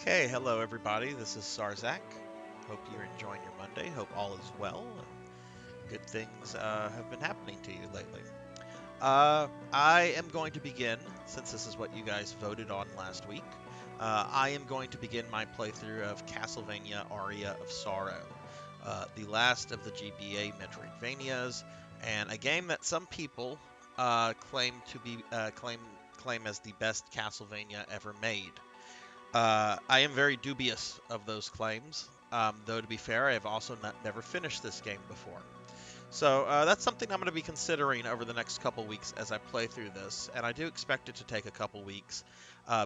Okay, hello everybody. This is Sarzac. Hope you're enjoying your Monday. Hope all is well and good things have been happening to you lately. I am going to begin, since this is what you guys voted on last week. I am going to begin my playthrough of Castlevania Aria of Sorrow, the last of the GBA Metroidvanias, and a game that some people claim to be claim as the best Castlevania ever made. I am very dubious of those claims, though to be fair, I have also never finished this game before. So that's something I'm going to be considering over the next couple weeks as I play through this, and I do expect it to take a couple weeks,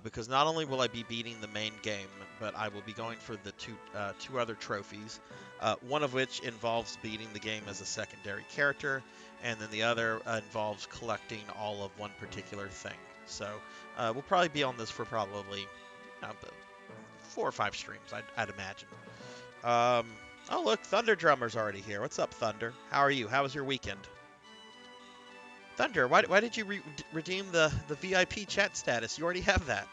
because not only will I be beating the main game, but I will be going for the two other trophies, one of which involves beating the game as a secondary character, and then the other involves collecting all of one particular thing. So we'll probably be on this for probably 4 or 5 streams, I'd imagine. Um, oh, look, Thunder Drummer's already here. What's up, Thunder? How are you? How was your weekend? Thunder, why did you redeem the VIP chat status? You already have that.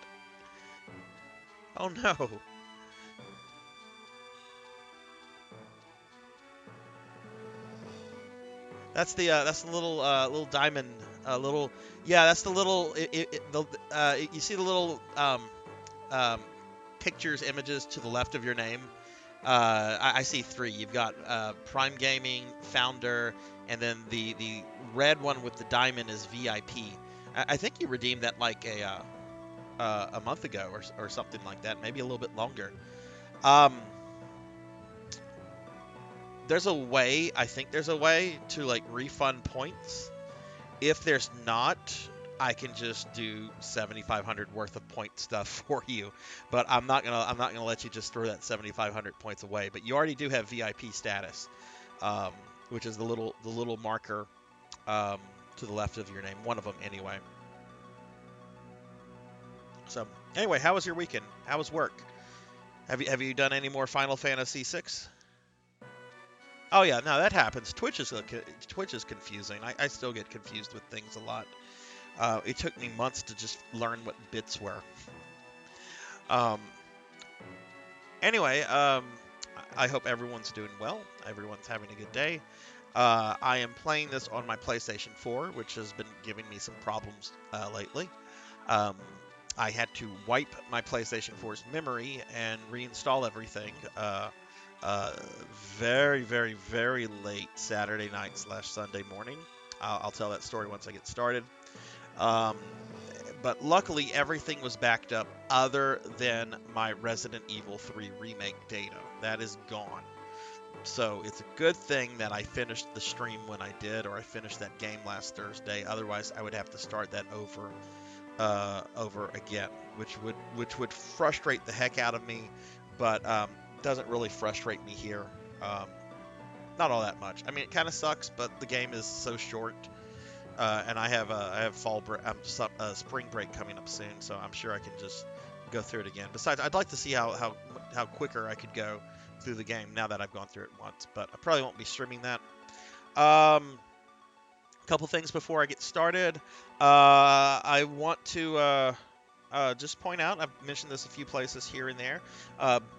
Oh no. That's the little diamond little yeah, that's the little you see the little um pictures images to the left of your name. I see three. You've got Prime Gaming, Founder, and then the red one with the diamond is VIP. I think you redeemed that like a month ago or something like that, maybe a little bit longer. Um, there's a way. I think there's a way to like refund points. If there's not, I can just do 7,500 worth of point stuff for you. But I'm not gonna let you just throw that 7,500 points away. But you already do have VIP status, um, which is the little marker um, to the left of your name. One of them anyway. So anyway, how was your weekend? How was work? Have you done any more Final Fantasy 6? Oh yeah, no, that happens. Twitch is confusing. I still get confused with things a lot. It took me months to just learn what bits were. Um, anyway, I hope everyone's doing well. Everyone's having a good day. I am playing this on my PlayStation 4, which has been giving me some problems lately. Um, I had to wipe my PlayStation 4's memory and reinstall everything uh, very, very, very late Saturday night slash Sunday morning. I'll tell that story once I get started. Um, but luckily, everything was backed up other than my Resident Evil 3 remake data. That is gone. So it's a good thing that I finished the stream when I did, or I finished that game last Thursday. Otherwise, I would have to start that over again, which would frustrate the heck out of me, but doesn't really frustrate me here. Um, Not all that much. I mean, it kind of sucks, but the game is so short, and I have spring break coming up soon, so I'm sure I can just go through it again. Besides, I'd like to see how quicker I could go through the game now that I've gone through it once, but I probably won't be streaming that. Um, Couple things before I get started. I want to just point out, I've mentioned this a few places here and there,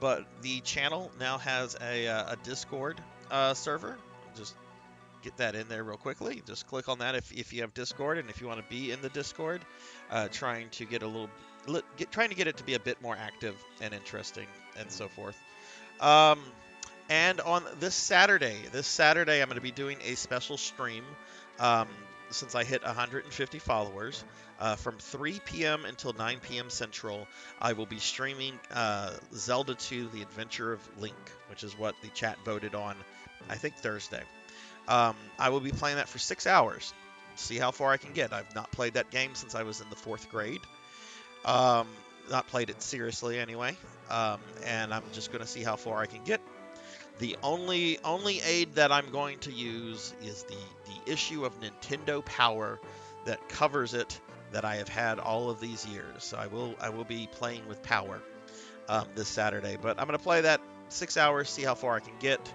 but the channel now has a Discord server. Just get that in there real quickly. Just click on that if you have Discord and if you want to be in the Discord, trying to get trying to get it to be a bit more active and interesting and so forth. Um, and on this Saturday, I'm going to be doing a special stream. Um, since I hit 150 followers, from 3 p.m. until 9 p.m. Central, I will be streaming Zelda 2: The Adventure of Link, which is what the chat voted on, I think Thursday. I will be playing that for 6 hours. See how far I can get. I've not played that game since I was in the fourth grade. Um, Not played it seriously anyway, and I'm just going to see how far I can get. The only aid that I'm going to use is the issue of Nintendo Power that covers it that I have had all of these years. So I will be playing with Power this Saturday, but I'm going to play that 6 hours, see how far I can get,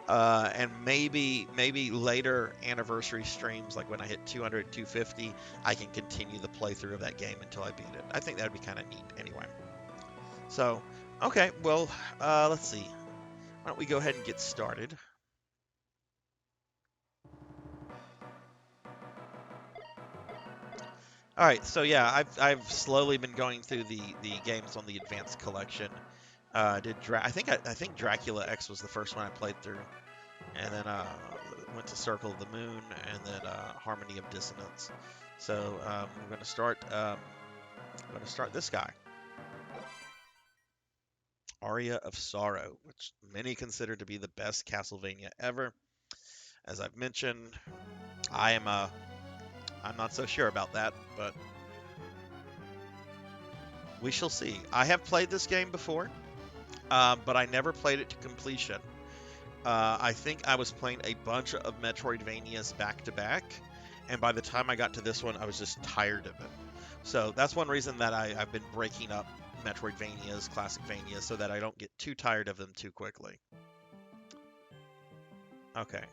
and maybe later anniversary streams, like when I hit 200, 250, I can continue the playthrough of that game until I beat it. I think that would be kind of neat anyway. So Okay, well, let's see. Why don't we go ahead and get started? All right, so yeah, I've slowly been going through the games on the Advanced Collection. I think Dracula X was the first one I played through, and then went to Circle of the Moon, and then Harmony of Dissonance. So we're going to start. I'm going to start this guy, Aria of Sorrow, which many consider to be the best Castlevania ever. As I've mentioned, I'm not so sure about that, but we shall see. I have played this game before, but I never played it to completion. I think I was playing a bunch of Metroidvanias back to back, and by the time I got to this one, I was just tired of it. So that's one reason that I've been breaking up Metroidvanias, Classicvanias, so that I don't get too tired of them too quickly. Okay,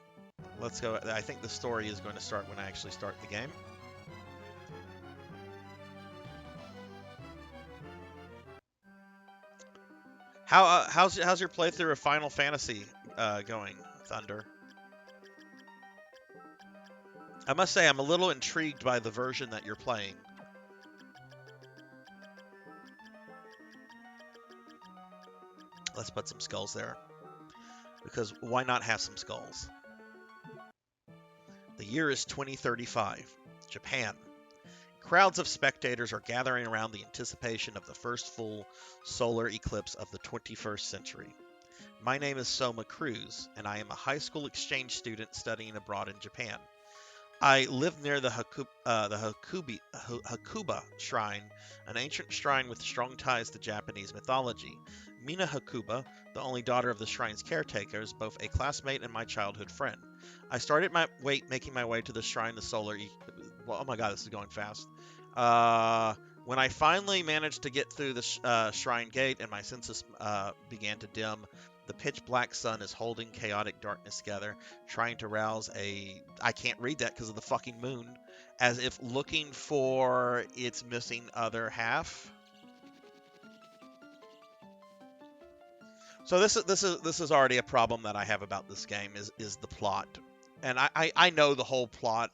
let's go. I think the story is going to start when I actually start the game. How's your playthrough of Final Fantasy going, Thunder? I must say I'm a little intrigued by the version that you're playing. Let's put some skulls there, because why not have some skulls? The year is 2035, Japan. Crowds of spectators are gathering around the anticipation of the first full solar eclipse of the 21st century. My name is Soma Cruz, and I am a high school exchange student studying abroad in Japan. I live near the Hakuba Shrine, an ancient shrine with strong ties to Japanese mythology. Mina Hakuba, the only daughter of the shrine's caretaker, is both a classmate and my childhood friend. I started making my way to the shrine the solar. Well, oh my god, this is going fast. When I finally managed to get through the shrine gate and my senses began to dim, the pitch black sun is holding chaotic darkness together, trying to rouse a. I can't read that because of the fucking moon, as if looking for its missing other half. So this is already a problem that I have about this game is the plot, and I know the whole plot.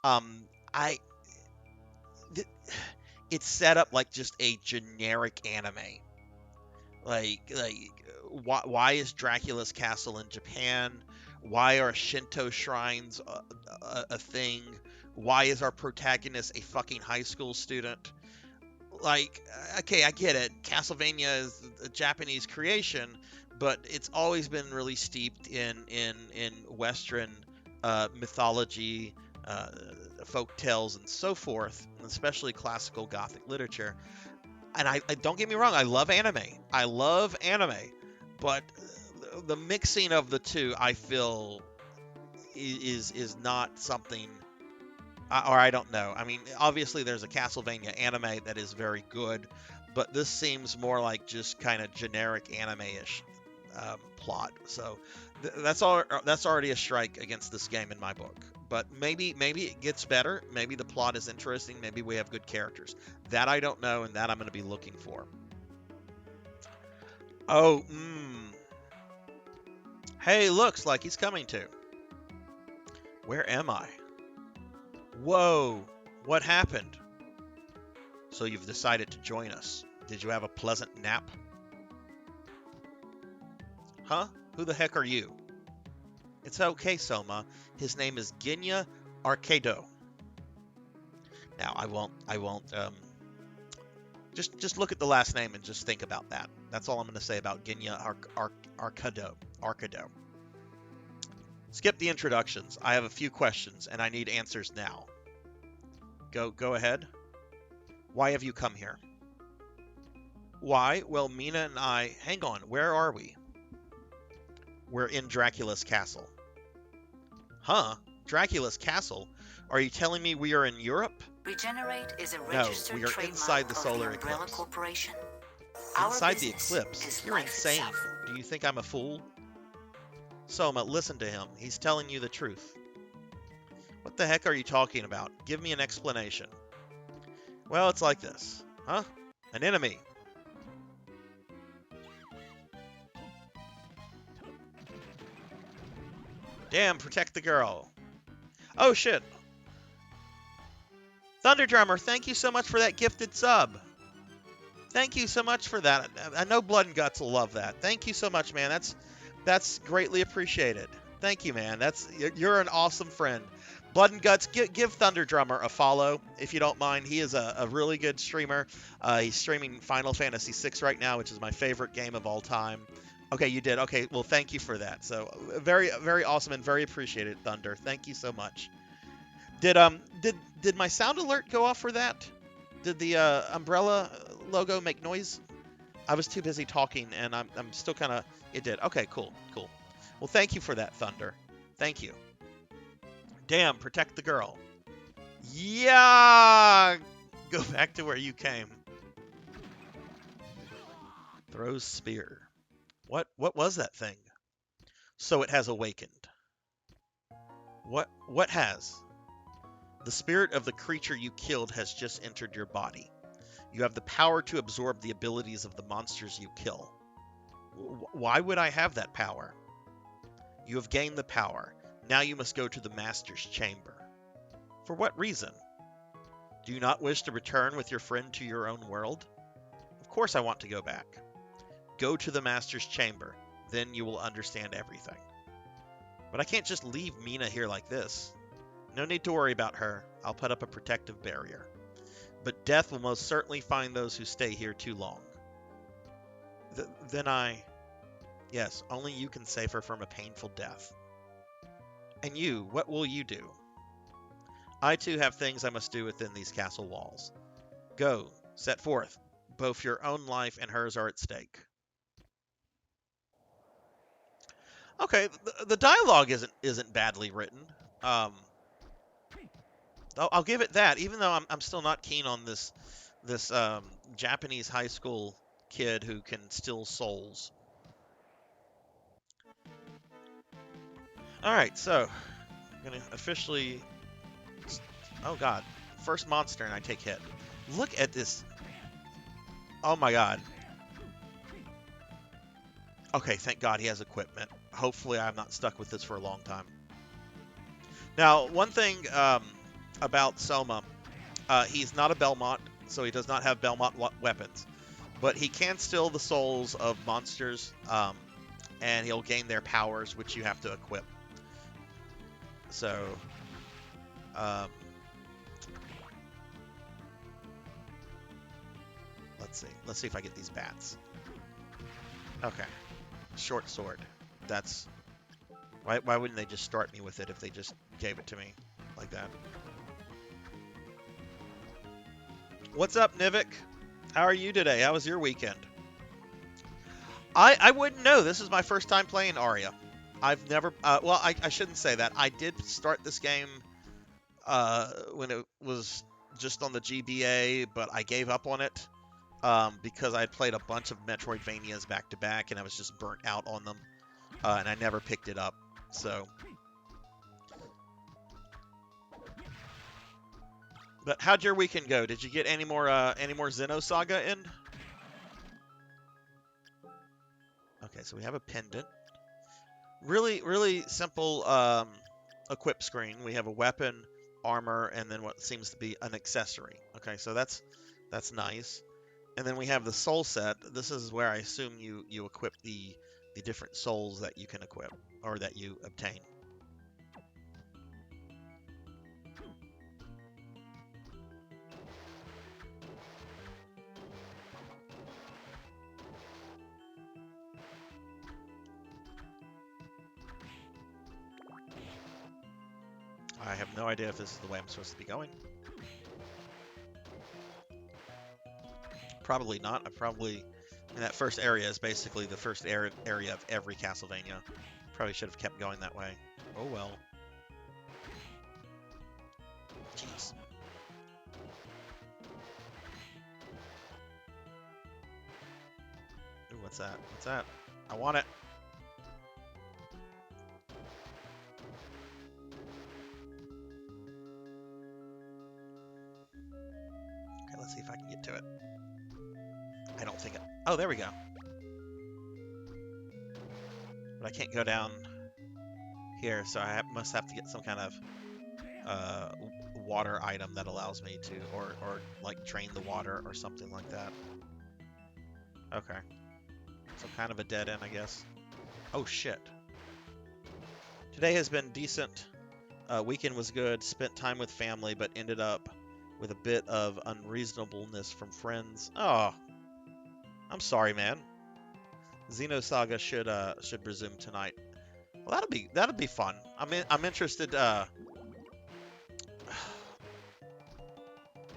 I it's set up like just a generic anime. Like why is Dracula's castle in Japan? Why are Shinto shrines a thing? Why is our protagonist a fucking high school student? Like, okay, I get it. Castlevania is a Japanese creation, but it's always been really steeped in Western mythology, uh, folk tales, and so forth, especially classical Gothic literature. And I don't get me wrong, I love anime. I love anime, but the mixing of the two, I feel, is not something. Or I don't know. I mean, obviously there's a Castlevania anime that is very good, but this seems more like just kind of generic anime-ish plot. So that's already a strike against this game in my book. But maybe it gets better. Maybe the plot is interesting. Maybe we have good characters. That I don't know, and that I'm going to be looking for. Oh, hey, looks like he's coming to. Where am I? Whoa, what happened? So you've decided to join us. Did you have a pleasant nap? Huh? Who the heck are you? It's okay, Soma. His name is Genya Arcado. Now, I won't, just look at the last name and just think about that. That's all I'm going to say about Genya Arcado. Skip the introductions. I have a few questions, and I need answers now. Go ahead. Why have you come here? Why? Well, Mina and I... Hang on, where are we? We're in Dracula's castle. Huh? Dracula's castle? Are you telling me we are in Europe? Regenerate is a registered no, we are inside the solar eclipse. Corporation. Inside the eclipse? You're insane. Itself. Do you think I'm a fool? Soma, listen to him. He's telling you the truth. What the heck are you talking about? Give me an explanation. Well, it's like this. Huh? An enemy. Damn, protect the girl. Oh, shit. Thunder Drummer, thank you so much for that gifted sub. Thank you so much for that. I know Blood and Guts will love that. Thank you so much, man. That's greatly appreciated. Thank you, man. You're an awesome friend. Blood and Guts, give Thunder Drummer a follow if you don't mind. He is a really good streamer. He's streaming Final Fantasy VI right now, which is my favorite game of all time. Okay, you did. Okay, well, thank you for that. So very, very awesome and very appreciated, Thunder. Thank you so much. Did my sound alert go off for that? Did the umbrella logo make noise? I was too busy talking, and I'm still kind of... It did. Okay, cool. Well, thank you for that, Thunder. Thank you. Damn, protect the girl. Yeah! Go back to where you came. Throws spear. What was that thing? So it has awakened. What has? The spirit of the creature you killed has just entered your body. You have the power to absorb the abilities of the monsters you kill. Why would I have that power? You have gained the power. Now you must go to the Master's Chamber. For what reason? Do you not wish to return with your friend to your own world? Of course I want to go back. Go to the Master's Chamber. Then you will understand everything. But I can't just leave Mina here like this. No need to worry about her. I'll put up a protective barrier. But death will most certainly find those who stay here too long. Yes, only you can save her from a painful death. And you, what will you do? I too have things I must do within these castle walls. Go, set forth. Both your own life and hers are at stake. Okay, the dialogue isn't badly written. I'll give it that, even though I'm still not keen on this Japanese high school kid who can steal souls. All right, so I'm gonna officially. Oh God, first monster and I take hit. Look at this. Oh my God. Okay, thank God he has equipment. Hopefully I'm not stuck with this for a long time. Now, one thing about Soma, he's not a Belmont, so he does not have Belmont weapons. But he can steal the souls of monsters, and he'll gain their powers, which you have to equip. So, let's see. Let's see if I get these bats. Okay. Short sword. That's... Why wouldn't they just start me with it if they just gave it to me like that? What's up, Nivik? How are you today? How was your weekend? I wouldn't know. This is my first time playing Aria. I've never... well, I shouldn't say that. I did start this game when it was just on the GBA, but I gave up on it because I had played a bunch of Metroidvanias back-to-back, and I was just burnt out on them, and I never picked it up. So... But how'd your weekend go? Did you get any more Xenosaga in? Okay, so we have a pendant. Really, really simple equip screen. We have a weapon, armor, and then what seems to be an accessory. Okay, so that's nice. And then we have the soul set. This is where I assume you equip the different souls that you can equip or that you obtain. I have no idea if this is the way I'm supposed to be going. Probably not. In that first area is basically the first area of every Castlevania. Probably should have kept going that way. Oh well. Jeez. Ooh, what's that? What's that? I want it. Okay, let's see if I can get to it. I don't think it... Oh, there we go. But I can't go down here, so must have to get some kind of water item that allows me to, or like drain the water or something like that. Okay. So kind of a dead end, I guess. Oh shit. Today has been decent. Weekend was good. Spent time with family, but ended up with a bit of unreasonableness from friends. Oh, I'm sorry, man. Xenosaga should resume tonight. Well, that'll be fun. I'm interested.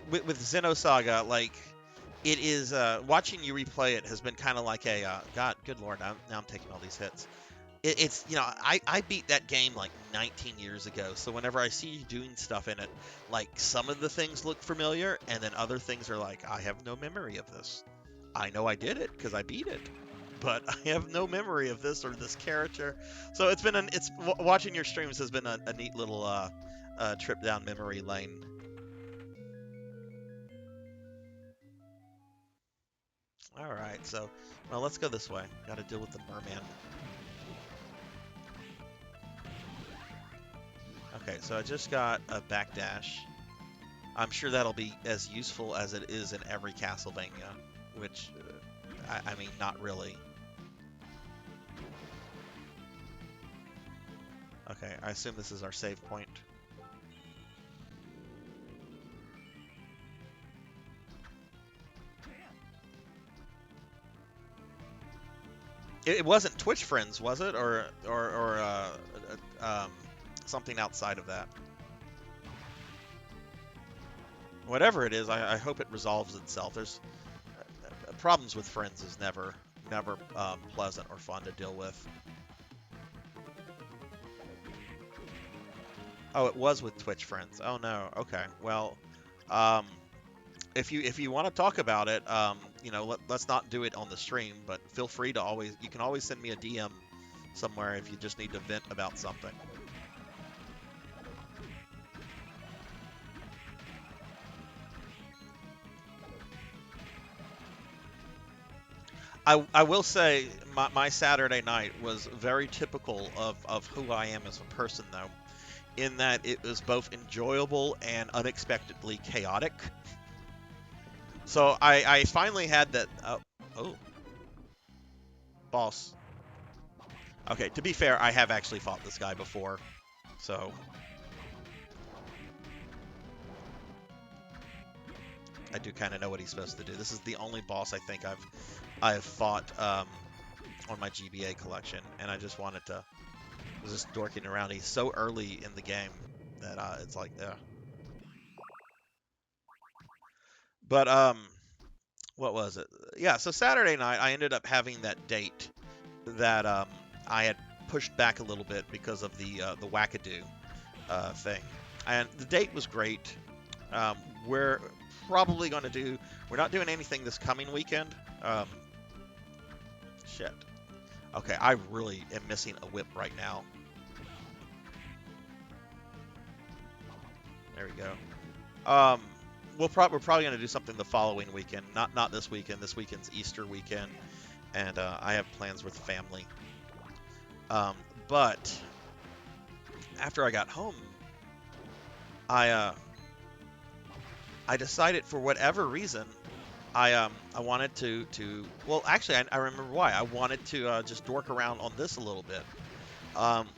With Xenosaga, like it is. Watching you replay it has been kind of like a God, good lord. Now I'm taking all these hits. It's I beat that game like 19 years ago, so whenever I see you doing stuff in it, like some of the things look familiar, and then other things are like, I have no memory of this. I know I did it because I beat it, but I have no memory of this or this character. So watching your streams has been a neat little trip down memory lane. All right, so well, let's go this way. Got to deal with the merman. Okay, so I just got a backdash. I'm sure that'll be as useful as it is in every Castlevania, which, I mean, not really. Okay, I assume this is our save point. It wasn't Twitch friends, was it, or something outside of that? Whatever it is, I hope it resolves itself. There's problems with friends is never pleasant or fun to deal with. Oh, it was with Twitch friends. Oh no. Okay. Well, if you want to talk about it, let's not do it on the stream, but feel free to you can always send me a DM somewhere if you just need to vent about something. I will say my Saturday night was very typical of who I am as a person, though, in that it was both enjoyable and unexpectedly chaotic. So I finally had that. Oh, boss. Okay, to be fair, I have actually fought this guy before, so I do kind of know what he's supposed to do. This is the only boss I think I've fought on my GBA collection, and I just wanted to was just dorking around. He's so early in the game that it's like, yeah. But what was it? Yeah, so Saturday night I ended up having that date that I had pushed back a little bit because of the wackadoo thing, and the date was great. We're probably going to do. We're not doing anything this coming weekend. Shit. Okay, I really am missing a whip right now. There we go. We're probably going to do something the following weekend. Not this weekend. This weekend's Easter weekend, and I have plans with family. But after I got home, I decided for whatever reason I wanted to well, actually I remember why. I wanted to just dork around on this a little bit.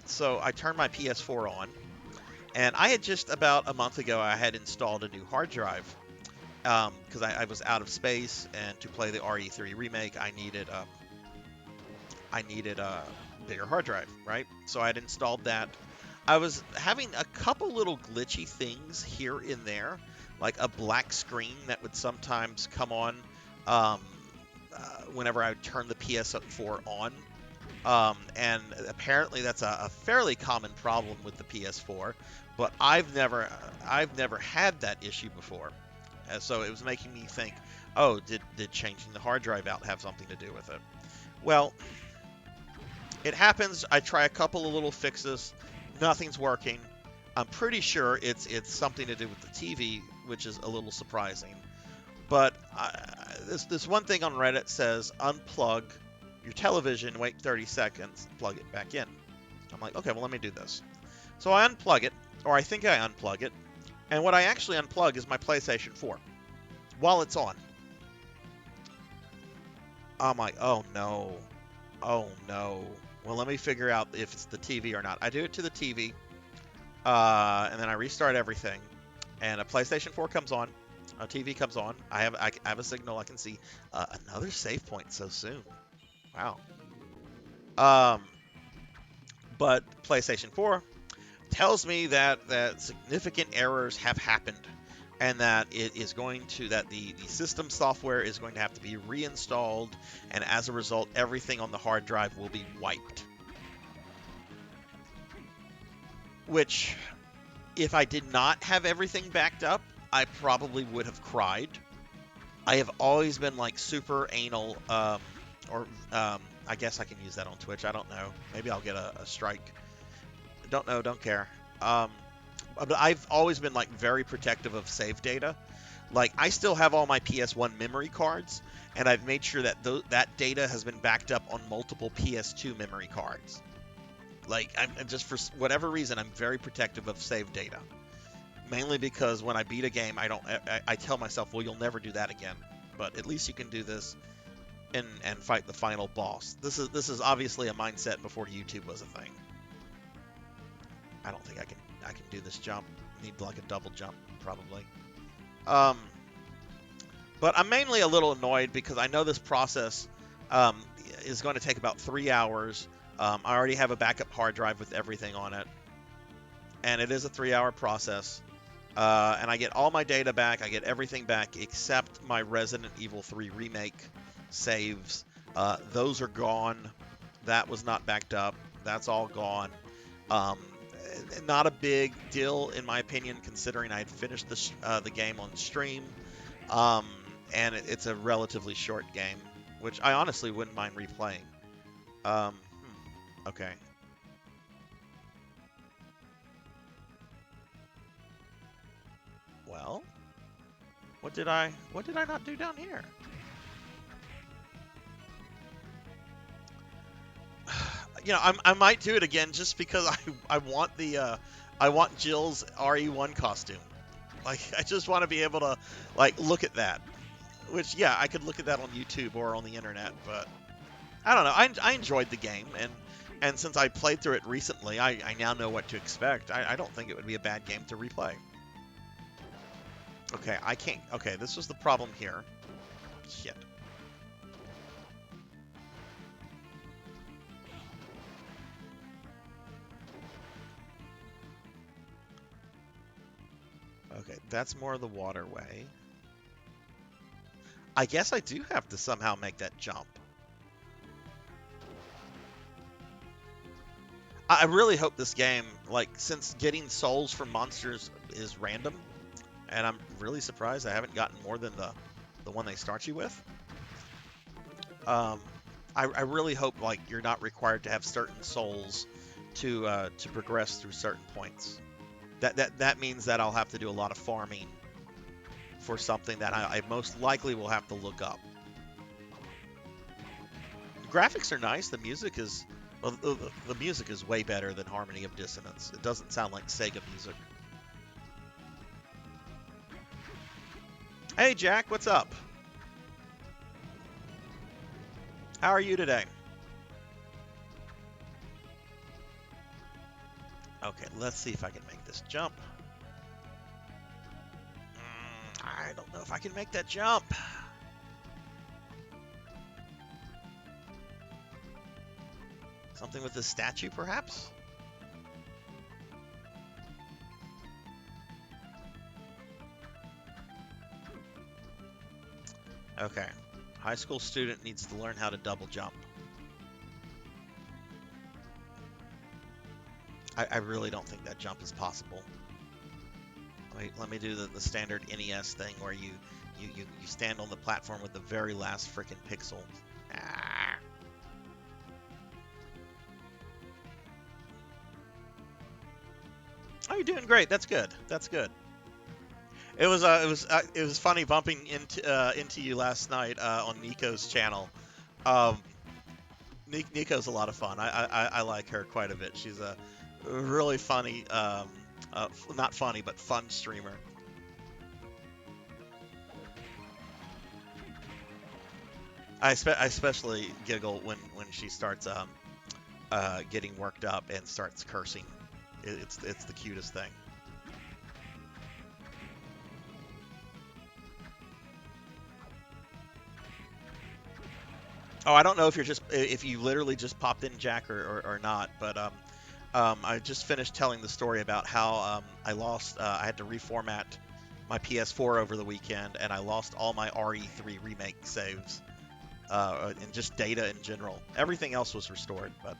So I turned my PS4 on, and I had just about a month ago I had installed a new hard drive because I was out of space, and to play the RE3 remake I needed a bigger hard drive, right? So I had installed that. I was having a couple little glitchy things here and there, like a black screen that would sometimes come on whenever I would turn the PS4 on. And apparently that's a fairly common problem with the PS4, but I've never had that issue before. And so it was making me think, oh, did changing the hard drive out have something to do with it? Well, it happens. I try a couple of little fixes. Nothing's working. I'm pretty sure it's something to do with the TV, which is a little surprising. But this one thing on Reddit says unplug your television, wait 30 seconds, plug it back in. I'm like, okay, well, let me do this. So I unplug it, or I think I unplug it, and what I actually unplug is my PlayStation 4 while it's on. I'm like, oh no, oh no. Well, let me figure out if it's the TV or not. I do it to the TV, and then I restart everything, and a PlayStation 4 comes on, a TV comes on. I have a signal. I can see another save point so soon. Wow. Um, but PlayStation 4 tells me that significant errors have happened, and that it is going to that the system software is going to have to be reinstalled, and as a result, everything on the hard drive will be wiped. Which, if I did not have everything backed up, I probably would have cried. I have always been like super anal, or I guess I can use that on Twitch. I don't know. Maybe I'll get a strike. Don't know. Don't care. Um, but I've always been like very protective of save data. Like I still have all my PS1 memory cards, and I've made sure that that data has been backed up on multiple PS2 memory cards. Like I'm just for whatever reason, I'm very protective of save data. Mainly because when I beat a game, I tell myself, well, you'll never do that again. But at least you can do this and fight the final boss. This is obviously a mindset before YouTube was a thing. I don't think I can do this jump. Need like a double jump probably. Um, but I'm mainly a little annoyed because I know this process um, is going to take about 3 hours. I already have a backup hard drive with everything on it, and it is a 3-hour process. And I get all my data back. I get everything back except my Resident Evil 3 remake saves. Those are gone. That was not backed up. That's all gone. Um, Not a big deal in my opinion, considering I had finished the game on stream, um, and it's a relatively short game, which I honestly wouldn't mind replaying. Okay. Well, what did I not do down here? I might do it again just because I want Jill's RE1 costume. Like I just want to be able to like look at that. Which yeah, I could look at that on YouTube or on the internet, but I don't know. I enjoyed the game, and since I played through it recently, I now know what to expect. I don't think it would be a bad game to replay. Okay, I can't. Okay, this was the problem here. Shit. Okay, that's more of the waterway. I guess I do have to somehow make that jump. I really hope this game, like, since getting souls from monsters is random, and I'm really surprised I haven't gotten more than the one they start you with. Um, I really hope like you're not required to have certain souls to progress through certain points. That means that I'll have to do a lot of farming for something that I most likely will have to look up. The graphics are nice. The music is well, the music is way better than Harmony of Dissonance. It doesn't sound like Sega music. Hey Jack, what's up? How are you today? Okay, let's see if I can make this jump. I don't know if I can make that jump. Something with this statue, perhaps? Okay. High school student needs to learn how to double jump. I really don't think that jump is possible. Let me do the standard NES thing where you stand on the platform with the very last frickin' pixel. Ah. Oh, you're doing great. That's good. That's good. It was funny bumping into you last night on Nico's channel. Um, Nico's a lot of fun. I like her quite a bit. She's a really funny, not funny, but fun streamer. I especially giggle when she starts getting worked up and starts cursing. It's the cutest thing. Oh, I don't know if you literally just popped in, Jack, or not, but I just finished telling the story about how I lost. I had to reformat my PS4 over the weekend, and I lost all my RE3 remake saves, and just data in general. Everything else was restored, but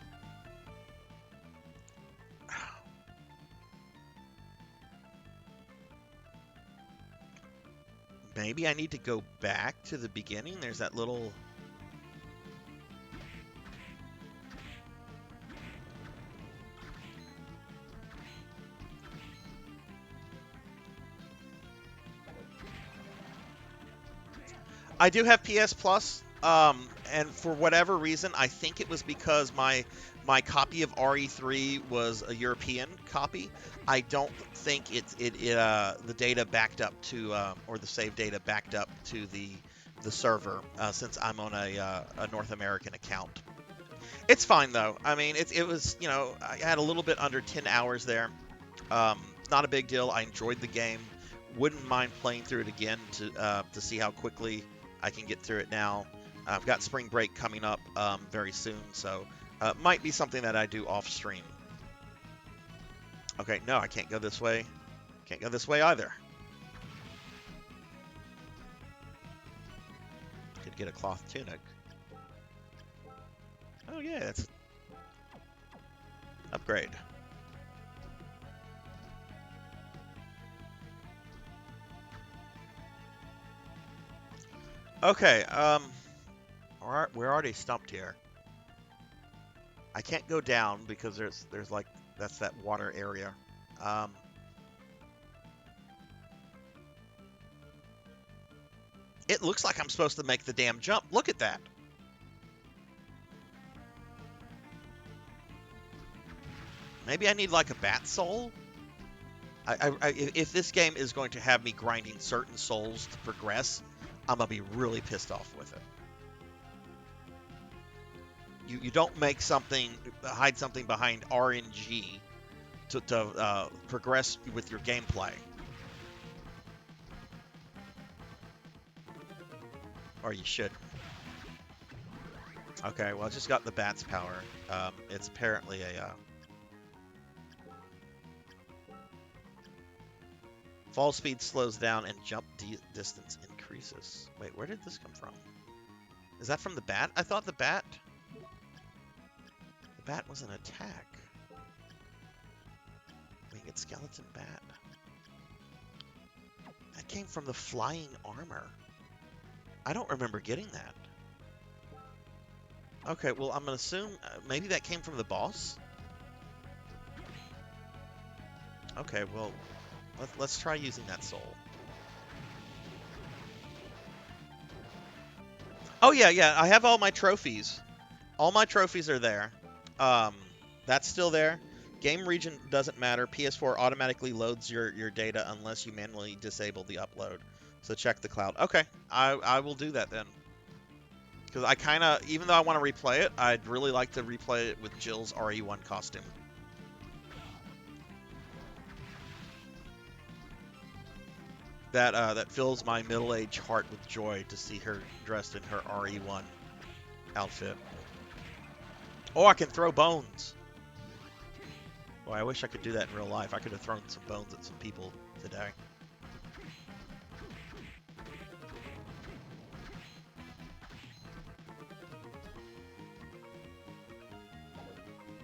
maybe I need to go back to the beginning. There's that little. I do have PS Plus, and for whatever reason, I think it was because my copy of RE3 was a European copy. I don't think the data backed up to or the save data backed up to the server since I'm on a North American account. It's fine though. I mean, it was I had a little bit under 10 hours there. Not a big deal. I enjoyed the game. Wouldn't mind playing through it again to see how quickly I can get through it now. I've got spring break coming up very soon, so might be something that I do off stream. Okay, no, I can't go this way. Can't go this way either. Could get a cloth tunic. Oh yeah, that's upgrade. Okay, we're already stumped here. I can't go down because there's like that's that water area. Um, it looks like I'm supposed to make the damn jump. Look at that. Maybe I need like a bat soul. If this game is going to have me grinding certain souls to progress, I'm gonna be really pissed off with it. You don't make something hide something behind RNG to progress with your gameplay, or you should. Okay, well I just got the bat's power. It's apparently a fall speed slows down and jump distance increases. Wait, where did this come from? Is that from the bat? I thought the bat was an attack. Winged skeleton bat. That came from the flying armor. I don't remember getting that. Okay, well, I'm gonna assume maybe that came from the boss. Okay, well, let's try using that soul. Oh yeah, I have all my trophies. All my trophies are there. That's still there. Game region doesn't matter. PS4 automatically loads your data unless you manually disable the upload. So check the cloud. Okay, I will do that then. Because I kind of, even though I want to replay it, I'd really like to replay it with Jill's RE1 costume. That fills my middle-aged heart with joy to see her dressed in her RE1 outfit. Oh, I can throw bones. Boy, I wish I could do that in real life. I could have thrown some bones at some people today.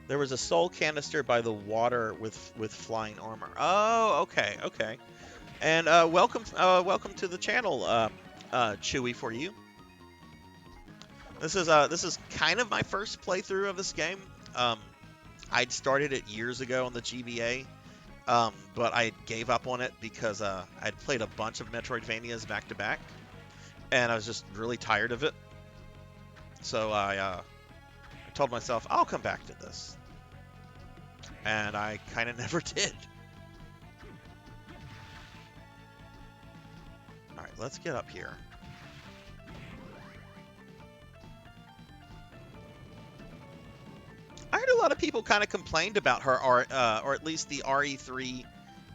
There was a soul canister by the water with flying armor. Oh, okay. And welcome to the channel, Chewy, for you. This is kind of my first playthrough of this game. I'd started it years ago on the GBA, but I gave up on it because I'd played a bunch of Metroidvanias back to back, and I was just really tired of it. So I told myself, I'll come back to this. And I kind of never did. All right, let's get up here. I heard a lot of people kind of complained about her, or at least the RE3,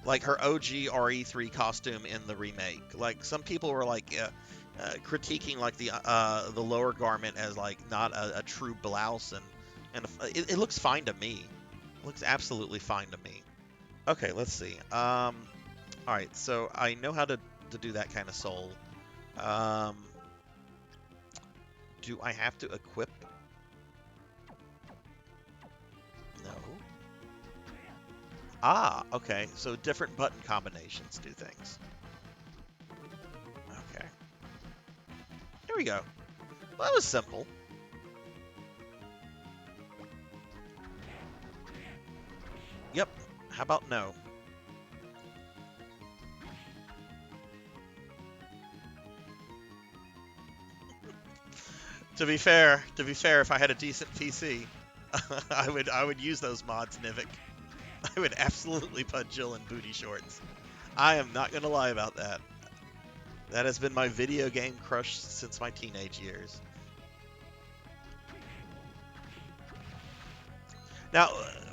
like her OG RE3 costume in the remake. Like some people were like critiquing like the lower garment as like not a true blouse, and it looks fine to me. It looks absolutely fine to me. Okay, let's see. All right, so I know how to do that kind of soul. Do I have to equip? No. Ah, okay. So different button combinations do things. Okay. Here we go. Well, that was simple. Yep. How about no? To be fair, if I had a decent PC, I would use those mods, Nivik. I would absolutely put Jill in booty shorts. I am not gonna lie about that. That has been my video game crush since my teenage years. Now,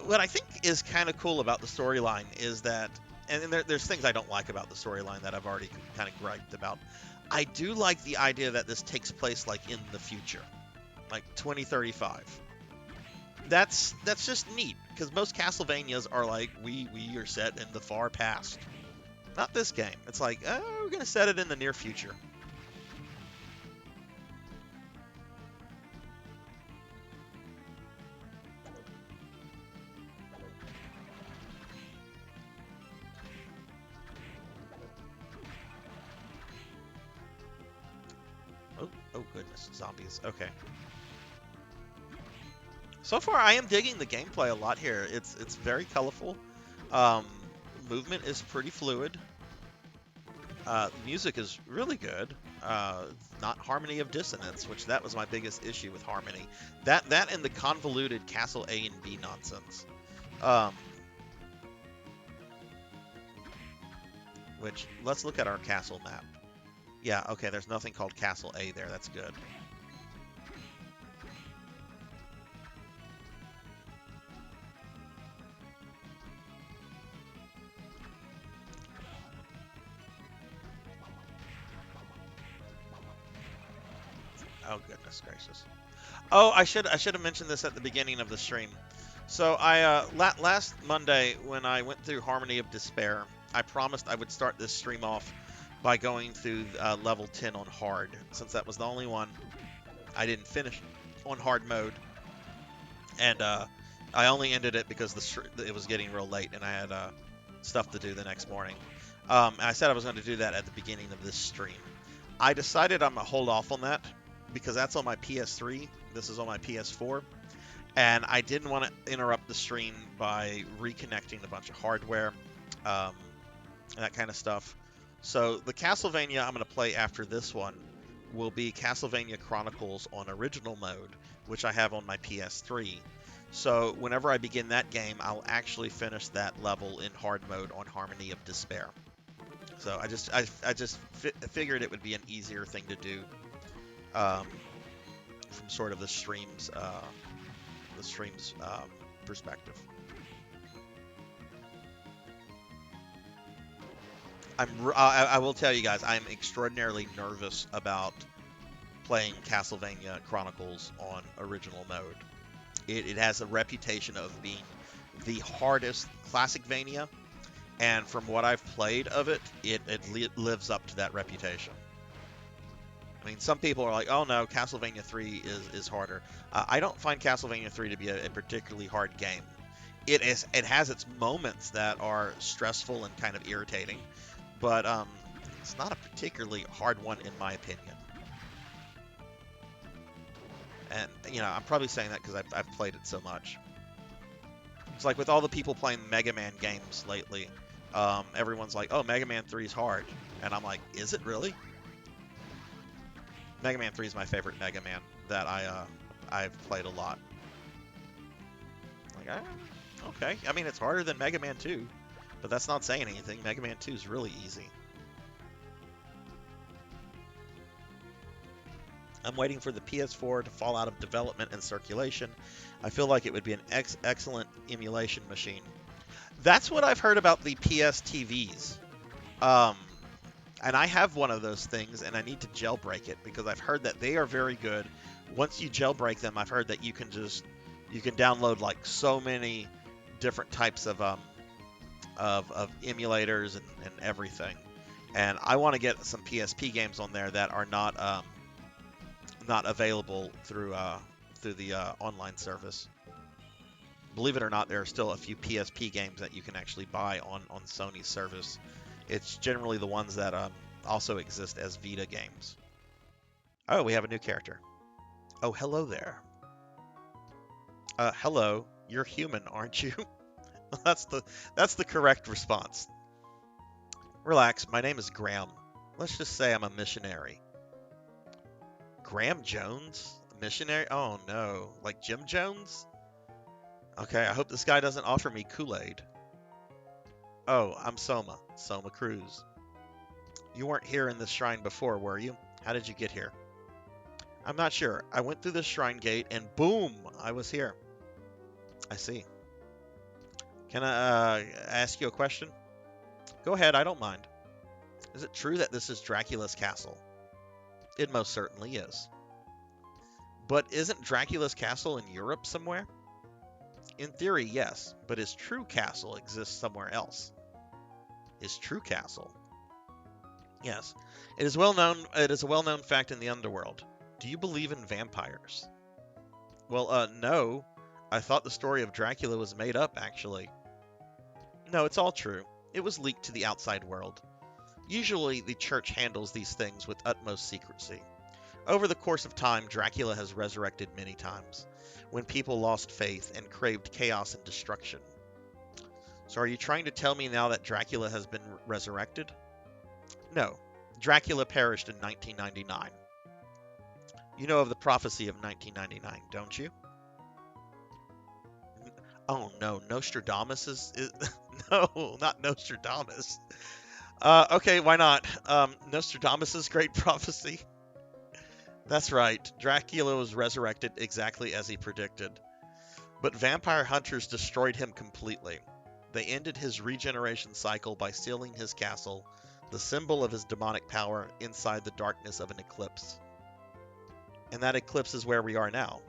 what I think is kind of cool about the storyline is that, and there's things I don't like about the storyline that I've already kind of griped about. I do like the idea that this takes place like in the future, like 2035. That's just neat because most Castlevanias are like we are set in the far past. Not this game. It's like we're gonna set it in the near future. Oh goodness, zombies. Okay. So far, I am digging the gameplay a lot here. It's very colorful. Um, Movement is pretty fluid. Music is really good. Not harmony of dissonance, which that was my biggest issue with harmony. That and the convoluted Castle A and B nonsense. Um, which let's look at our castle map. Yeah, okay. There's nothing called Castle A there. That's good. Oh goodness gracious! Oh, I should have mentioned this at the beginning of the stream. So I last Monday when I went through Harmony of Despair, I promised I would start this stream off by going through level 10 on hard, since that was the only one I didn't finish on hard mode, and I only ended it because it was getting real late and I had stuff to do the next morning. And I said I was going to do that at the beginning of this stream. I decided I'm going to hold off on that because that's on my PS3. This is on my PS4. And I didn't want to interrupt the stream by reconnecting a bunch of hardware, and that kind of stuff. So the Castlevania I'm going to play after this one will be Castlevania Chronicles on original mode, which I have on my PS3. So whenever I begin that game, I'll actually finish that level in hard mode on Harmony of Despair. So I just figured it would be an easier thing to do from sort of the stream's perspective. I will tell you guys, I'm extraordinarily nervous about playing Castlevania Chronicles on original mode. It has a reputation of being the hardest Classicvania, and from what I've played of it, it lives up to that reputation. I mean, some people are like, oh no, Castlevania 3 is harder. I don't find Castlevania 3 to be a particularly hard game. It has its moments that are stressful and kind of irritating, but it's not a particularly hard one in my opinion. And, you know, I'm probably saying that because I've played it so much. It's like with all the people playing Mega Man games lately, everyone's like, oh, Mega Man 3 is hard. And I'm like, is it really? Mega Man 3 is my favorite Mega Man that I've played a lot. Like, okay. I mean, it's harder than Mega Man 2, but that's not saying anything. Mega Man 2 is really easy. I'm waiting for the PS4 to fall out of development and circulation. I feel like it would be an excellent emulation machine. That's what I've heard about the PS TVs. And I have one of those things, and I need to jailbreak it because I've heard that they are very good. Once you jailbreak them, I've heard that you can download like so many different types of emulators and everything. And I want to get some PSP games on there that are not available through the online service. Believe it or not, there are still a few PSP games that you can actually buy on Sony's service. It's generally the ones that also exist as Vita games. Oh, we have a new character. Oh, hello there. Hello. You're human, aren't you? That's the correct response. Relax. My name is Graham. Let's just say I'm a missionary. Graham Jones? A missionary? Oh no. Like Jim Jones? Okay, I hope this guy doesn't offer me Kool-Aid. Oh, I'm Soma Cruz. You weren't here in this shrine before, were you? How did you get here? I'm not sure. I went through the shrine gate and boom, I was here. I see. Can I ask you a question? Go ahead, I don't mind. Is it true that this is Dracula's castle? It most certainly is. But isn't Dracula's castle in Europe somewhere? In theory, yes, but his true castle exists somewhere else. His true castle? Yes. It is a well-known fact in the underworld. Do you believe in vampires? Well, no. I thought the story of Dracula was made up, actually. No, it's all true. It was leaked to the outside world. Usually, the church handles these things with utmost secrecy. Over the course of time, Dracula has resurrected many times, when people lost faith and craved chaos and destruction. So are you trying to tell me now that Dracula has been resurrected? No. Dracula perished in 1999. You know of the prophecy of 1999, don't you? Oh no, Nostradamus is no, not Nostradamus. Okay, why not? Nostradamus's great prophecy. That's right. Dracula was resurrected exactly as he predicted. But vampire hunters destroyed him completely. They ended his regeneration cycle by sealing his castle, the symbol of his demonic power, inside the darkness of an eclipse. And that eclipse is where we are now.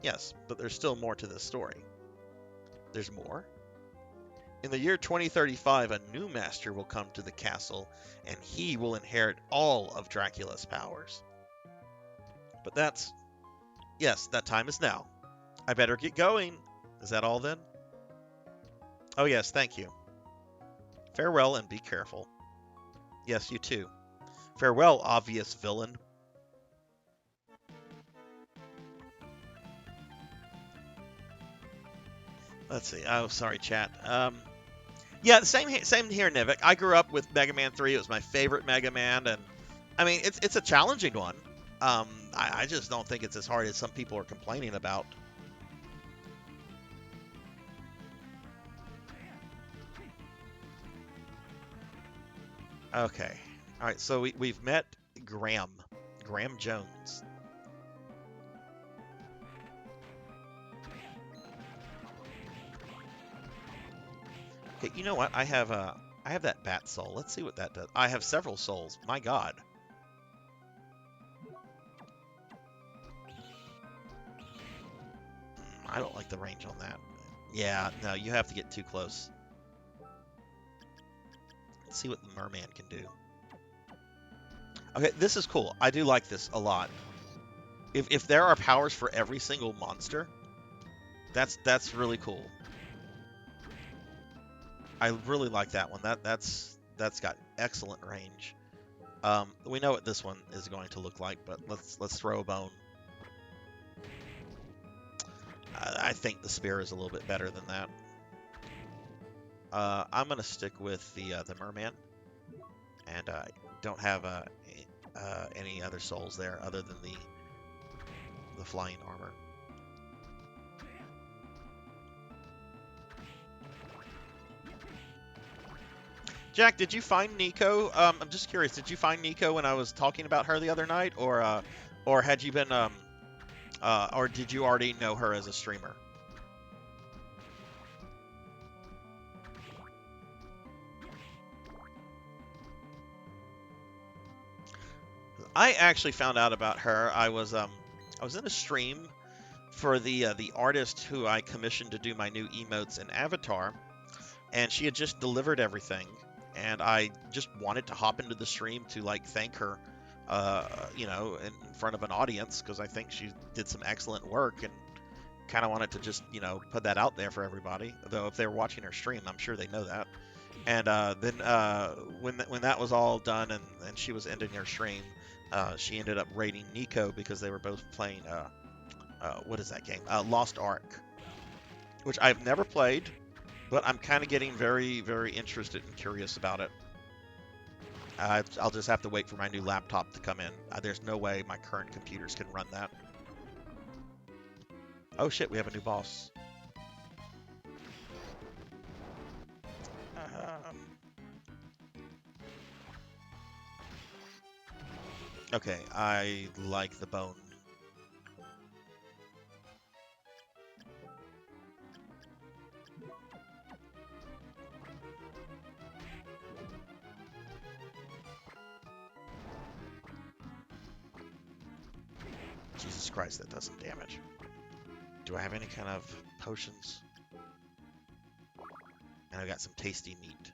Yes, but there's still more to this story. There's more? In the year 2035, a new master will come to the castle, and he will inherit all of Dracula's powers. But yes, that time is now. I better get going. Is that all then? Oh yes, thank you. Farewell and be careful. Yes, you too. Farewell, obvious villain. Let's see. Oh, sorry, chat. Yeah, same here, Nivik. I grew up with Mega Man 3. It was my favorite Mega Man, and I mean, it's a challenging one. I just don't think it's as hard as some people are complaining about. Okay. All right, so we've met Graham Jones. Okay, you know what? I have that bat soul. Let's see what that does. I have several souls. My God. I don't like the range on that. Yeah, no, you have to get too close. Let's see what the merman can do. Okay, this is cool. I do like this a lot. If there are powers for every single monster, that's really cool. I really like that one. That's got excellent range. We know what this one is going to look like, but let's throw a bone. I think the spear is a little bit better than that. I'm gonna stick with the merman, and don't have any other souls there other than the flying armor. Jack, did you find Nico? I'm just curious. Did you find Nico when I was talking about her the other night, or had you been or did you already know her as a streamer? I actually found out about her. I was in a stream for the artist who I commissioned to do my new emotes and avatar, and she had just delivered everything, and I just wanted to hop into the stream to like thank her, in front of an audience because I think she did some excellent work and kind of wanted to just put that out there for everybody. Though if they're watching her stream, I'm sure they know that. And then when that was all done and she was ending her stream, she ended up raiding Nico because they were both playing what is that game? Lost Ark, which I've never played, but I'm kind of getting very, very interested and curious about it. I'll just have to wait for my new laptop to come in. There's no way my current computers can run that. Oh shit, we have a new boss. Okay, I like the bone. Jesus Christ, that does some damage. Do I have any kind of potions? And I got some tasty meat.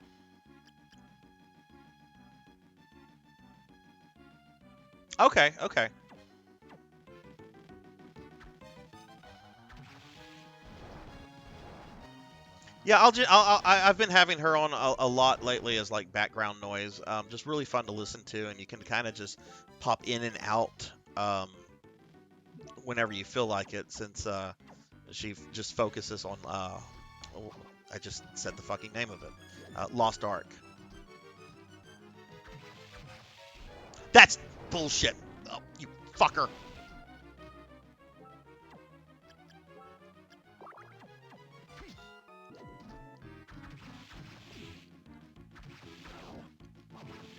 Okay, okay. Yeah, I've been having her on a lot lately as like background noise. Just really fun to listen to, and you can kind of just pop in and out whenever you feel like it, since she just focuses on oh, I just said the fucking name of it, Lost Ark. That's bullshit. Oh, you fucker.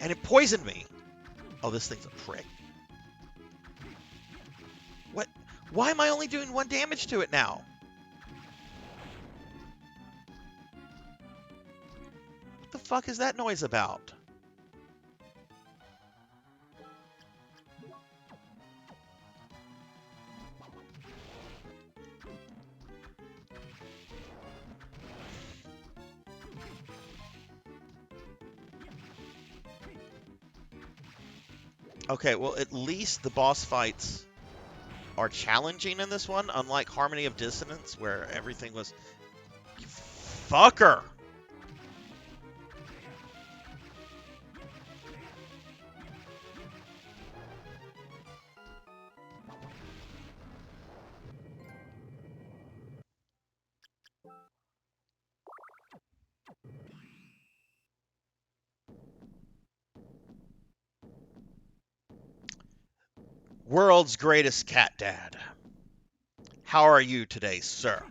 And it poisoned me. Oh, this thing's a prick. What? Why am I only doing 1 damage to it now? What the fuck is that noise about? Okay, well, at least the boss fights are challenging in this one, unlike Harmony of Dissonance, where everything was... Fucker! World's greatest cat dad. How are you today, sir?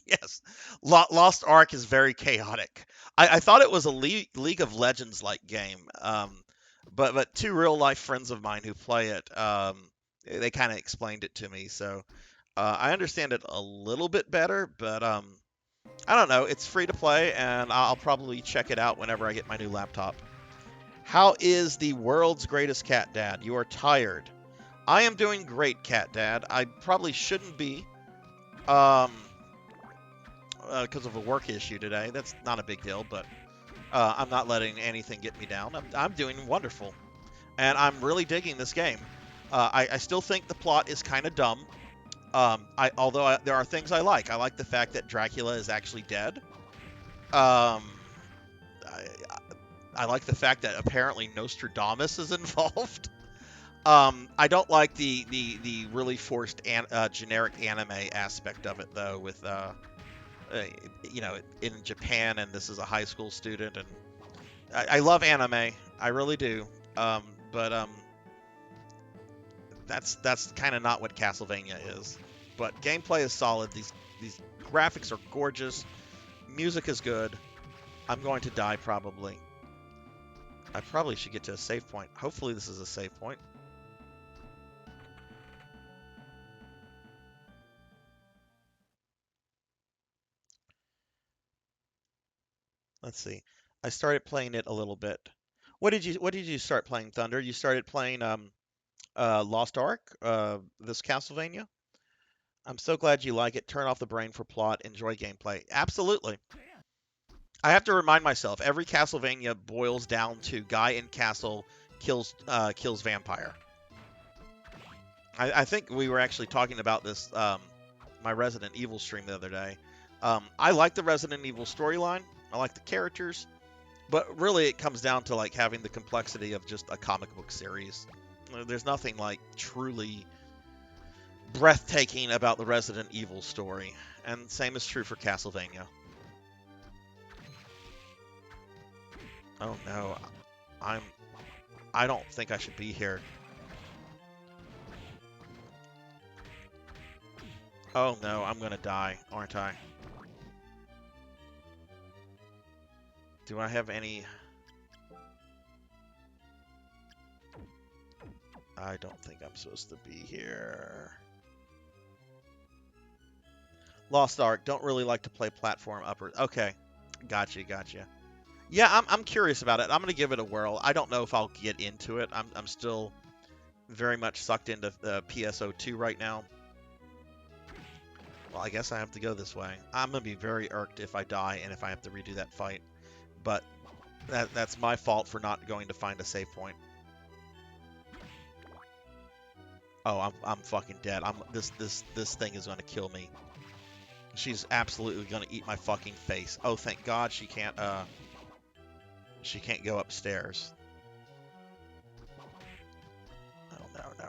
Yes, Lost Ark is very chaotic. I thought it was a League of Legends like game, but two real life friends of mine who play it, they kind of explained it to me, so I understand it a little bit better. But I don't know. It's free to play, and I'll probably check it out whenever I get my new laptop. How is the world's greatest cat dad? You are tired. I am doing great, cat dad. I probably shouldn't be. Um, because of a work issue today. That's not a big deal, but I'm not letting anything get me down. I'm doing wonderful, and I'm really digging this game. I still think the plot is kind of dumb. There are things I like. I like the fact that Dracula is actually dead. Um, I, I like the fact that apparently Nostradamus is involved. I don't like the really forced generic anime aspect of it, though, with uh, in Japan, and this is a high school student, and I love anime, I really do. But that's kind of not what Castlevania is. But gameplay is solid. These graphics are gorgeous. Music is good. I'm going to die probably. I probably should get to a save point. Hopefully this is a save point. Let's see. I started playing it a little bit. What did you start playing, Thunder? You started playing Lost Ark, this Castlevania? I'm so glad you like it. Turn off the brain for plot. Enjoy gameplay. Absolutely. I have to remind myself, every Castlevania boils down to guy in castle kills vampire. I think we were actually talking about this my Resident Evil stream the other day. I like the Resident Evil storyline. I like the characters, but really it comes down to like having the complexity of just a comic book series. There's nothing like truly breathtaking about the Resident Evil story, and same is true for Castlevania. Oh no, I'm I don't think I should be here. Oh no, I'm gonna die, aren't I? Do I have any... I don't think I'm supposed to be here. Lost Ark, don't really like to play platform upper. Okay, gotcha. Yeah, I'm curious about it. I'm gonna give it a whirl. I don't know if I'll get into it. I'm still very much sucked into the PSO2 right now. Well, I guess I have to go this way. I'm gonna be very irked if I die and if I have to redo that fight. But that's my fault for not going to find a save point. Oh, I'm fucking dead. This thing is gonna kill me. She's absolutely gonna eat my fucking face. Oh, thank God she can't go upstairs. Oh no.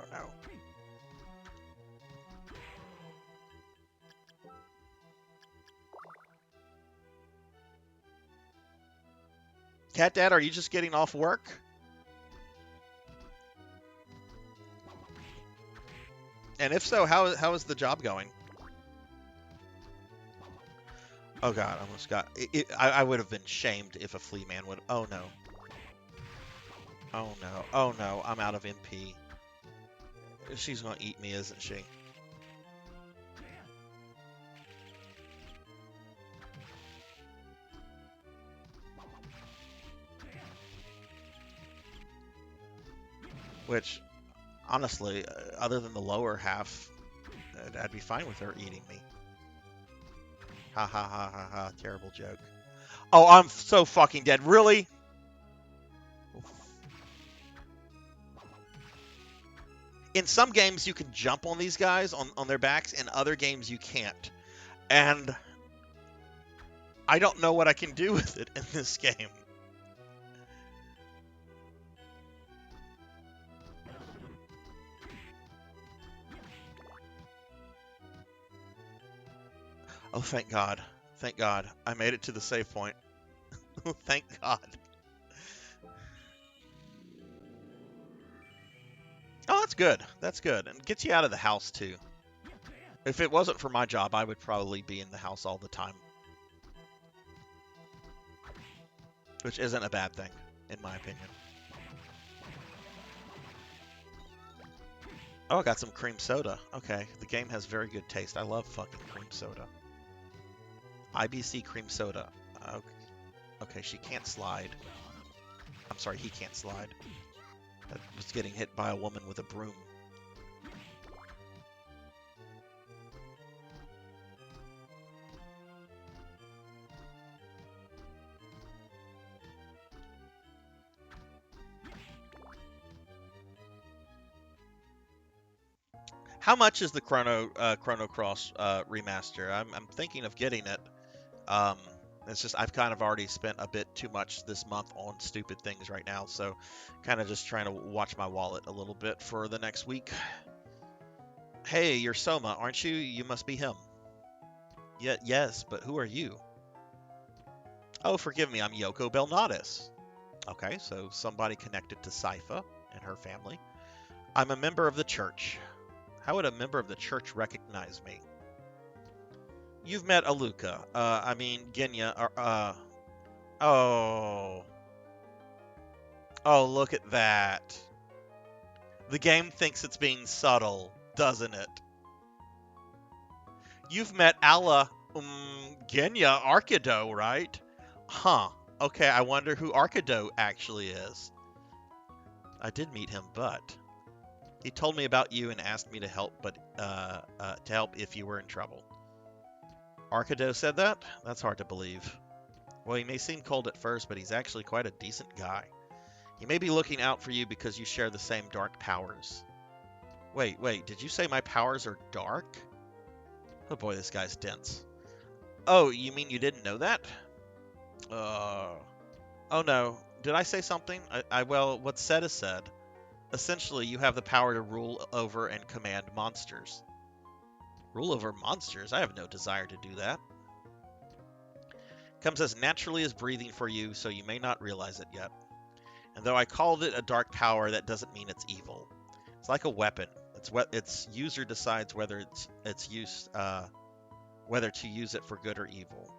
Cat Dad, are you just getting off work? And if so, how is the job going? Oh God, I almost got it. I would have been shamed if a flea man would. Oh no. Oh no, I'm out of MP. She's gonna eat me, isn't she? Which, honestly, other than the lower half, I'd be fine with her eating me. Ha ha ha ha ha, terrible joke. Oh, I'm so fucking dead. Really? In some games you can jump on these guys on their backs, in other games you can't. And I don't know what I can do with it in this game. Oh, thank God. Thank God. I made it to the save point. Thank God. Oh, that's good. That's good. And gets you out of the house, too. If it wasn't for my job, I would probably be in the house all the time. Which isn't a bad thing, in my opinion. Oh, I got some cream soda. Okay, the game has very good taste. I love fucking cream soda. IBC cream soda. Okay, she can't slide. I'm sorry, he can't slide. That was getting hit by a woman with a broom. How much is the Chrono Cross remaster? I'm thinking of getting it. Um, it's just I've kind of already spent a bit too much this month on stupid things right now, so kind of just trying to watch my wallet a little bit for the next week. Hey, you're Soma, aren't you? You must be him. Yeah, yes, but who are you? Oh, forgive me, I'm Yoko Belnadis. Okay, so somebody connected to Sypha and her family. I'm a member of the church. How would a member of the church recognize me? You've met Aluka. I mean, Genya. Oh. Oh, look at that. The game thinks it's being subtle, doesn't it? You've met Genya Arkido, right? Huh. Okay, I wonder who Arkido actually is. I did meet him, but he told me about you and asked me to help, to help if you were in trouble. Arkido said that? That's hard to believe. Well, he may seem cold at first, but he's actually quite a decent guy. He may be looking out for you because you share the same dark powers. Wait, did you say my powers are dark? Oh boy, this guy's dense. Oh, you mean you didn't know that? Oh no, did I say something? Well, what's said is said. Essentially, you have the power to rule over and command monsters. Rule over monsters? I have no desire to do that. Comes as naturally as breathing for you, so you may not realize it yet. And though I called it a dark power, that doesn't mean it's evil. It's like a weapon. Its user decides whether whether to use it for good or evil.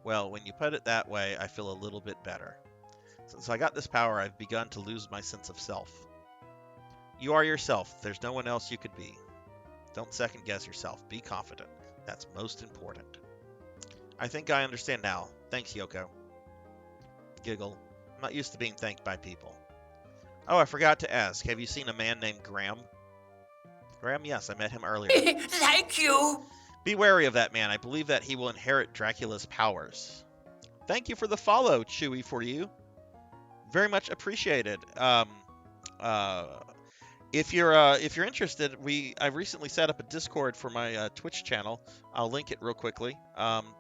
Well, when you put it that way, I feel a little bit better. Since I got this power, I've begun to lose my sense of self. You are yourself. There's no one else you could be. Don't second guess yourself. Be confident. That's most important. I think I understand now. Thanks, Yoko. Giggle. I'm not used to being thanked by people. Oh, I forgot to ask. Have you seen a man named Graham? Graham, yes, I met him earlier. Thank you. Be wary of that man. I believe that he will inherit Dracula's powers. Thank you for the follow, Chewy for you. Very much appreciated. If you're interested, I've recently set up a Discord for my Twitch channel. I'll link it real quickly.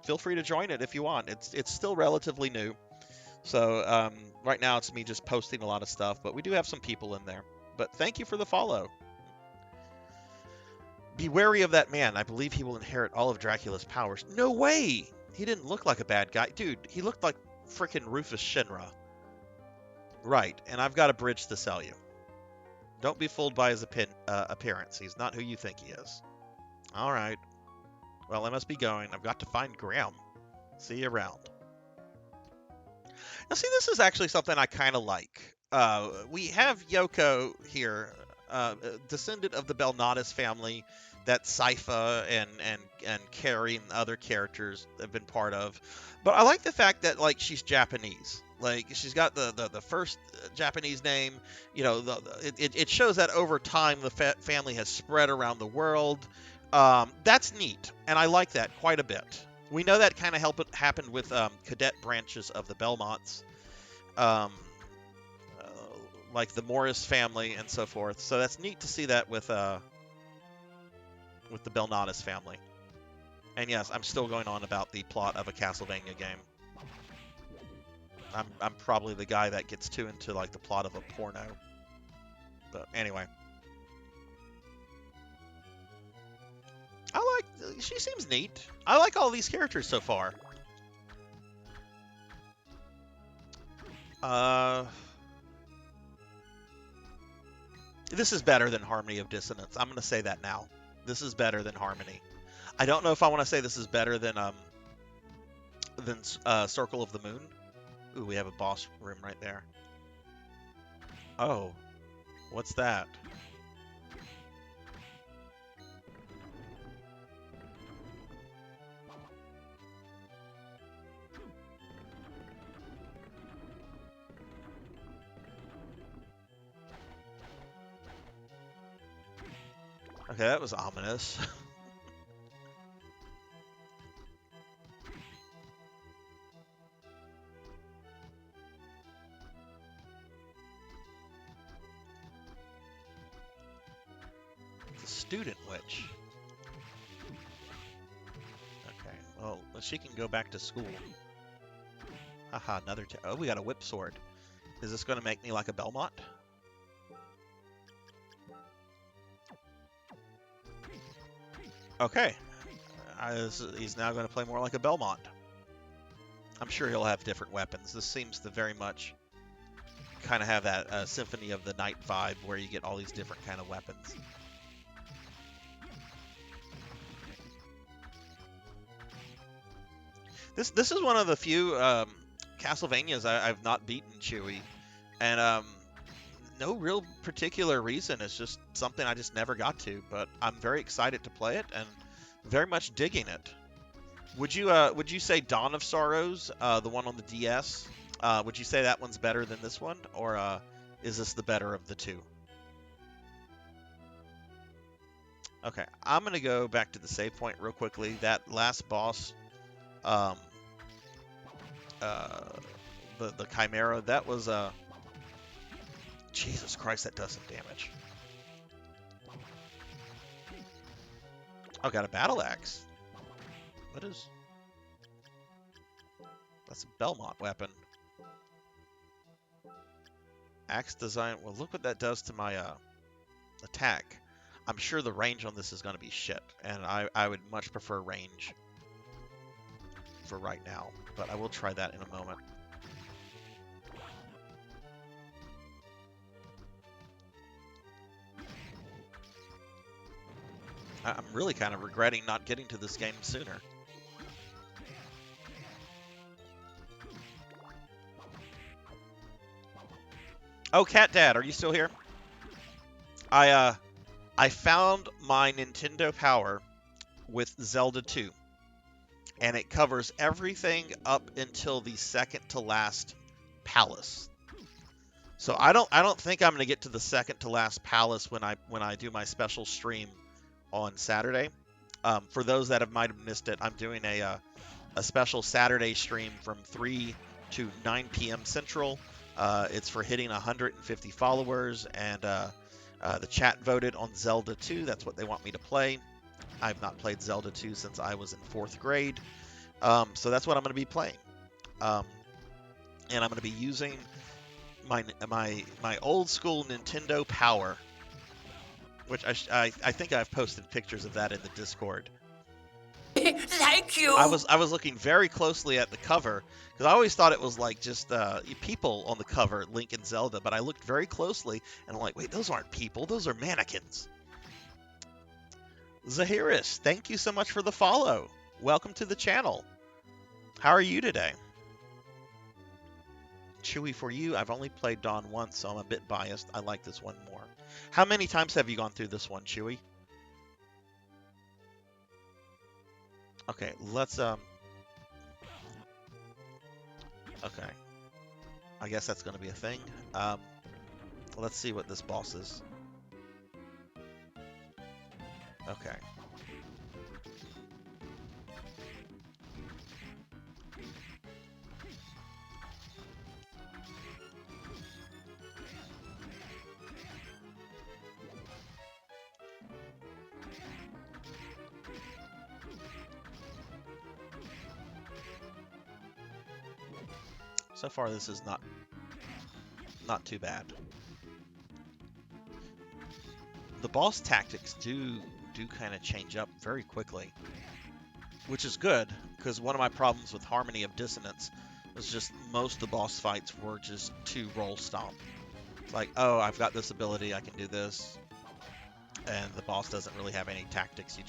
Feel free to join it if you want. It's still relatively new, so right now it's me just posting a lot of stuff, but we do have some people in there. But thank you for the follow. Be wary of that man. I believe he will inherit all of Dracula's powers. No way! He didn't look like a bad guy. Dude, he looked like frickin' Rufus Shinra. Right, and I've got a bridge to sell you. Don't be fooled by his appearance. He's not who you think he is. All right. Well, I must be going. I've got to find Graham. See you around. Now, see, this is actually something I kind of like. We have Yoko here, descendant of the Belnatus family that Sypha and Carrie and other characters have been part of. But I like the fact that, like, she's Japanese. Like, she's got the first Japanese name. You know, it shows that over time the family has spread around the world. That's neat, and I like that quite a bit. We know that kind of happened with cadet branches of the Belmonts, like the Morris family and so forth. So that's neat to see that with the Belnatus family. And yes, I'm still going on about the plot of a Castlevania game. I'm probably the guy that gets too into like the plot of a porno. But anyway. She seems neat. I like all these characters so far. This is better than Harmony of Dissonance. I'm going to say that now. This is better than Harmony. I don't know if I want to say this is better than Circle of the Moon. Ooh, we have a boss room right there. Oh, what's that? Okay, that was ominous. The student witch. Okay, well, she can go back to school. Haha, another oh, we got a whip sword. Is this going to make me like a Belmont? Okay. He's now going to play more like a Belmont. I'm sure he'll have different weapons. This seems to very much kind of have that Symphony of the Night vibe where you get all these different kind of weapons. This is one of the few Castlevanias I've not beaten, Chewy, and no real particular reason. It's just something I just never got to, but I'm very excited to play it and very much digging it. Would you say Dawn of Sorrows, the one on the DS, would you say that one's better than this one, or is this the better of the two? Okay, I'm gonna go back to the save point real quickly. That last boss, um, uh, the Chimera, that was Jesus Christ, that does some damage. Oh, got a battle axe. What is? That's a Belmont weapon. Axe design. Well, look what that does to my attack. I'm sure the range on this is going to be shit, and I would much prefer range for right now, but I will try that in a moment. I'm really kind of regretting not getting to this game sooner. Oh, Cat Dad, are you still here? I found my Nintendo Power with Zelda 2, and it covers everything up until the second to last palace. So I don't think I'm going to get to the second to last palace when I do my special stream on Saturday. For those that might have missed it, I'm doing a special Saturday stream from 3 to 9 p.m. Central. It's for hitting 150 followers, and the chat voted on Zelda 2. That's what they want me to play. I've not played Zelda 2 since I was in 4th grade. So that's what I'm going to be playing. And I'm going to be using my old school Nintendo Power, which I think I've posted pictures of that in the Discord. Thank you. I was looking very closely at the cover because I always thought it was like just people on the cover, Link and Zelda, but I looked very closely and I'm like, wait, those aren't people, those are mannequins. Zahiris, thank you so much for the follow. Welcome to the channel. How are you today? Chewy, for you, I've only played Dawn once, so I'm a bit biased. I like this one more. How many times have you gone through this one, Chewy? Okay, let's okay. I guess that's going to be a thing. Let's see what this boss is. Okay. So far, this is not too bad. The boss tactics do kind of change up very quickly, which is good, because one of my problems with Harmony of Dissonance was just most of the boss fights were just to roll stomp. It's like, oh, I've got this ability, I can do this, and the boss doesn't really have any tactics. You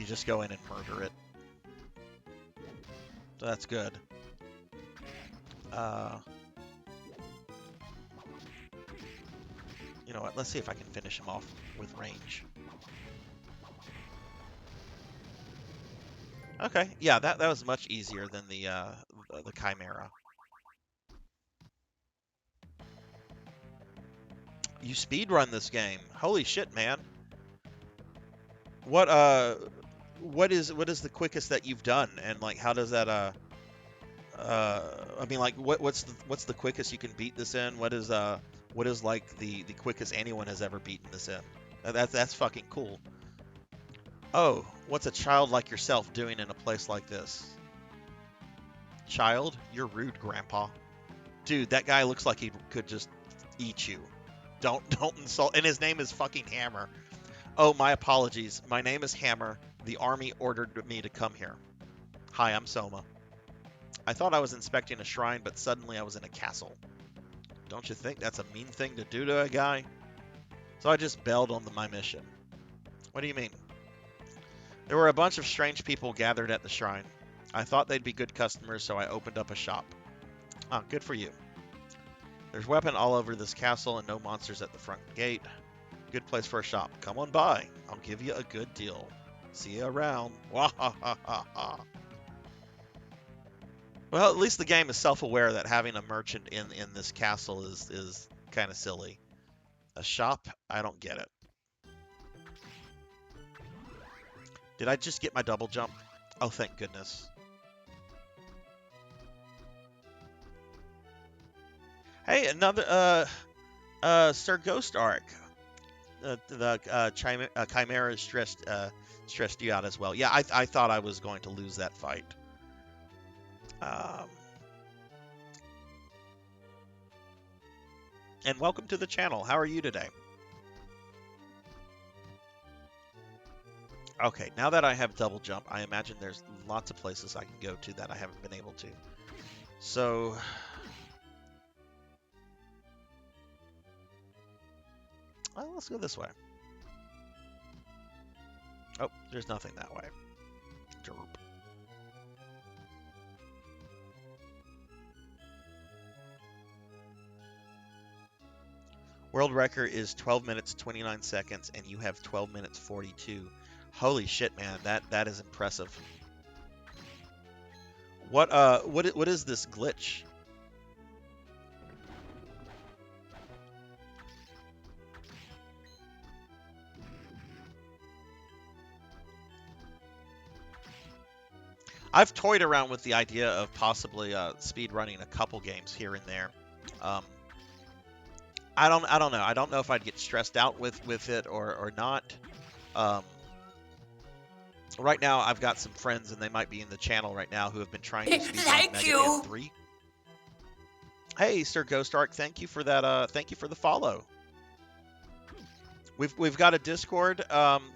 just go in and murder it. So that's good. You know what? Let's see if I can finish him off with range. Okay, yeah, that was much easier than the Chimera. You speedrun this game. Holy shit, man. What is the quickest that you've done, and like how does that I mean, like what's the quickest you can beat this in? What is like the quickest anyone has ever beaten this in? That's fucking cool. Oh, what's a child like yourself doing in a place like this? Child, you're rude, Grandpa. Dude, that guy looks like he could just eat you. Don't insult. And his name is fucking Hammer. Oh, my apologies. My name is Hammer. The army ordered me to come here. Hi, I'm Soma. I thought I was inspecting a shrine, but suddenly I was in a castle. Don't you think that's a mean thing to do to a guy? So I just bailed on my mission. What do you mean? There were a bunch of strange people gathered at the shrine. I thought they'd be good customers, so I opened up a shop. Ah, good for you. There's weapon all over this castle and no monsters at the front gate. Good place for a shop. Come on by. I'll give you a good deal. See you around. Wahahaha. Well, at least the game is self-aware that having a merchant in this castle is kind of silly. A shop? I don't get it. Did I just get my double jump? Oh, thank goodness. Hey, another Sir Ghost Arc. The Chimera stressed you out as well. Yeah, I thought I was going to lose that fight. And welcome to the channel. How are you today? Okay, now that I have double jump, I imagine there's lots of places I can go to that I haven't been able to. So, well, let's go this way. Oh, there's nothing that way. Derp. World record is 12 minutes 29 seconds, and you have 12 minutes 42. Holy shit, man! That is impressive. What is this glitch? I've toyed around with the idea of possibly speed running a couple games here and there. I don't know. I don't know if I'd get stressed out with it or not. Right now, I've got some friends, and they might be in the channel right now, who have been trying to speed run Mega Man 3. Hey, Sir Ghost Arc, thank you for that. Thank you for the follow. We've got a Discord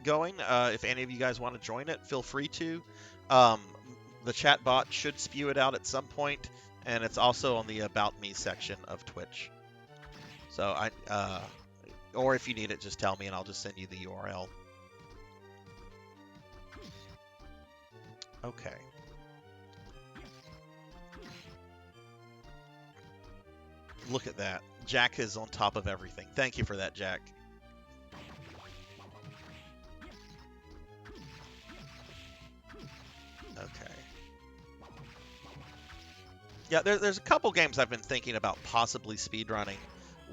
going. If any of you guys want to join it, feel free to. The chat bot should spew it out at some point, and it's also on the About Me section of Twitch. So or if you need it, just tell me, and I'll just send you the URL. Okay. Look at that. Jack is on top of everything. Thank you for that, Jack. Okay. Yeah, there's a couple games I've been thinking about possibly speedrunning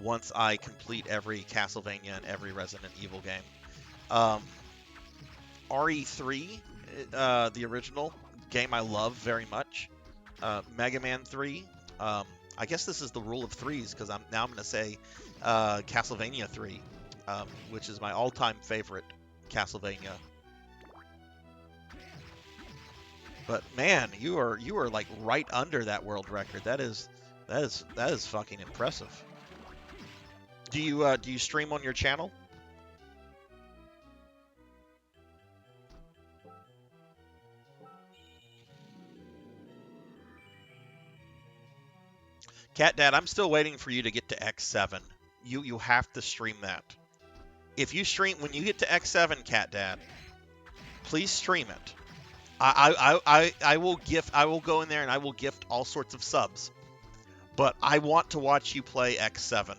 once I complete every Castlevania and every Resident Evil game. RE3, the original game I love very much. Mega Man 3. I guess this is the rule of threes, because I'm going to say Castlevania 3, which is my all-time favorite Castlevania. But man, you are like right under that world record. That is fucking impressive. Do you stream on your channel? Cat Dad, I'm still waiting for you to get to X7. You have to stream that. If you stream when you get to X7, Cat Dad, please stream it. I will go in there and I will gift all sorts of subs. But I want to watch you play X7.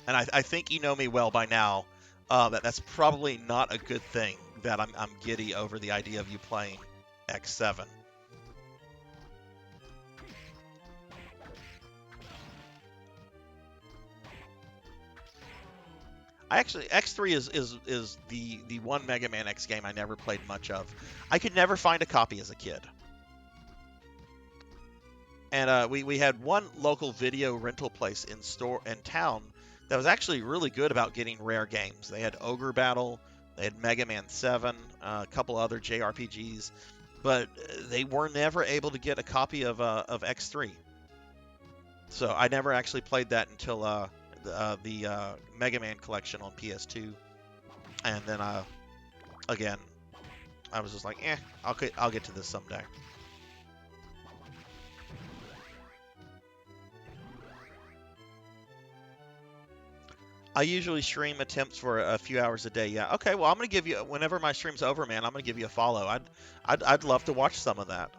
And I think you know me well by now. That's probably not a good thing that I'm giddy over the idea of you playing X7. Actually, X3 is the one Mega Man X game I never played much of. I could never find a copy as a kid. And we had one local video rental place in town that was actually really good about getting rare games. They had Ogre Battle, they had Mega Man 7, a couple other JRPGs, but they were never able to get a copy of X3. So I never actually played that until the Mega Man collection on PS2, and then again, I was just like, I'll get to this someday. I usually stream attempts for a few hours a day. Yeah. Okay. Well, I'm gonna give you whenever my stream's over, man. I'm gonna give you a follow. I'd love to watch some of that.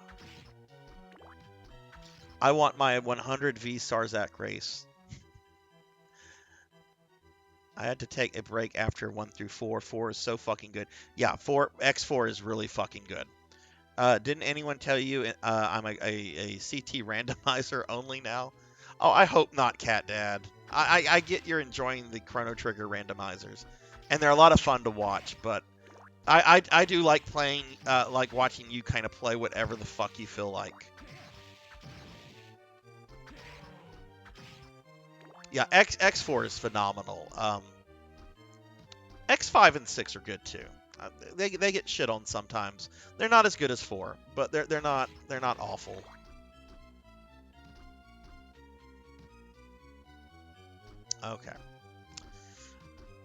I want my 100v Sarzac race. I had to take a break after 1 through 4. 4 is so fucking good. Yeah, X4 is really fucking good. Didn't anyone tell you I'm a CT randomizer only now? Oh, I hope not, Cat Dad. I get you're enjoying the Chrono Trigger randomizers, and they're a lot of fun to watch. But I do like playing, like watching you kind of play whatever the fuck you feel like. Yeah, X4 is phenomenal. X5 and 6 are good too. They get shit on sometimes. They're not as good as 4, but they're not awful. Okay.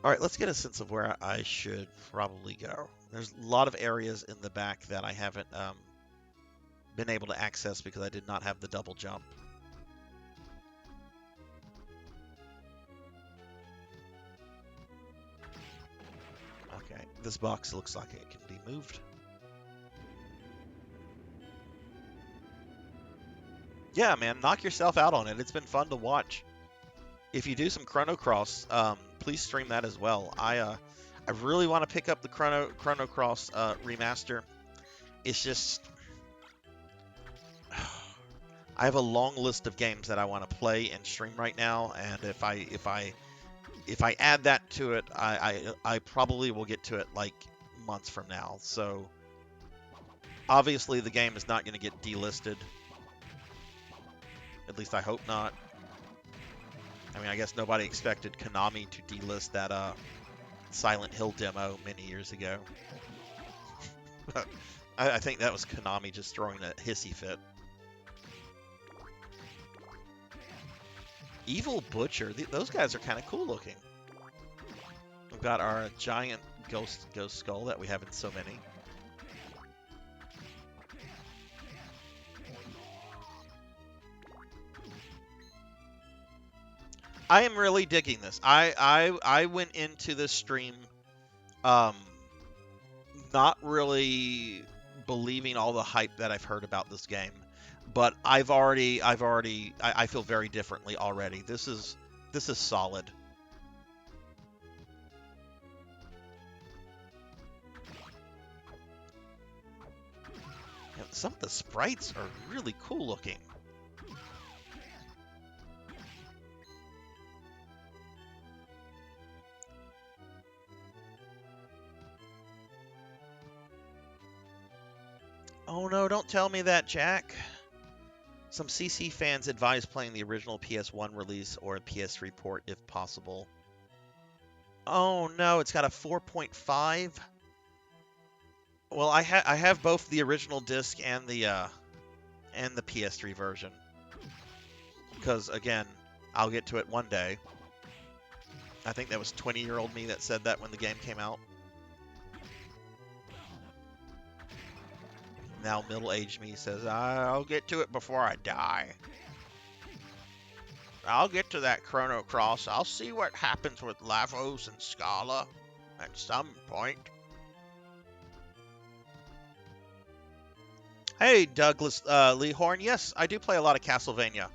All right, let's get a sense of where I should probably go. There's a lot of areas in the back that I haven't been able to access because I did not have the double jump. Okay, this box looks like it can be moved. Yeah, man, knock yourself out on it. It's been fun to watch. If you do some Chrono Cross, please stream that as well. I really want to pick up the Chrono Cross remaster. It's just I have a long list of games that I want to play and stream right now, and if I add that to it, I probably will get to it like months from now. So obviously the game is not going to get delisted. At least I hope not. I mean, I guess nobody expected Konami to delist that Silent Hill demo many years ago. I think that was Konami just throwing a hissy fit. Evil Butcher, those guys are kind of cool looking. We've got our giant ghost skull that we have in so many. I am really digging this. I went into this stream not really believing all the hype that I've heard about this game, but I feel very differently already. This is solid. Some of the sprites are really cool looking. Oh no, don't tell me that, Jack. Some CC fans advise playing the original PS1 release or a PS3 port if possible. Oh no, it's got a 4.5. Well, I have both the original disc and the PS3 version. Because again, I'll get to it one day. I think that was 20-year-old me that said that when the game came out. Now middle-aged me says, I'll get to it before I die. I'll get to that Chrono Cross. I'll see what happens with Lavos and Scala at some point. Hey, Douglas Leehorn. Yes, I do play a lot of Castlevania.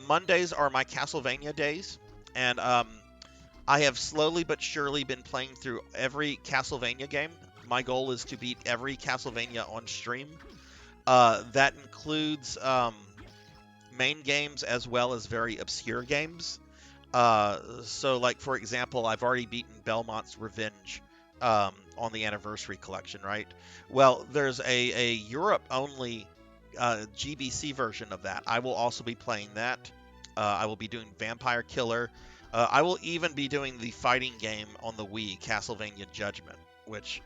Mondays are my Castlevania days, and I have slowly but surely been playing through every Castlevania game. My goal is to beat every Castlevania on stream. That includes main games as well as very obscure games. So, like, for example, I've already beaten Belmont's Revenge on the Anniversary Collection, right? Well, there's a Europe-only GBC version of that. I will also be playing that. I will be doing Vampire Killer. I will even be doing the fighting game on the Wii, Castlevania Judgment, which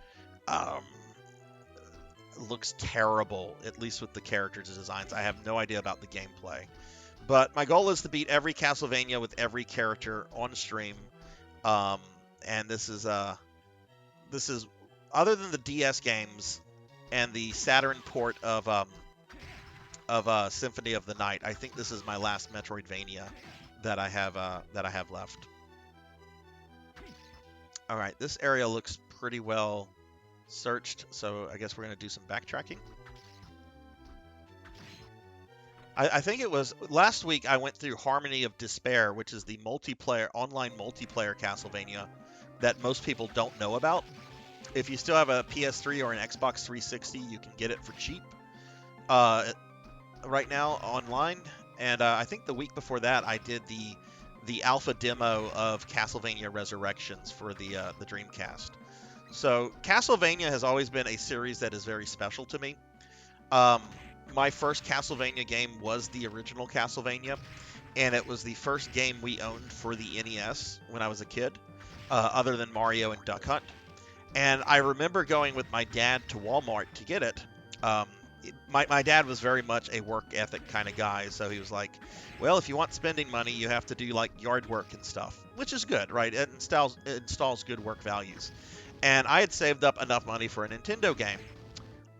looks terrible, at least with the characters' designs. I have no idea about the gameplay. But my goal is to beat every Castlevania with every character on stream. And this is other than the DS games and the Saturn port of Symphony of the Night, I think this is my last Metroidvania that I have left. All right, this area looks pretty well searched, so I guess we're going to do some backtracking. I think it was last week I went through Harmony of Despair, which is the multiplayer, online multiplayer Castlevania that most people don't know about. If you still have a PS3 or an Xbox 360, you can get it for cheap right now online. And I think the week before that, I did the alpha demo of Castlevania Resurrections for the Dreamcast. So Castlevania has always been a series that is very special to me. My first Castlevania game was the original Castlevania, and it was the first game we owned for the NES when I was a kid, other than Mario and Duck Hunt. And I remember going with my dad to Walmart to get it. My dad was very much a work ethic kind of guy, so he was like, well, if you want spending money, you have to do like yard work and stuff, which is good, right? It installs good work values. And I had saved up enough money for a Nintendo game.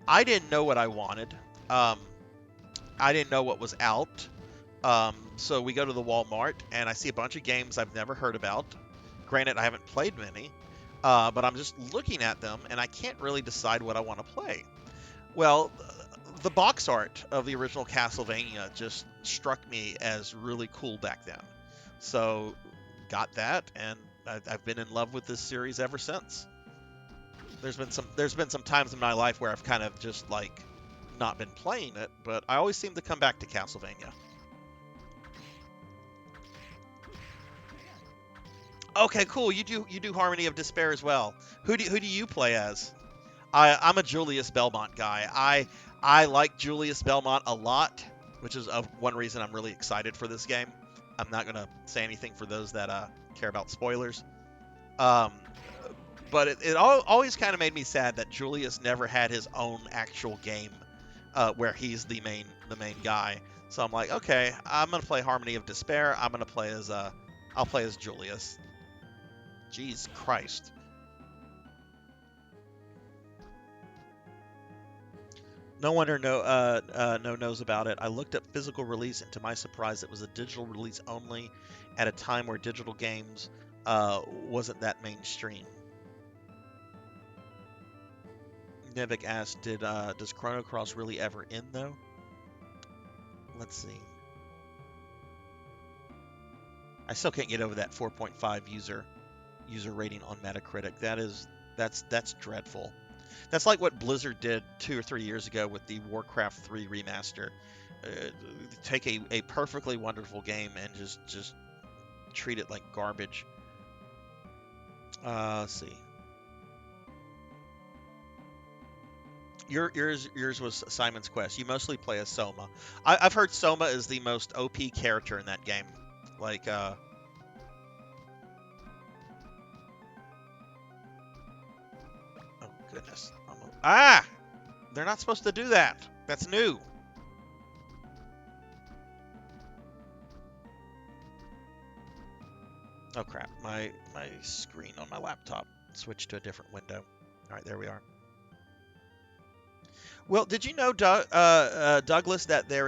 I didn't know what I wanted. I didn't know what was out. So we go to the Walmart, and I see a bunch of games I've never heard about. Granted, I haven't played many, but I'm just looking at them, and I can't really decide what I want to play. Well, the box art of the original Castlevania just struck me as really cool back then. So got that, and I've been in love with this series ever since. There's been some times in my life where I've kind of just like not been playing it, but I always seem to come back to Castlevania. Okay, cool. You do Harmony of Despair as well. Who do you play as? I'm a Julius Belmont guy. I like Julius Belmont a lot, which is one reason I'm really excited for this game. I'm not gonna say anything for those that care about spoilers. Um, but it always kind of made me sad that Julius never had his own actual game where he's the main guy. So I'm like, okay, I'm gonna play Harmony of Despair. I'll play as Julius. Jeez Christ. No wonder no knows about it. I looked up physical release, and to my surprise, it was a digital release only, at a time where digital games wasn't that mainstream. Nevik asked, does Chrono Cross really ever end though? Let's see. I still can't get over that 4.5 user rating on Metacritic. That's dreadful. That's like what Blizzard did 2 or 3 years ago with the Warcraft 3 remaster. Take a perfectly wonderful game and just treat it like garbage. Let's see. Yours was Simon's Quest. You mostly play as Soma. I've heard Soma is the most OP character in that game. Like, oh goodness. They're not supposed to do that. That's new. Oh crap, my screen on my laptop switched to a different window. All right, there we are. Well, did you know, Douglas, that there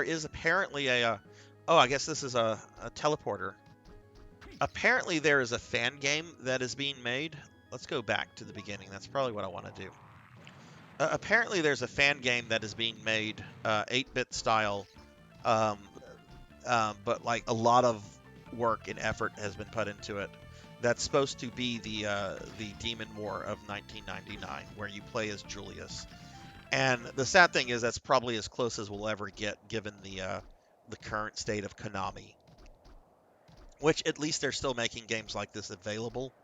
is apparently oh, I guess this is a teleporter. Apparently there is a fan game that is being made. Let's go back to the beginning. That's probably what I want to do. Apparently there's a fan game that is being made, 8-bit style, but like a lot of work and effort has been put into it. That's supposed to be the Demon War of 1999, where you play as Julius. And the sad thing is that's probably as close as we'll ever get, given the current state of Konami. Which at least they're still making games like this available,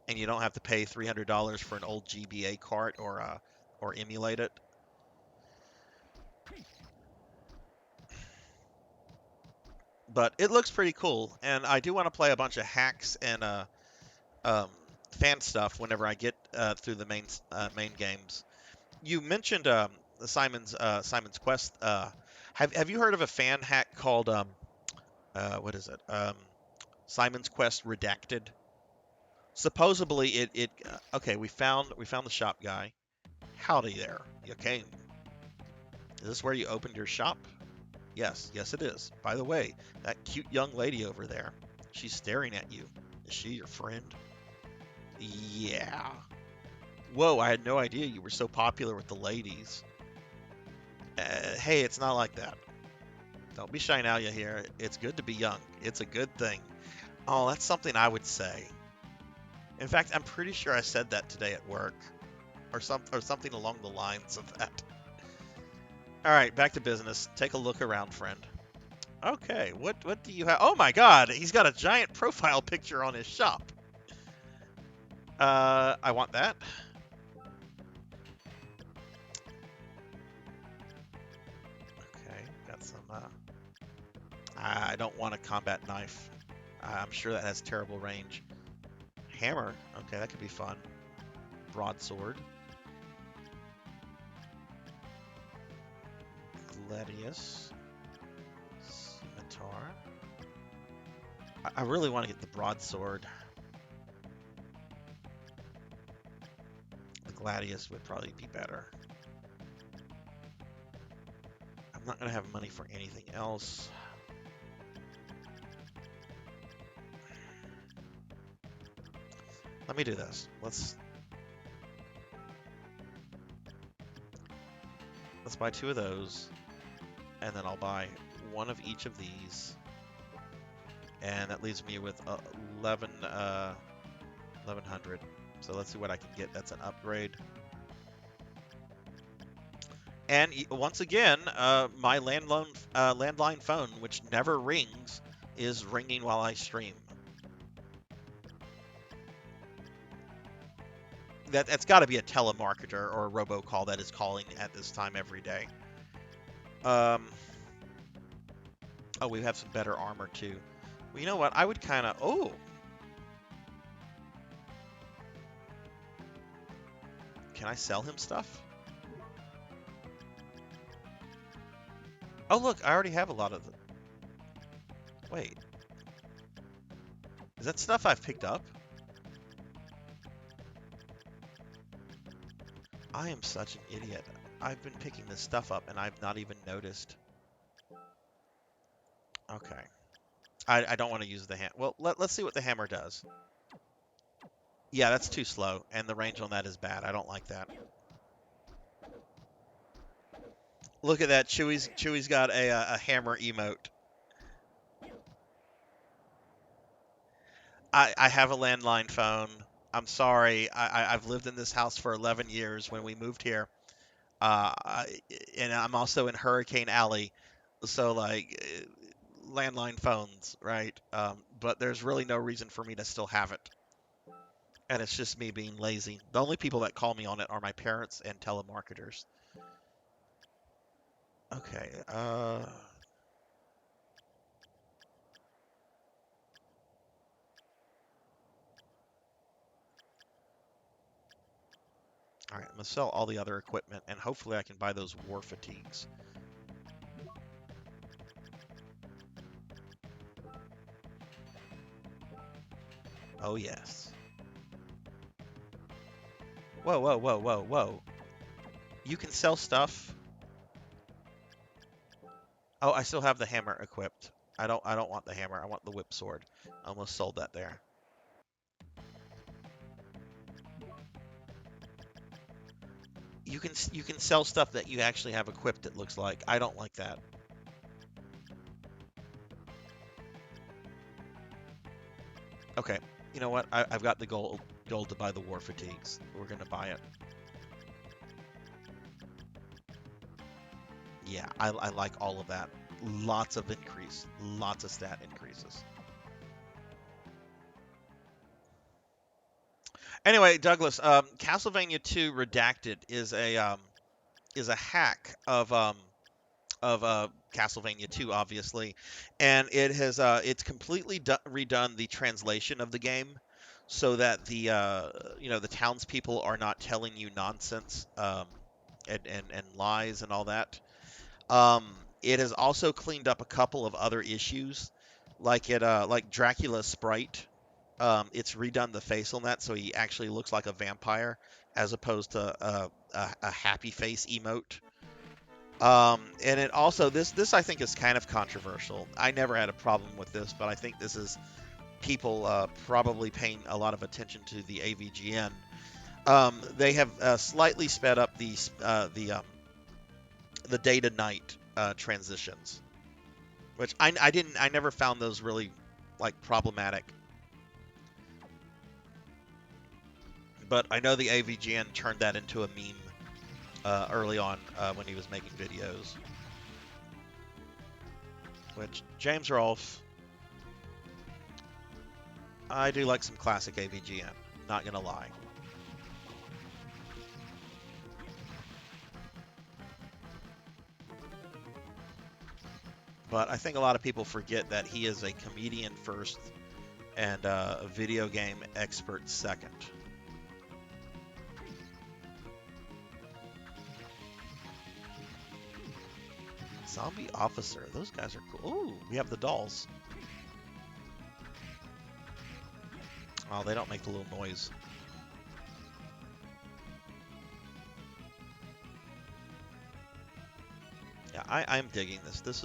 and you don't have to pay $300 for an old GBA cart or emulate it. But it looks pretty cool, and I do want to play a bunch of hacks and fan stuff whenever I get through the main games. You mentioned Simon's Quest. Have you heard of a fan hack called what is it? Simon's Quest Redacted. Supposedly it okay. We found the shop guy. Howdy there. You came. Is this where you opened your shop? Yes, it is. By the way, that cute young lady over there, she's staring at you. Is she your friend? Yeah. Whoa, I had no idea you were so popular with the ladies. Hey, it's not like that. Don't be shy now, you hear. It's good to be young. It's a good thing. Oh, that's something I would say. In fact, I'm pretty sure I said that today at work, or something along the lines of that. All right, back to business. Take a look around, friend. Okay, what do you have? Oh my God, he's got a giant profile picture on his shop. I want that. Okay, got some. I don't want a combat knife. I'm sure that has terrible range. Hammer. Okay, that could be fun. Broadsword. Gladius. Scimitar. I really want to get the broadsword. The Gladius would probably be better. I'm not going to have money for anything else. Let me do this. Let's buy 2 of those, and then I'll buy 1 of each of these, and that leaves me with 1100. So let's see what I can get. That's an upgrade. And once again, my landline phone, which never rings, is ringing while I stream. That's got to be a telemarketer or a robocall that is calling at this time every day. Oh, we have some better armor too. Well, you know what? I would kind of... Oh! Can I sell him stuff? Oh, look, I already have a lot of them. Wait. Is that stuff I've picked up? I am such an idiot. I've been picking this stuff up and I've not even noticed. Okay. I don't want to use the hammer. Well, let's see what the hammer does. Yeah, that's too slow, and the range on that is bad. I don't like that. Look at that. Chewy's got a hammer emote. I have a landline phone. I'm sorry. I've lived in this house for 11 years when we moved here. And I'm also in Hurricane Alley. So, like, landline phones, right? But there's really no reason for me to still have it. And it's just me being lazy. The only people that call me on it are my parents and telemarketers. Okay, all right, I'm gonna sell all the other equipment, and hopefully I can buy those war fatigues. Oh yes. Whoa, whoa, whoa, whoa, whoa. You can sell stuff. Oh, I still have the hammer equipped. I don't want the hammer. I want the whip sword. I almost sold that there. You can sell stuff that you actually have equipped, it looks like. I don't like that. Okay, you know what? I've got the gold to buy the war fatigues. We're gonna buy it. Yeah, I like all of that. Lots of increase. Lots of stat increases. Anyway, Douglas, Castlevania 2 Redacted is a hack of Castlevania 2, obviously, and it's completely redone the translation of the game so that the townspeople are not telling you nonsense and lies and all that. It has also cleaned up a couple of other issues, like Dracula's sprite. It's redone the face on that, so he actually looks like a vampire as opposed to a happy face emote. And it also this I think is kind of controversial. I never had a problem with this, but I think this is people probably paying a lot of attention to the AVGN. They have slightly sped up the day to night transitions, which I never found those really like problematic. But I know the AVGN turned that into a meme early on when he was making videos. Which, James Rolfe, I do like some classic AVGN, not gonna lie. But I think a lot of people forget that he is a comedian first and a video game expert second. Zombie Officer. Those guys are cool. Ooh, we have the dolls. Oh, they don't make the little noise. Yeah, I'm digging this. This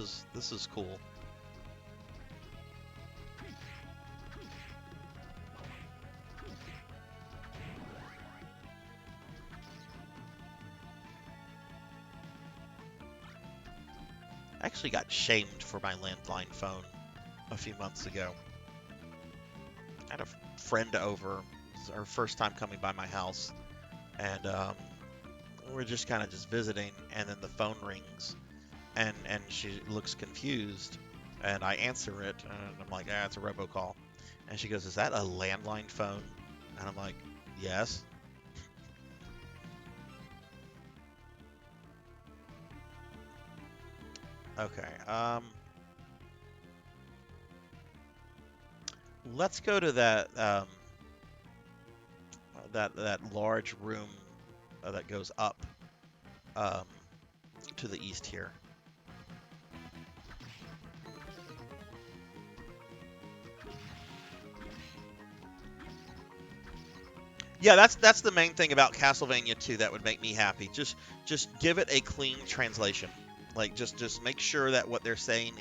is cool. I actually got shamed for my landline phone a few months ago. I had a friend over. It was her first time coming by my house, and we're just kind of just visiting, and then the phone rings, and she looks confused, and I answer it, and I'm like, it's a robocall. And she goes, is that a landline phone? And I'm like, yes. Okay, let's go to that that large room that goes up um, to the east here. Yeah, that's the main thing about Castlevania 2 that would make me happy. Just give it a clean translation. Like just make sure that what they're saying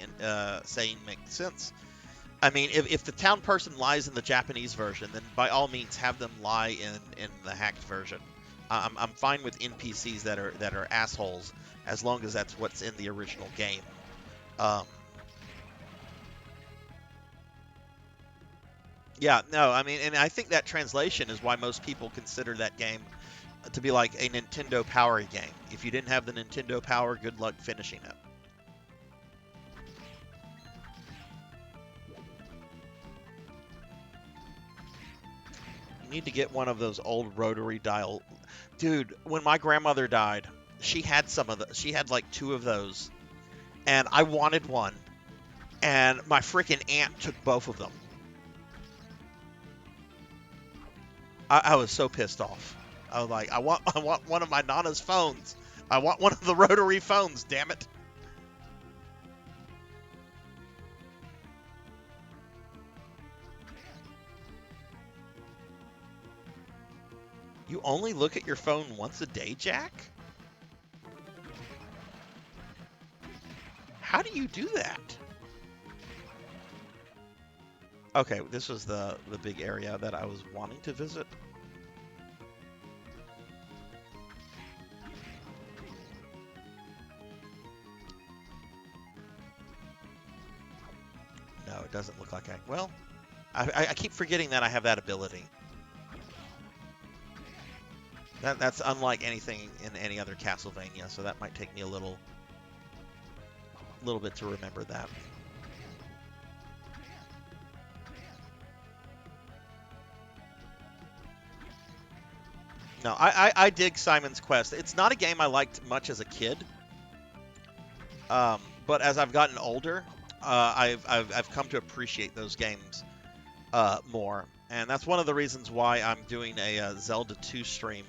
makes sense. I mean, if the town person lies in the Japanese version, then by all means have them lie in the hacked version. I'm fine with NPCs that are assholes as long as that's what's in the original game. Um, yeah, no, I mean, and I think that translation is why most people consider that game to be like a Nintendo Power game. If you didn't have the Nintendo Power, good luck finishing it. You need to get one of those old rotary dial. Dude, when my grandmother died, she had she had like two of those, and I wanted one, and my freaking aunt took both of them. I was so pissed off. I was like, I want one of my Nana's phones. I want one of the rotary phones, damn it. You only look at your phone once a day, Jack? How do you do that? Okay, this was the big area that I was wanting to visit. No, it doesn't look like well, I keep forgetting that I have that ability. That's unlike anything in any other Castlevania, so that might take me a little bit to remember that. No, I dig Simon's Quest. It's not a game I liked much as a kid, but as I've gotten older, I've come to appreciate those games more, and that's one of the reasons why I'm doing a Zelda 2 stream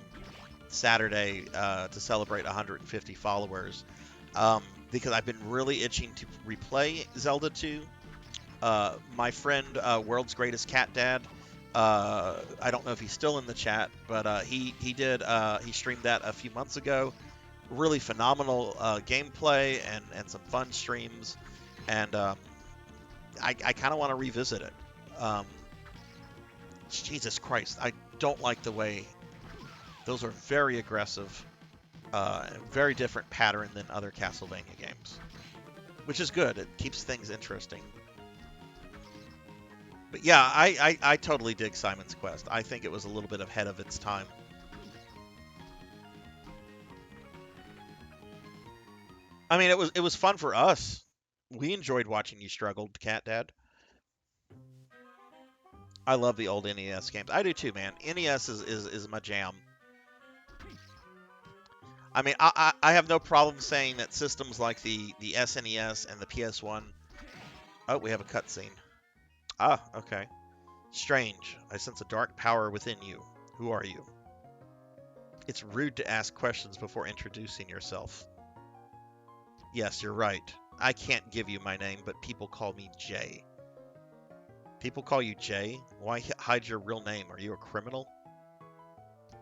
Saturday to celebrate 150 followers, because I've been really itching to replay Zelda 2. My friend, World's Greatest Cat Dad, I don't know if he's still in the chat, but he streamed that a few months ago. Really phenomenal gameplay and some fun streams, and I kind of want to revisit it. Jesus Christ, I don't like the way those are very aggressive, very different pattern than other Castlevania games, which is good. It keeps things interesting. But yeah, I totally dig Simon's Quest. I think it was a little bit ahead of its time. I mean, it was fun for us. We enjoyed watching you struggle, Cat Dad. I love the old NES games. I do too, man. NES is my jam. I mean, I have no problem saying that systems like the SNES and the PS1. Oh, we have a cutscene. Ah, okay. Strange. I sense a dark power within you. Who are you? It's rude to ask questions before introducing yourself. Yes, you're right. I can't give you my name, but people call me Jay. People call you Jay? Why hide your real name? Are you a criminal?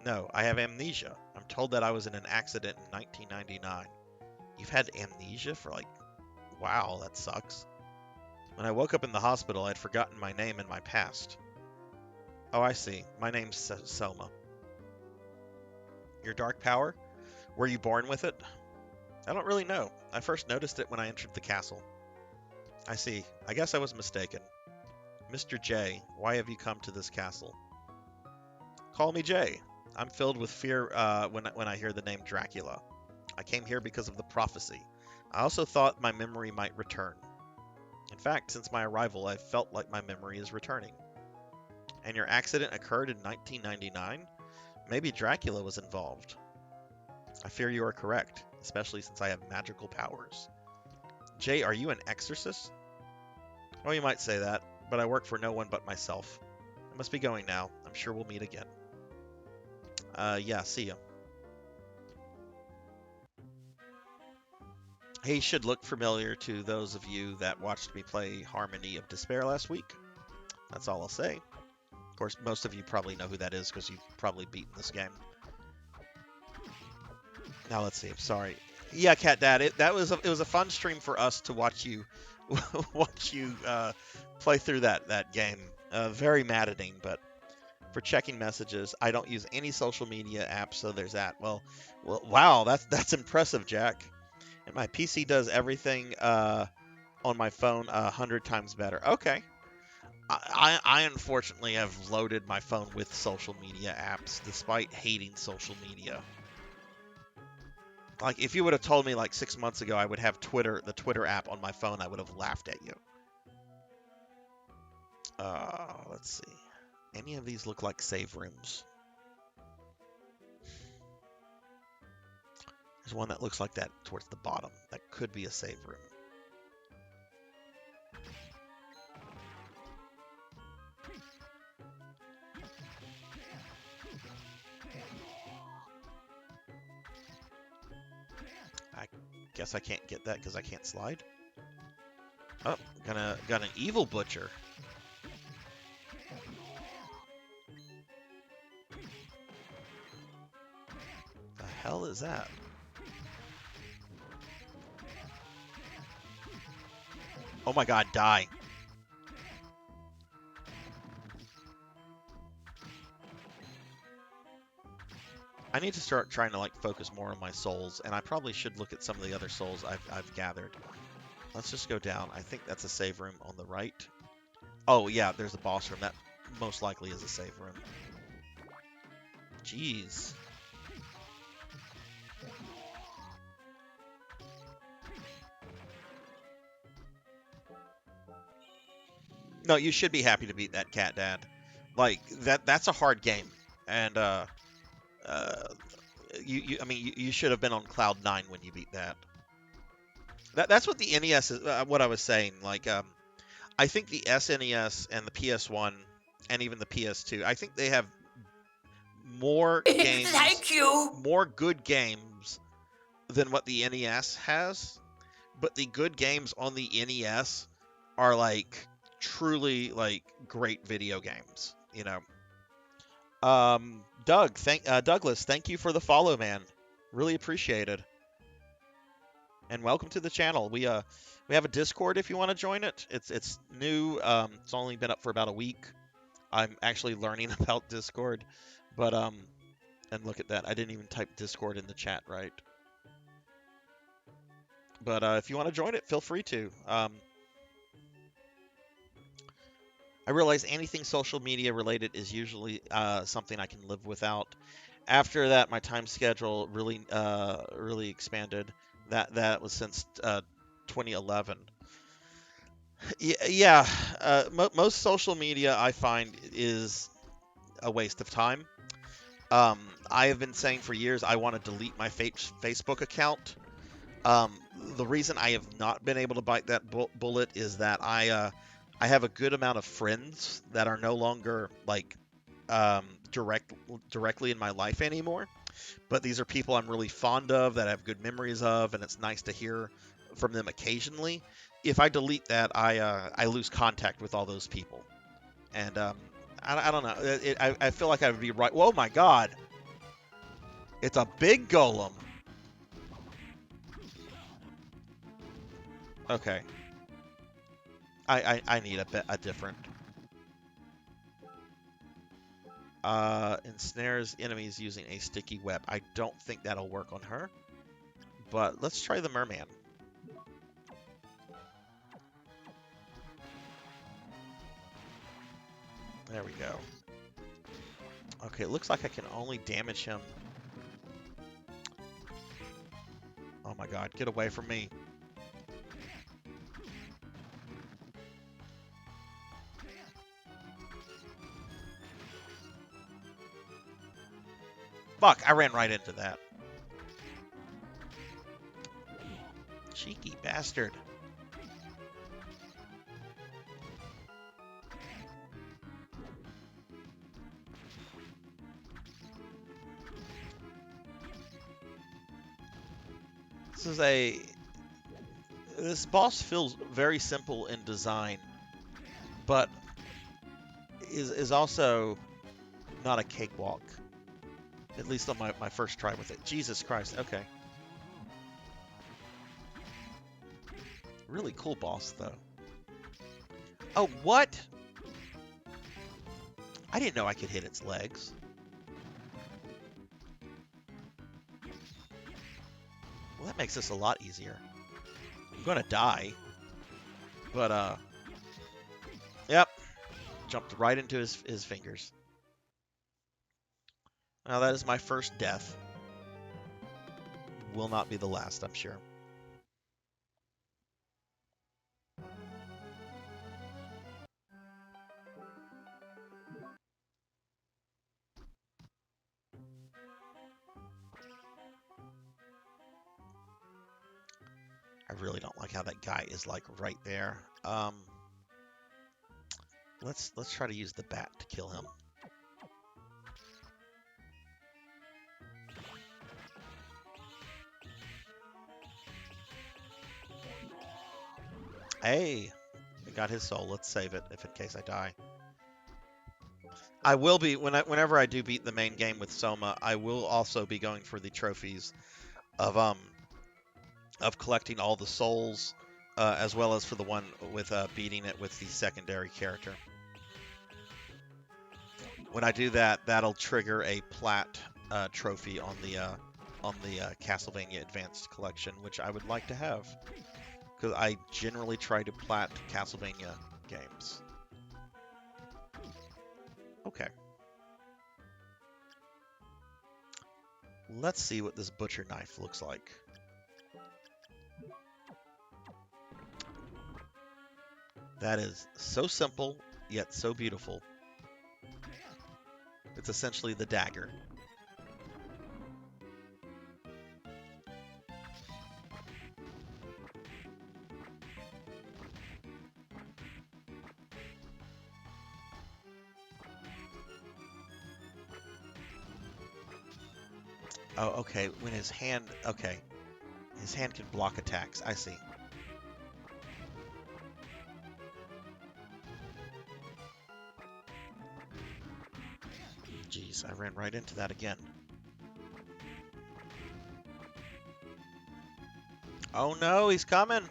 No, I have amnesia. I'm told that I was in an accident in 1999. You've had amnesia for wow, that sucks. When I woke up in the hospital, I'd forgotten my name and my past. Oh, I see. My name's Selma. Your dark power? Were you born with it? I don't really know. I first noticed it when I entered the castle. I see. I guess I was mistaken. Mr. J, why have you come to this castle? Call me Jay. I'm filled with fear when I hear the name Dracula. I came here because of the prophecy. I also thought my memory might return. In fact, since my arrival, I've felt like my memory is returning. And your accident occurred in 1999? Maybe Dracula was involved. I fear you are correct, especially since I have magical powers. Jay, are you an exorcist? Well, you might say that, but I work for no one but myself. I must be going now. I'm sure we'll meet again. Yeah, see ya. He should look familiar to those of you that watched me play Harmony of Despair last week. That's all I'll say. Of course, most of you probably know who that is because you've probably beaten this game. Now let's see. Sorry. Yeah, Cat Dad. It was a fun stream for us to watch you play through that game. Very maddening, but for checking messages, I don't use any social media apps, so there's that. Well, wow, that's impressive, Jack. And my PC does everything on my phone 100 times better. Okay. I unfortunately have loaded my phone with social media apps, despite hating social media. Like, if you would have told me 6 months ago I would have the Twitter app on my phone, I would have laughed at you. Let's see. Any of these look like save rooms? There's one that looks like that towards the bottom. That could be a save room. I guess I can't get that because I can't slide. Oh, got an evil butcher. The hell is that? Oh my god, die. I need to start trying to focus more on my souls, and I probably should look at some of the other souls I've gathered. Let's just go down. I think that's a save room on the right. Oh yeah, there's a boss room. That most likely is a save room. Jeez. No, you should be happy to beat that, Cat Dad. That's a hard game, and you should have been on cloud 9 when you beat that. That's what the NES is. What I was saying, I think the SNES and the PS1 and even the PS2, I think they have more games, Thank you. more good games than what the NES has. But the good games on the NES are truly great video games, you know. Douglas, thank you for the follow, man. Really appreciated. And welcome to the channel. We have a Discord if you want to join it. It's new. It's only been up for about a week. I'm actually learning about Discord, but and look at that, I didn't even type Discord in the chat right. But if you want to join it, feel free to. I realize anything social media related is usually something I can live without. After that, my time schedule really expanded. That was since 2011. Yeah, most social media I find is a waste of time. I have been saying for years I want to delete my Facebook account. The reason I have not been able to bite that bullet is that I have a good amount of friends that are no longer like um, directly in my life anymore. But these are people I'm really fond of that I have good memories of, and it's nice to hear from them occasionally. If I delete that, I lose contact with all those people, and I don't know. I feel like I would be right. Whoa, my God! It's a big golem. Okay, I need a different. Ensnares enemies using a sticky web. I don't think that'll work on her, but let's try the merman. There we go. Okay, it looks like I can only damage him. Oh my God, get away from me. Fuck, I ran right into that. Cheeky bastard. This boss feels very simple in design, but is also not a cakewalk. At least on my first try with it. Jesus Christ, okay. Really cool boss, though. Oh, what? I didn't know I could hit its legs. Well, that makes this a lot easier. I'm gonna die. But, yep. Jumped right into his fingers. Now, that is my first death. Will not be the last, I'm sure. I really don't like how that guy is, like, right there. Let's try to use the bat to kill him. Hey, I got his soul. Let's save it if in case I die. I will be whenever I do beat the main game with Soma, I will also be going for the trophies of collecting all the souls, as well as for the one with beating it with the secondary character. When I do that, that'll trigger a plat trophy on the Castlevania Advanced Collection, which I would like to have, because I generally try to plat Castlevania games. Okay. Let's see what this butcher knife looks like. That is so simple, yet so beautiful. It's essentially the dagger. Oh, okay. When his hand... Okay. His hand can block attacks. I see. Jeez, I ran right into that again. Oh no, he's coming!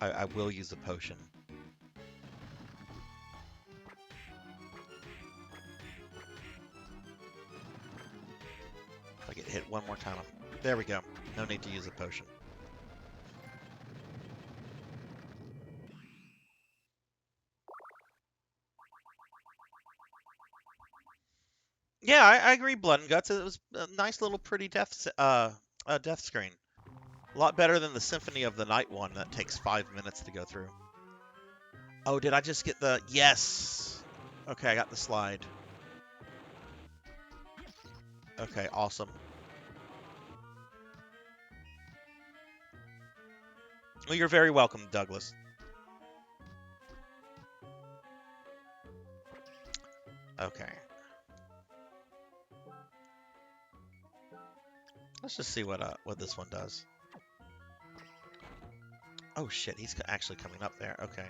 I will use a potion. If I get hit one more time, there we go. No need to use a potion. Yeah, I agree. Blood and Guts. It was a nice little pretty death screen. A lot better than the Symphony of the Night one that takes 5 minutes to go through. Oh, did I just get the... Yes! Okay, I got the slide. Okay, awesome. Well, you're very welcome, Douglas. Okay. Let's just see what this one does. Oh shit, he's actually coming up there. Okay.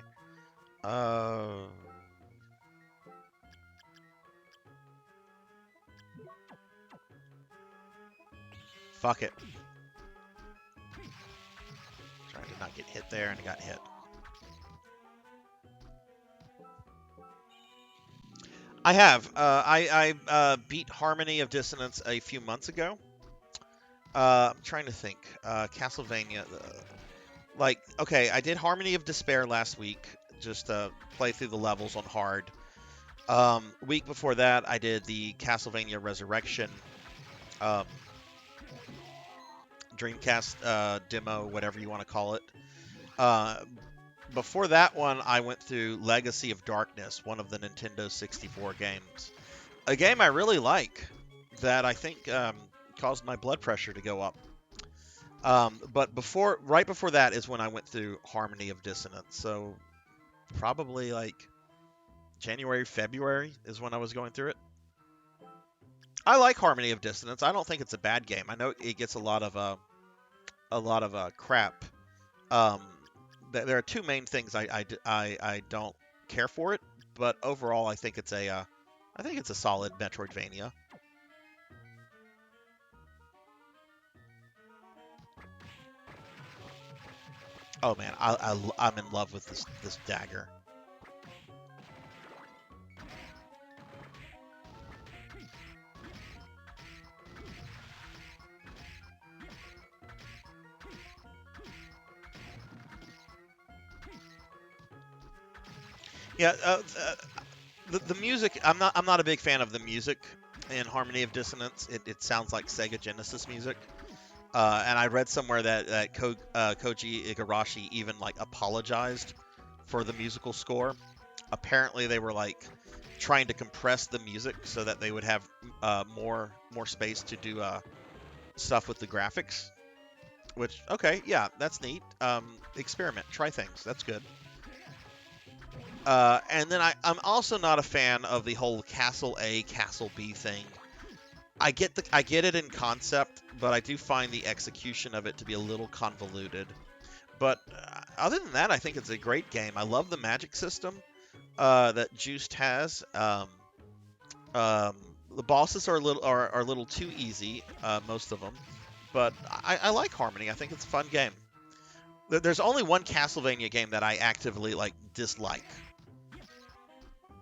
Fuck it. Trying to not get hit there, and I got hit. I have. I beat Harmony of Dissonance a few months ago. I'm trying to think. Castlevania. Okay, I did Harmony of Despair last week. Just play through the levels on hard. Week before that, I did the Castlevania Resurrection Dreamcast demo, whatever you want to call it. Before that one, I went through Legacy of Darkness, one of the Nintendo 64 games. A game I really like that I think caused my blood pressure to go up. But right before that is when I went through Harmony of Dissonance. So probably like January, February is when I was going through it. I like Harmony of Dissonance. I don't think it's a bad game. I know it gets a lot of crap. There are two main things I don't care for it, but overall I think it's a solid Metroidvania. Oh man, I'm in love with this dagger. Yeah, the music. I'm not a big fan of the music in Harmony of Dissonance. It sounds like Sega Genesis music. And I read somewhere that Koji Igarashi even like apologized for the musical score. Apparently, they were like trying to compress the music so that they would have more space to do stuff with the graphics. Which, okay, yeah, that's neat. Experiment, try things. That's good. And then I'm also not a fan of the whole Castle A, Castle B thing. I get it in concept, but I do find the execution of it to be a little convoluted. But other than that, I think it's a great game. I love the magic system that Juiced has. The bosses are a little too easy, most of them, but I like Harmony. I think it's a fun game. There's only one Castlevania game that I actively dislike,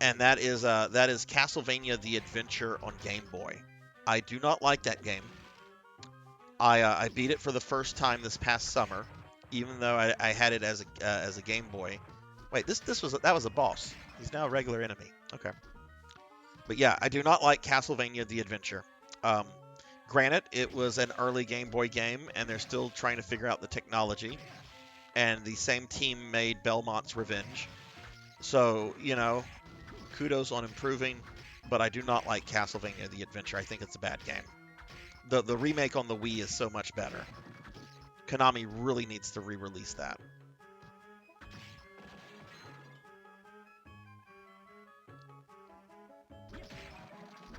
and that is Castlevania: The Adventure on Game Boy. I do not like that game. I beat it for the first time this past summer, even though I had it as a Game Boy. Wait, that was a boss. He's now a regular enemy. Okay. But yeah, I do not like Castlevania: The Adventure. Granted, it was an early Game Boy game, and they're still trying to figure out the technology. And the same team made Belmont's Revenge. So, kudos on improving, but I do not like Castlevania: The Adventure. I think it's a bad game. The remake on the Wii is so much better. Konami really needs to re-release that.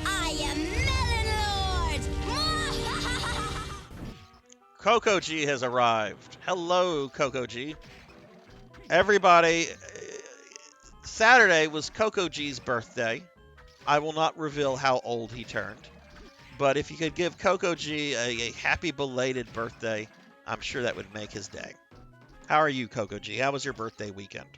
I am Melon Lord! Coco G has arrived. Hello, Coco G. Everybody, Saturday was Coco G's birthday. I will not reveal how old he turned, but if you could give Coco G a happy belated birthday, I'm sure that would make his day. How are you, Coco G? How was your birthday weekend?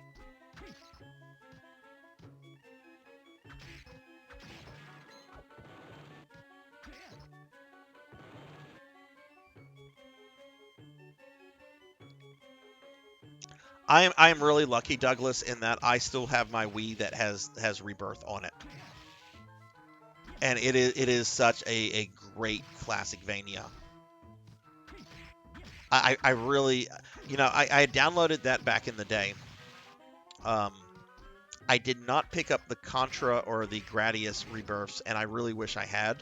I am really lucky, Douglas, in that I still have my Wii that has Rebirth on it, and it is such a great classic Vania. I really, I had downloaded that back in the day. Um, I did not pick up the Contra or the Gradius Rebirths, and I really wish I had,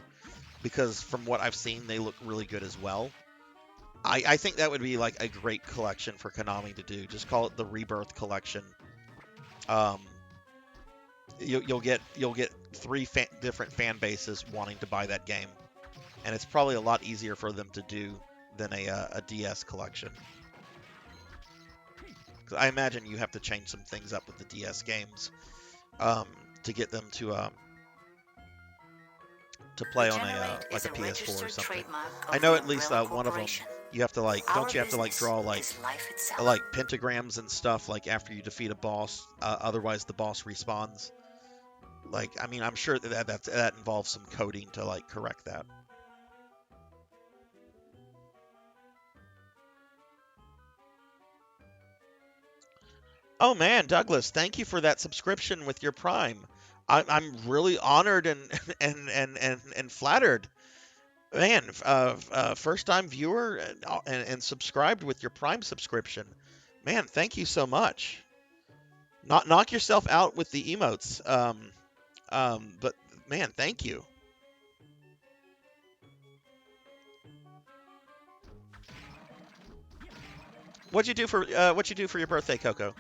because from what I've seen, they look really good as well. I think that would be like a great collection for Konami to do. Just call it the Rebirth Collection. Um, you'll get three different fan bases wanting to buy that game, and it's probably a lot easier for them to do than a DS collection. 'Cause I imagine you have to change some things up with the DS games um, to get them to play on like a PS4 or something. I know at least one of them you have to like, don't you have to like draw like pentagrams and stuff like after you defeat a boss, otherwise the boss respawns. Like, I mean, I'm sure that involves some coding to like correct that. Oh man, Douglas, thank you for that subscription with your Prime. I'm really honored and and flattered. Man, first time viewer and subscribed with your Prime subscription. Man, thank you so much. Not knock yourself out with the emotes. But man, thank you. What'd you do for your birthday, Coco?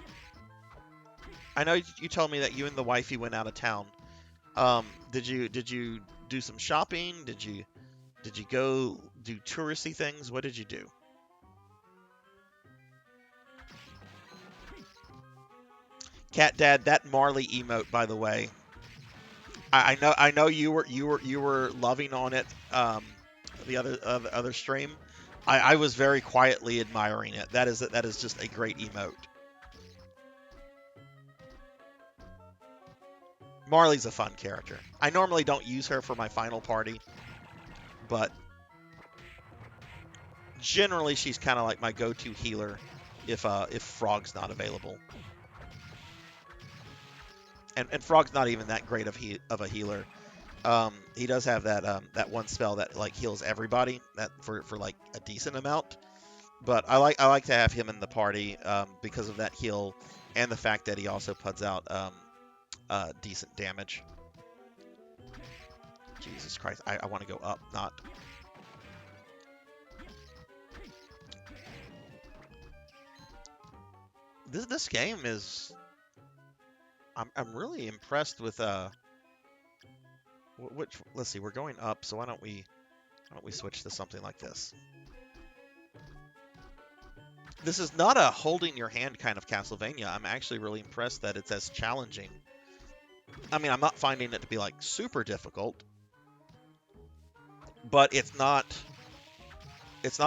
I know you told me that you and the wifey went out of town. Did you do some shopping? Did you go do touristy things? What did you do? Cat Dad, that Marley emote, by the way. I know you were loving on it. The other stream. I was very quietly admiring it. That is just a great emote. Marley's a fun character. I normally don't use her for my final party, but generally she's kind of like my go-to healer if Frog's not available. And Frog's not even that great of a healer. He does have that one spell that like heals everybody that for like a decent amount. But I like to have him in the party because of that heal and the fact that he also puts out decent damage. Jesus Christ, I want to go up, not. This game is. I'm really impressed with which, let's see, we're going up, so why don't we switch to something like this? This is not a holding your hand kind of Castlevania. I'm actually really impressed that it's as challenging. I mean, I'm not finding it to be like super difficult, but it's not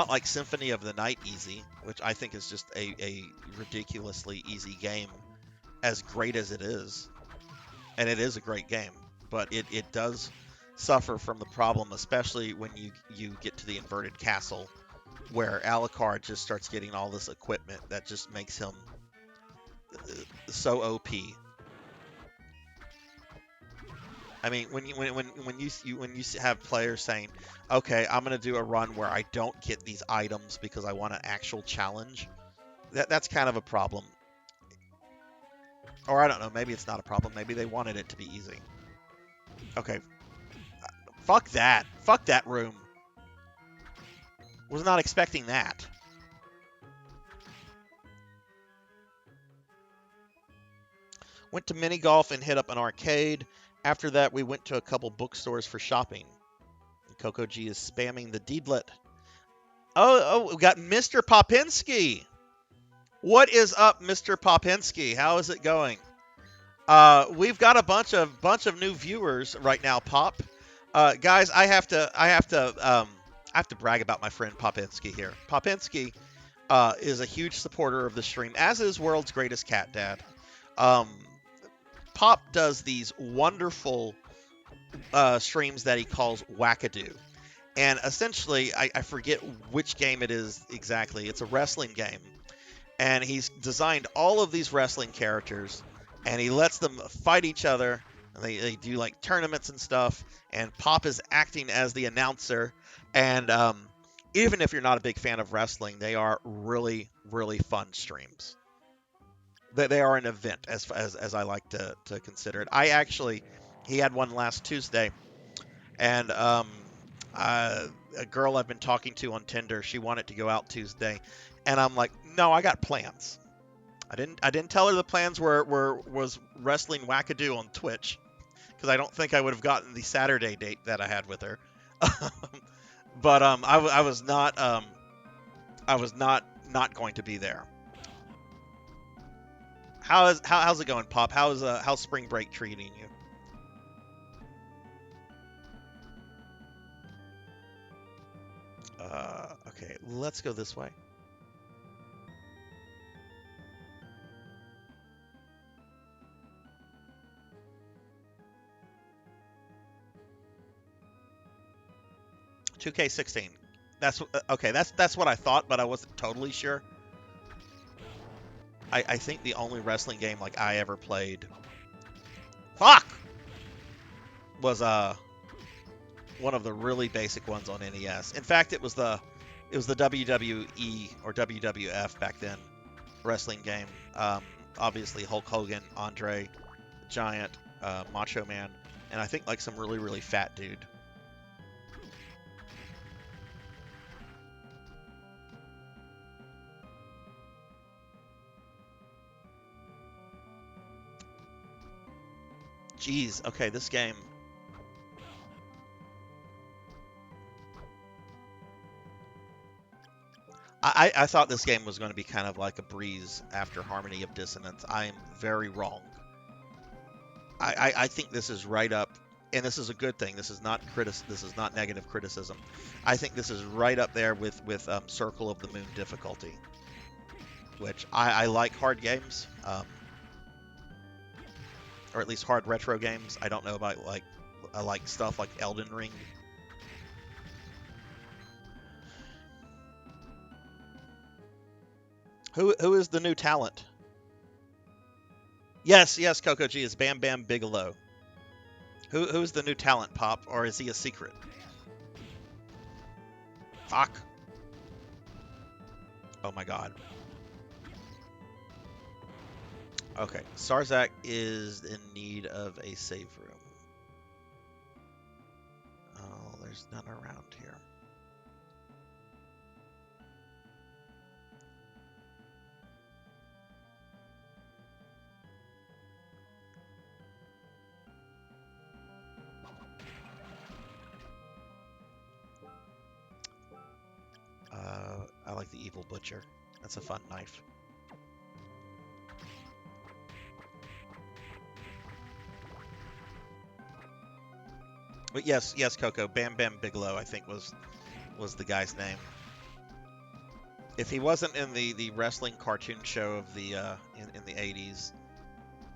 like Symphony of the Night easy, which I think is just a ridiculously easy game, as great as it is. And it is a great game, but it does suffer from the problem, especially when you get to the inverted castle, where Alucard just starts getting all this equipment that just makes him so OP. I mean, when you have players saying, "Okay, I'm gonna do a run where I don't get these items because I want an actual challenge," that's kind of a problem. Or I don't know, maybe it's not a problem. Maybe they wanted it to be easy. Okay. Fuck that. Fuck that room. Was not expecting that. Went to mini golf and hit up an arcade. After that, we went to a couple bookstores for shopping. Coco G is spamming the deedlet. Oh, we got Mr. Popinski. What is up, Mr. Popinski? How is it going? We've got a bunch of new viewers right now, Pop. Guys, I have to brag about my friend Popinski here. Popinski is a huge supporter of the stream, as is World's Greatest Cat Dad. Um, Pop does these wonderful streams that he calls Wackadoo. And essentially, I forget which game it is exactly. It's a wrestling game. And he's designed all of these wrestling characters, and he lets them fight each other. And they do like tournaments and stuff. And Pop is acting as the announcer. And even if you're not a big fan of wrestling, they are really, really fun streams. They are an event, as I like to consider it. He had one last Tuesday, and a girl I've been talking to on Tinder, she wanted to go out Tuesday, and I'm like, no, I got plans. I didn't tell her the plans was wrestling Wackadoo on Twitch, because I don't think I would have gotten the Saturday date that I had with her. But I was not going to be there. How's it going, Pop? How's spring break treating you? Okay, let's go this way. $2K16. That's okay. That's what I thought, but I wasn't totally sure. I think the only wrestling game like I ever played, was one of the really basic ones on NES. In fact, it was the WWE or WWF back then wrestling game. Obviously Hulk Hogan, Andre the Giant, Macho Man, and I think like some really, really fat dude. Jeez, okay, this game. I thought this game was going to be kind of like a breeze after Harmony of Dissonance. I am very wrong. I think this is right up, and this is a good thing. This is not negative criticism. I think this is right up there with Circle of the Moon difficulty, which I like hard games. Or at least hard retro games. I don't know about I like stuff like Elden Ring. Who is the new talent? Yes, Coco G is Bam Bam Bigelow. Who's the new talent, Pop, or is he a secret? Fuck. Oh my god. Okay, Sarzac is in need of a save room. Oh, there's none around here. I like the Evil Butcher. That's a fun knife. But yes, Coco. Bam Bam Bigelow, I think was the guy's name. If he wasn't in the wrestling cartoon show of the in the 80s,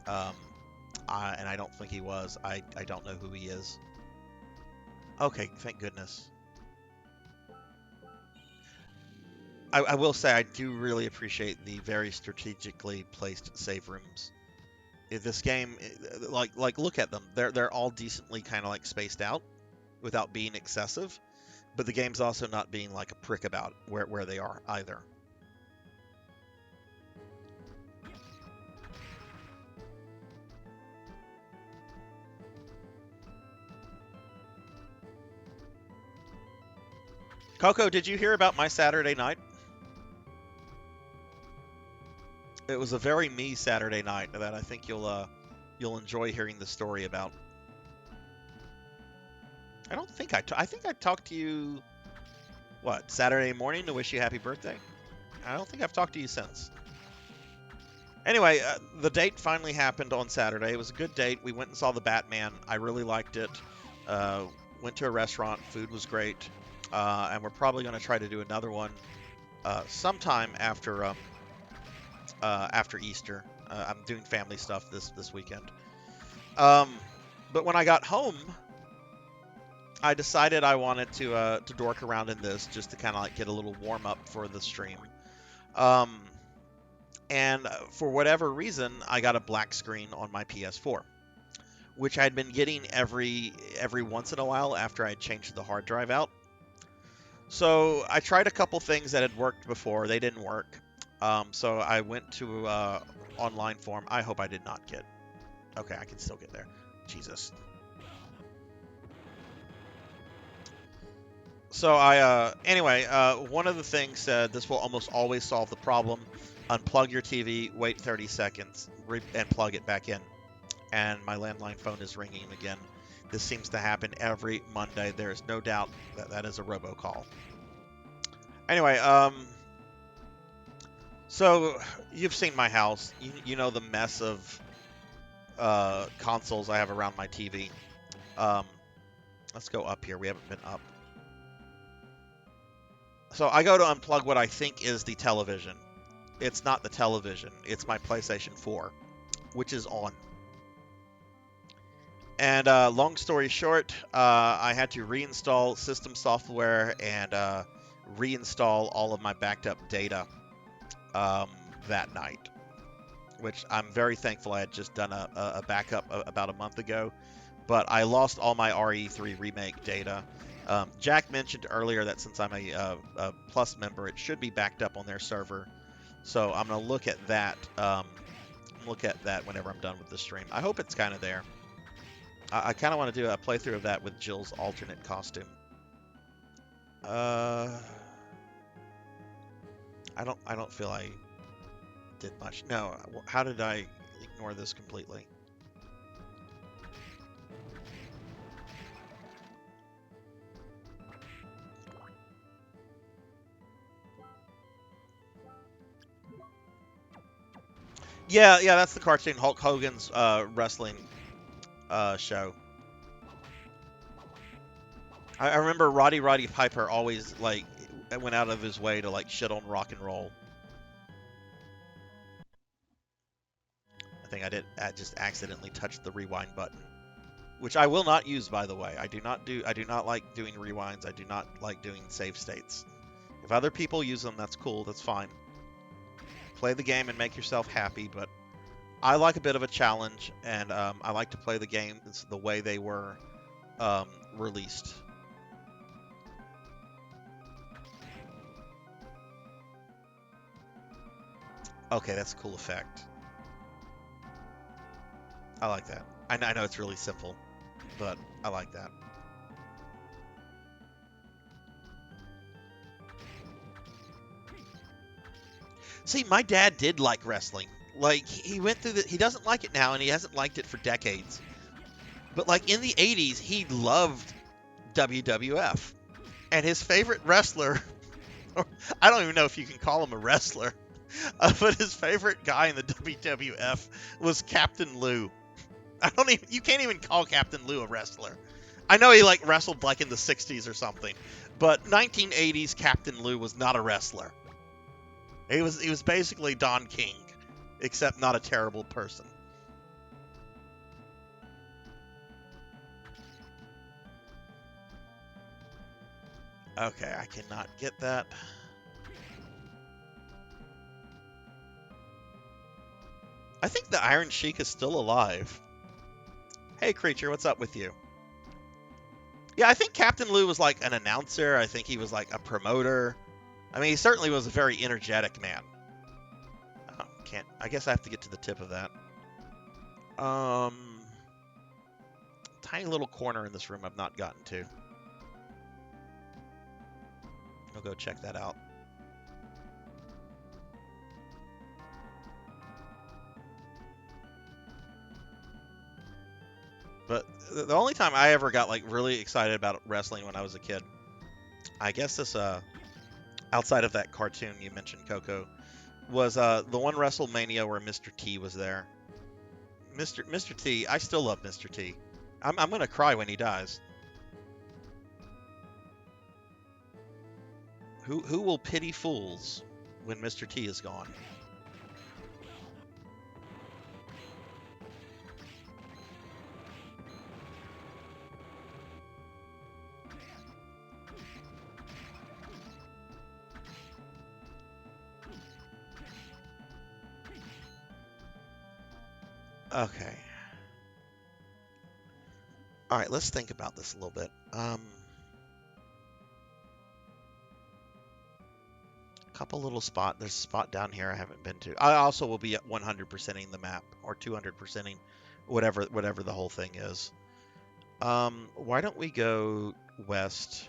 and I don't think he was, I don't know who he is. Okay, thank goodness. I will say I do really appreciate the very strategically placed save rooms. This game, like look at them. They're all decently kind of like spaced out, without being excessive. But the game's also not being like a prick about where they are either. Coco, did you hear about my Saturday night? It was a very me Saturday night that I think you'll enjoy hearing the story about. I don't think I think I talked to you, what, Saturday morning to wish you happy birthday? I don't think I've talked to you since. Anyway, the date finally happened on Saturday. It was a good date. We went and saw the Batman. I really liked it. Went to a restaurant. Food was great. And we're probably going to try to do another one sometime after Easter. I'm doing family stuff this weekend. Um, but when I got home, I decided I wanted to dork around in this just to kind of like get a little warm up for the stream. Um, and for whatever reason, I got a black screen on my PS4, which I'd been getting every once in a while after I changed the hard drive out. So I tried a couple things that had worked before. They didn't work. So I went to online forum. I hope I did not get. Okay, I can still get there. Jesus. So anyway, one of the things said this will almost always solve the problem. Unplug your TV, wait 30 seconds, and plug it back in. And my landline phone is ringing again. This seems to happen every Monday. There is no doubt that that is a robocall. Anyway, so you've seen my house. You know the mess of consoles I have around my TV. Let's go up here. We haven't been up. So I go to unplug what I think is the television. It's not the television. It's my PlayStation 4, which is on. And long story short, I had to reinstall system software and reinstall all of my backed up data that night, which I'm very thankful I had just done a backup about a month ago. But I lost all my RE3 remake data. Jack mentioned earlier that since I'm a Plus member, it should be backed up on their server. So I'm going to look at that. Whenever I'm done with the stream. I hope it's kind of there. I kind of want to do a playthrough of that with Jill's alternate costume. I don't feel I did much. No, how did I ignore this completely? Yeah, that's the cartoon Hulk Hogan's wrestling show. I remember Roddy Piper always like went out of his way to like shit on rock and roll. I think I just accidentally touched the rewind button, which I will not use, by the way. I do not like doing rewinds. I do not like doing save states. If other people use them, that's cool. That's fine. Play the game and make yourself happy, but I like a bit of a challenge, and I like to play the games the way they were released. Okay, that's a cool effect. I like that. I know it's really simple, but I like that. See, my dad did like wrestling. Like, he went through he doesn't like it now, and he hasn't liked it for decades. But, like, in the 80s, he loved WWF. And his favorite wrestler, I don't even know if you can call him a wrestler, but his favorite guy in the WWF was Captain Lou. You can't even call Captain Lou a wrestler. I know he, like, wrestled, like, in the 60s or something. But 1980s Captain Lou was not a wrestler. He was basically Don King, except not a terrible person. Okay, I cannot get that. I think the Iron Sheik is still alive. Hey, Creature, what's up with you? Yeah, I think Captain Lou was like an announcer. I think he was like a promoter. I mean, he certainly was a very energetic man. I guess I have to get to the tip of that. Tiny little corner in this room I've not gotten to. I'll go check that out. But the only time I ever got like really excited about wrestling when I was a kid, I guess this outside of that cartoon you mentioned, Coco, was the one WrestleMania where Mr. T was there. Mr. T, I still love Mr. T. I'm gonna cry when he dies. Who will pity fools when Mr. T is gone? Okay. All right, let's think about this a little bit. Couple little spot. There's a spot down here I haven't been to. I also will be at 100%ing the map or 200%ing whatever the whole thing is. Why don't we go west?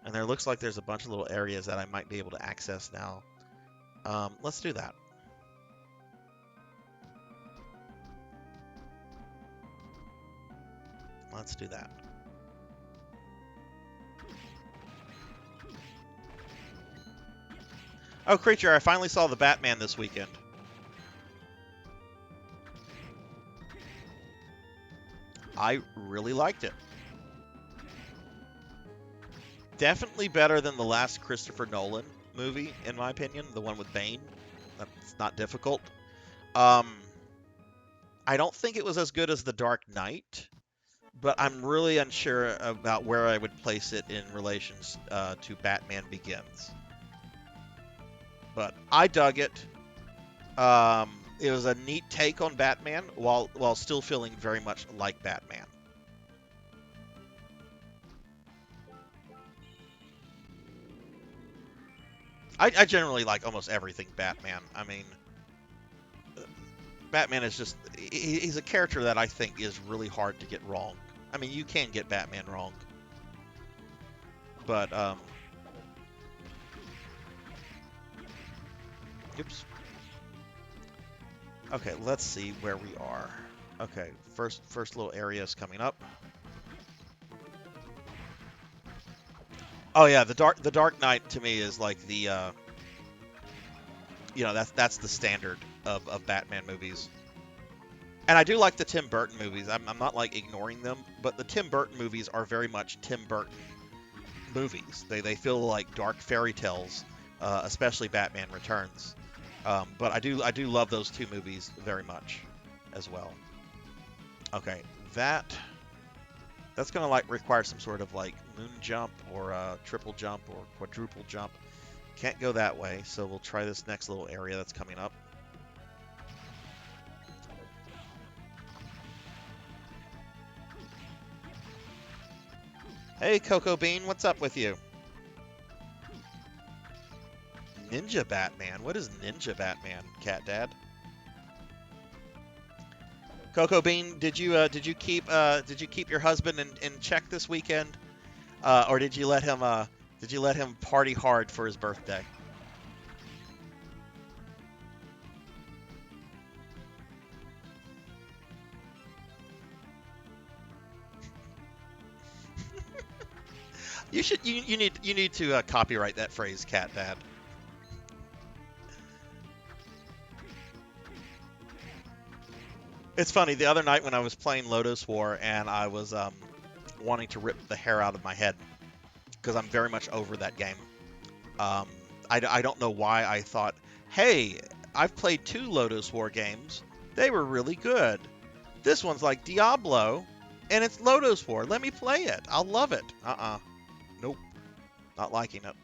And there looks like there's a bunch of little areas that I might be able to access now. Let's do that. Let's do that. Oh, Creature, I finally saw the Batman this weekend. I really liked it. Definitely better than the last Christopher Nolan movie, in my opinion, the one with Bane. That's not difficult. I don't think it was as good as The Dark Knight, but I'm really unsure about where I would place it in relations to Batman Begins. But I dug it. It was a neat take on Batman while still feeling very much like Batman. I generally like almost everything Batman. I mean, Batman is just, he's a character that I think is really hard to get wrong. I mean, you can get Batman wrong. But, oops. Okay, let's see where we are. Okay, first little area is coming up. Oh yeah, the Dark Knight to me is like the you know, that's the standard of Batman movies. And I do like the Tim Burton movies. I'm not like ignoring them, but the Tim Burton movies are very much Tim Burton movies. They feel like dark fairy tales, especially Batman Returns. But I do love those two movies very much as well. Okay, that's gonna like require some sort of like moon jump or triple jump or quadruple jump. Can't go that way, so we'll try this next little area that's coming up. Hey, Cocoa Bean, what's up with you? Ninja Batman? What is Ninja Batman, Cat Dad? Cocoa Bean, did you keep your husband in check this weekend, or did you let him party hard for his birthday? You need to copyright that phrase, Cat Dad. It's funny. The other night when I was playing Lotus War and I was wanting to rip the hair out of my head because I'm very much over that game. I don't know why I thought, hey, I've played 2 Lotus War games. They were really good. This one's like Diablo, and it's Lotus War. Let me play it. I'll love it. Nope. Not liking it.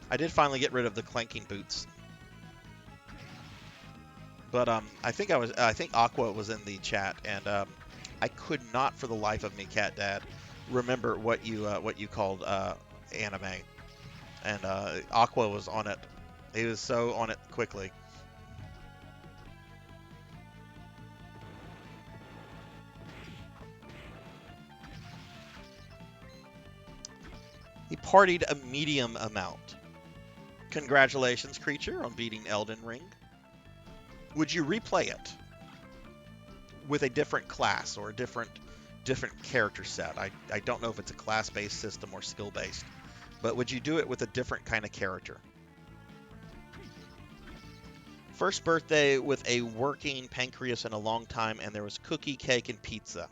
I did finally get rid of the clanking boots. But I think Aqua was in the chat, and I could not for the life of me, Cat Dad, remember what you called anime. And Aqua was on it. He was so on it quickly. He partied a medium amount. Congratulations, Creature, on beating Elden Ring. Would you replay it with a different class or a different character set? I don't know if it's a class-based system or skill-based, but would you do it with a different kind of character? First birthday with a working pancreas in a long time, and there was cookie, cake, and pizza.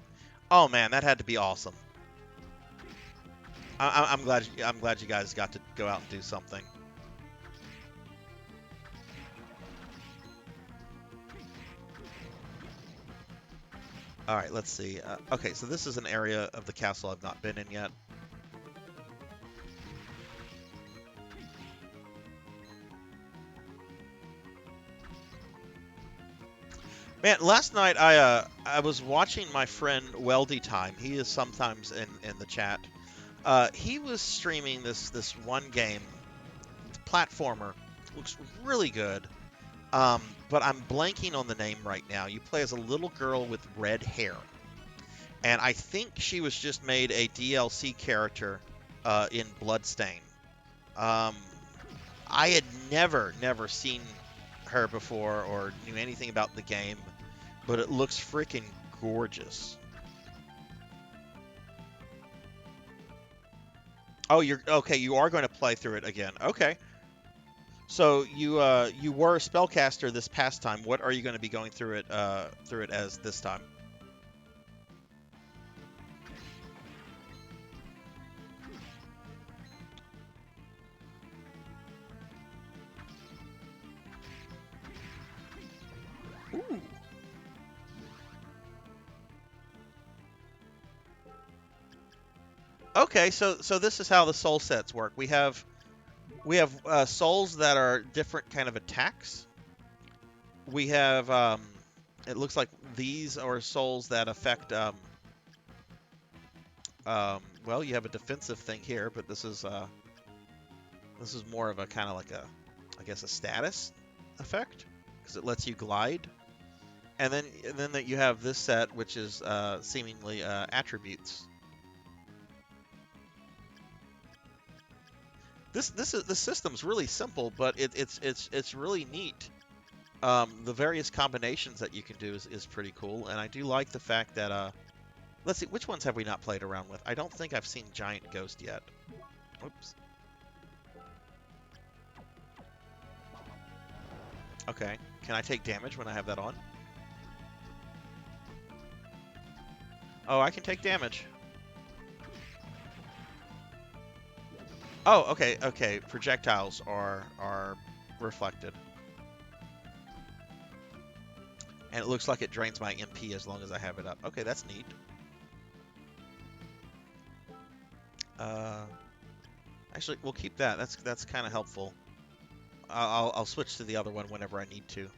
Oh man, that had to be awesome. I'm glad you guys got to go out and do something. All right, let's see. Okay, so this is an area of the castle I've not been in yet. Man, last night I was watching my friend Weldy Time. He is sometimes in the chat. He was streaming this one game, platformer. Looks really good. But I'm blanking on the name right now. You play as a little girl with red hair, and I think she was just made a DLC character in Bloodstain. Um, I had never seen her before or knew anything about the game, but it looks freaking gorgeous. Oh, you're okay. You are going to play through it again. Okay. So you were a spellcaster this past time. What are you going to be going through it as this time? Ooh. Okay, so this is how the soul sets work. We have souls that are different kind of attacks. We have it looks like these are souls that affect well, you have a defensive thing here, but this is more of a kind of like a, I guess, a status effect because it lets you glide. And then that you have this set, which is seemingly attributes. The system's really simple, but it's really neat. The various combinations that you can do is pretty cool, and I do like the fact that let's see, which ones have we not played around with? I don't think I've seen Giant Ghost yet. Oops. Okay. Can I take damage when I have that on? Oh, I can take damage. Oh, okay, okay. Projectiles are reflected. And it looks like it drains my MP as long as I have it up. Okay, that's neat. Uh, Actually, we'll keep that. That's kind of helpful. I'll switch to the other one whenever I need to.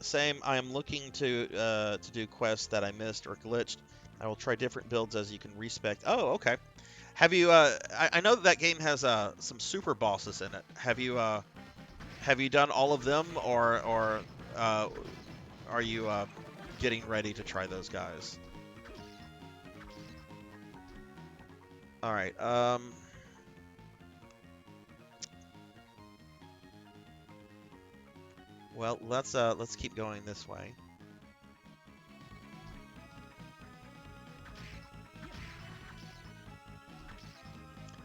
Same. I am looking to do quests that I missed or glitched. I will try different builds as you can respec. Oh, okay. Have you? I know that game has some super bosses in it. Have you done all of them, or uh, are you getting ready to try those guys? All right. Well, let's keep going this way.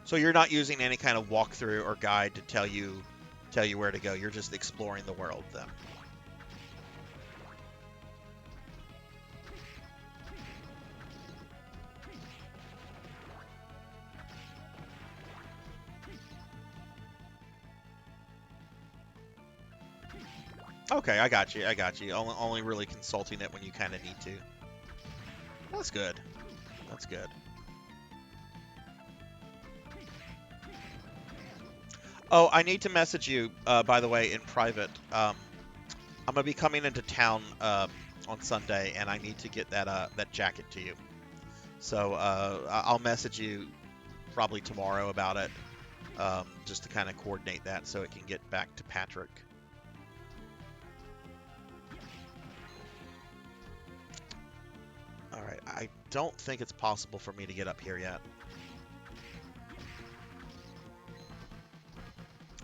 So you're not using any kind of walkthrough or guide to tell you where to go. You're just exploring the world then. Okay, I got you. I got you. Only really consulting it when you kind of need to. That's good. That's good. Oh, I need to message you, by the way, in private. I'm gonna be coming into town on Sunday, and I need to get that jacket to you. So I'll message you probably tomorrow about it, just to kind of coordinate that so it can get back to Patrick. All right, I don't think it's possible for me to get up here yet.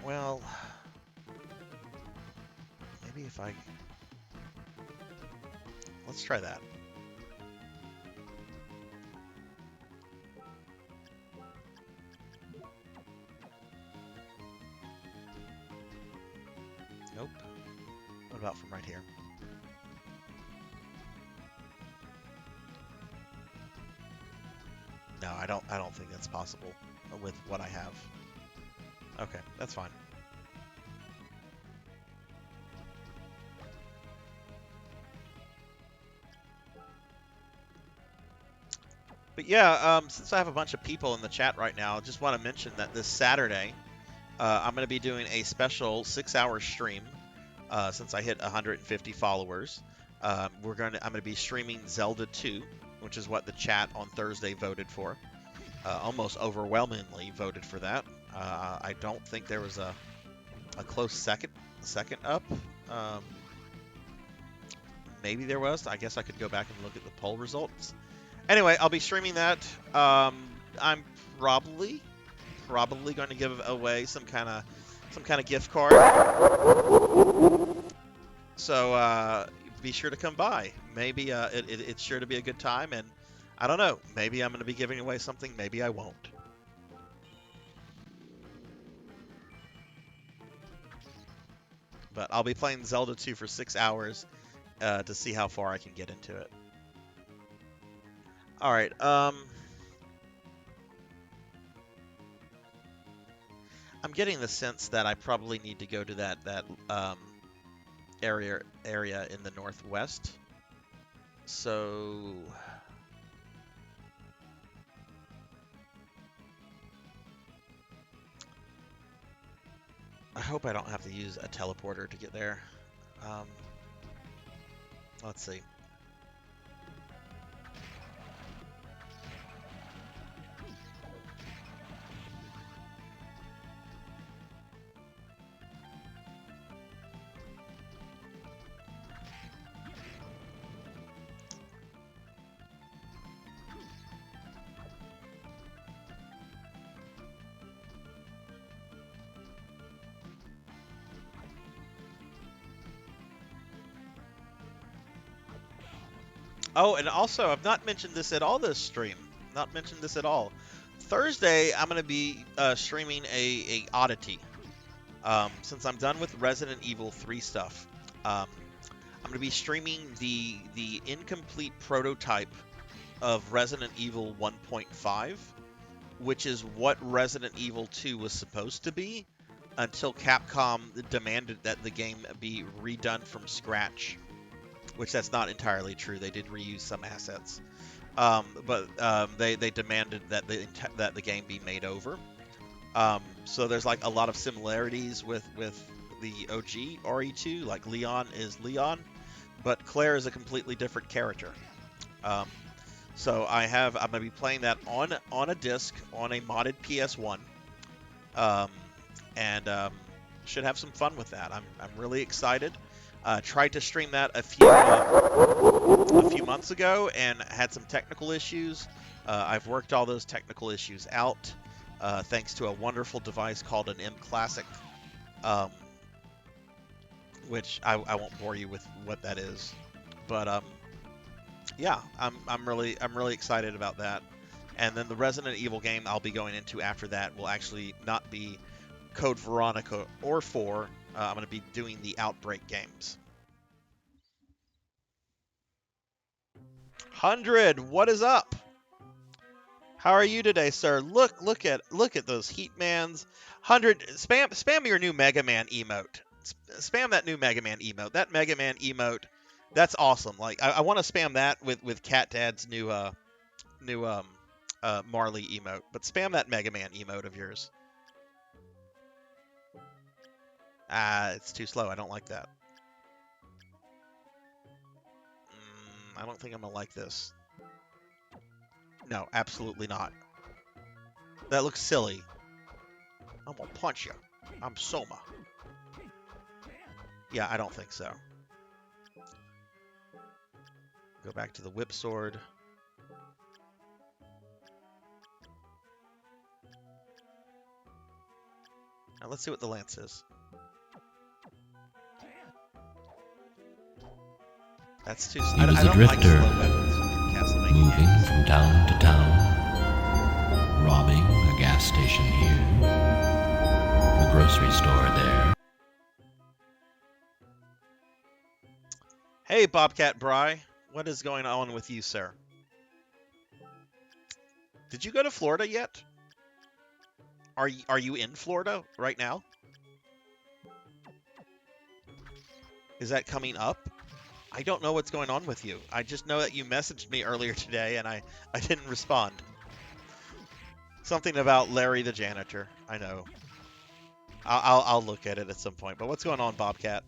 Well, maybe if I... Let's try that. Nope. What about from right here? No, I don't think that's possible with what I have. Okay, that's fine. But yeah, since I have a bunch of people in the chat right now, I just want to mention that this Saturday, I'm going to be doing a special 6-hour stream. Since I hit 150 followers, I'm going to be streaming Zelda 2, which is what the chat on Thursday voted for. Almost overwhelmingly voted for that. I don't think there was a close second up. Maybe there was. I guess I could go back and look at the poll results. Anyway, I'll be streaming that. I'm probably going to give away some kind of gift card. So be sure to come by. Maybe it's sure to be a good time, and I don't know. Maybe I'm going to be giving away something. Maybe I won't. But I'll be playing Zelda 2 for 6 hours to see how far I can get into it. All right. I'm getting the sense that I probably need to go to that area in the northwest. So I hope I don't have to use a teleporter to get there. Let's see. Oh, and also, I've not mentioned this at all this stream. Not mentioned this at all. Thursday, I'm going to be streaming a oddity. Since I'm done with Resident Evil 3 stuff, I'm going to be streaming the incomplete prototype of Resident Evil 1.5, which is what Resident Evil 2 was supposed to be until Capcom demanded that the game be redone from scratch. Which that's not entirely true. They did reuse some assets, but they demanded that the game be made over. So there's like a lot of similarities with the OG RE2. Like Leon is Leon, but Claire is a completely different character. So I'm gonna be playing that on a disc on a modded PS1, and should have some fun with that. I'm really excited. Tried to stream that a few months ago and had some technical issues. I've worked all those technical issues out thanks to a wonderful device called an M Classic, which I won't bore you with what that is. But yeah, I'm really excited about that. And then the Resident Evil game I'll be going into after that will actually not be Code Veronica or 4. I'm going to be doing the Outbreak games. 100, what is up? How are you today, sir? Look at those Heatmans. 100, spam your new Mega Man emote. Spam that new Mega Man emote. That Mega Man emote, that's awesome. Like I want to spam that with Cat Dad's new Marley emote. But spam that Mega Man emote of yours. It's too slow. I don't like that. I don't think I'm gonna like this. No, absolutely not. That looks silly. I'm gonna punch you. I'm Soma. Yeah, I don't think so. Go back to the whip sword. Now let's see what the lance is. That's too slow. He was a drifter, moving from town to town, robbing a gas station here, a grocery store there. Hey, Bobcat Bry. What is going on with you, sir? Did you go to Florida yet? Are you in Florida right now? Is that coming up? I don't know what's going on with you. I just know that you messaged me earlier today and I didn't respond. Something about Larry the janitor. I know. I'll look at it at some point. But what's going on, Bobcat?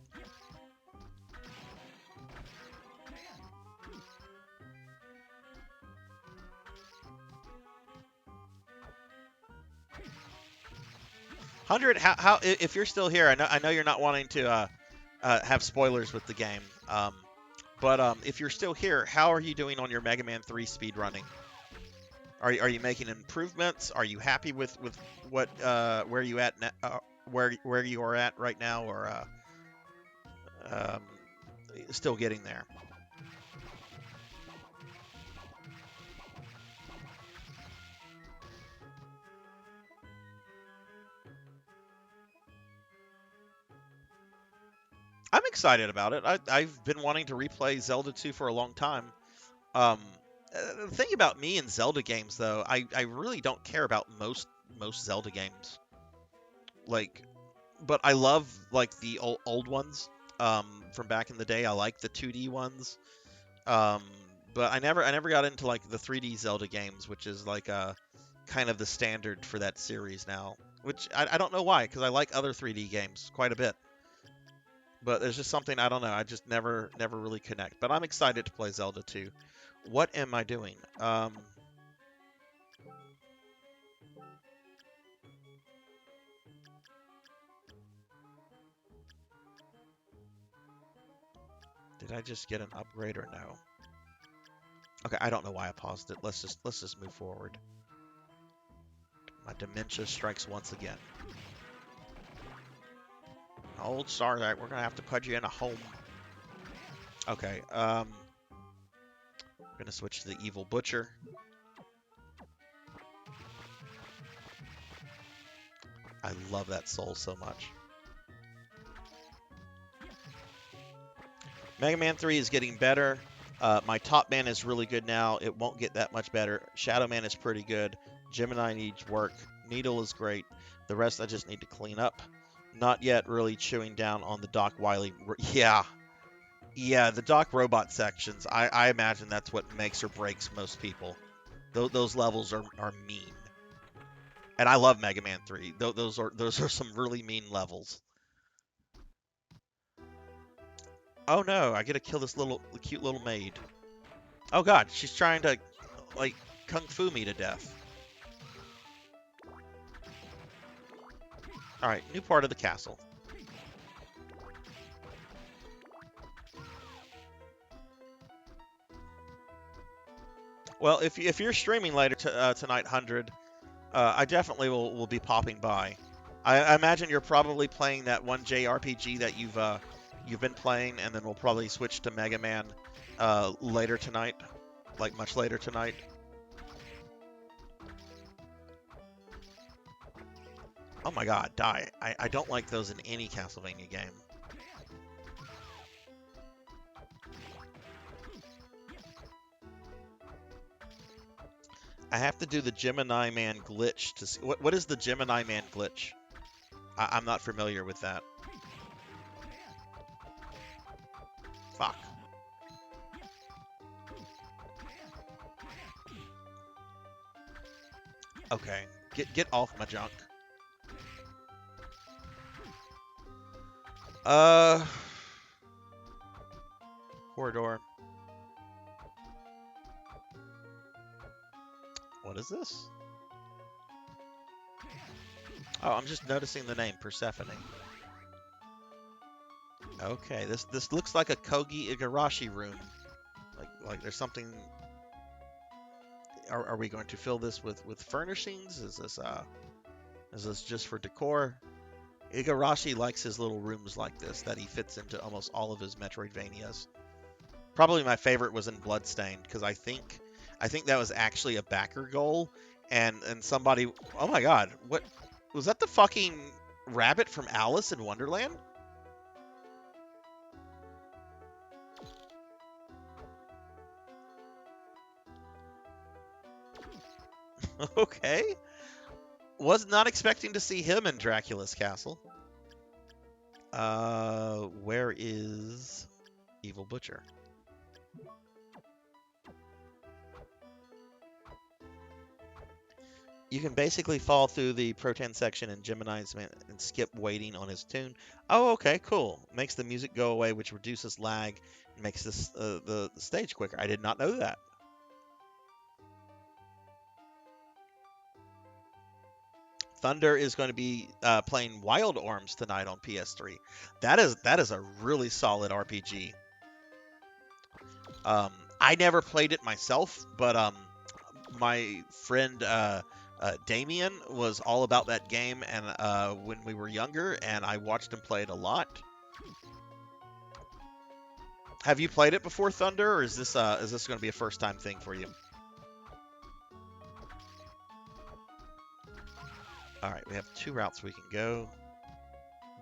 How if you're still here, I know you're not wanting to have spoilers with the game. But if you're still here, how are you doing on your Mega Man 3 speed running? Are you making improvements? Are you happy with what where you at where you are at right now, or um, still getting there? I'm excited about it. I've been wanting to replay Zelda 2 for a long time. Um, the thing about me and Zelda games, though, I really don't care about most Zelda games. Like, but I love like the old ones from back in the day. I like the 2D ones. Um, but I never got into like the 3D Zelda games, which is like kind of the standard for that series now. Which I don't know why, because I like other 3D games quite a bit. But there's just something I don't know. I just never really connect. But I'm excited to play Zelda 2. What am I doing? Did I just get an upgrade or no? Okay, I don't know why I paused it. Let's just move forward. My dementia strikes once again. Old Sarzac, we're gonna have to put you in a home. Okay, gonna switch to the evil butcher. I love that soul so much. Mega Man 3 is getting better. My Top Man is really good now. It won't get that much better. Shadow Man is pretty good. Gemini needs work. Needle is great. The rest I just need to clean up. Not yet really chewing down on the Doc Wily. Yeah. Yeah, the Doc Robot sections. I imagine that's what makes or breaks most people. Those levels are mean. And I love Mega Man 3. Those are some really mean levels. Oh no, I get to kill this cute little maid. Oh god, she's trying to like kung fu me to death. All right, new part of the castle. Well, if you're streaming later tonight, 100, I definitely will be popping by. I imagine you're probably playing that one JRPG that you've been playing, and then we'll probably switch to Mega Man later tonight, like much later tonight. Oh my god, die. I don't like those in any Castlevania game. I have to do the Gemini Man glitch to see what is the Gemini Man glitch? I'm not familiar with that. Fuck. Okay, get off my junk. Corridor. What is this? Oh, I'm just noticing the name Persephone. Okay, this looks like a Kogi Igarashi room. Like there's something. Are we going to fill this with furnishings? Is this just for decor? Igarashi likes his little rooms like this that he fits into almost all of his Metroidvanias. Probably my favorite was in Bloodstained because I think that was actually a backer goal, and somebody. Oh my god, what was that? The fucking rabbit from Alice in Wonderland? Okay. Was not expecting to see him in Dracula's castle. Where is Evil Butcher? You can basically fall through the Proton section in Gemini's Man and skip waiting on his tune. Oh, okay, cool. Makes the music go away, which reduces lag and makes this the stage quicker. I did not know that. Thunder is going to be playing Wild Arms tonight on PS3. That is a really solid RPG. I never played it myself, but my friend Damien was all about that game, and when we were younger, and I watched him play it a lot. Have you played it before, Thunder, or is this going to be a first time thing for you? All right, we have 2 routes we can go.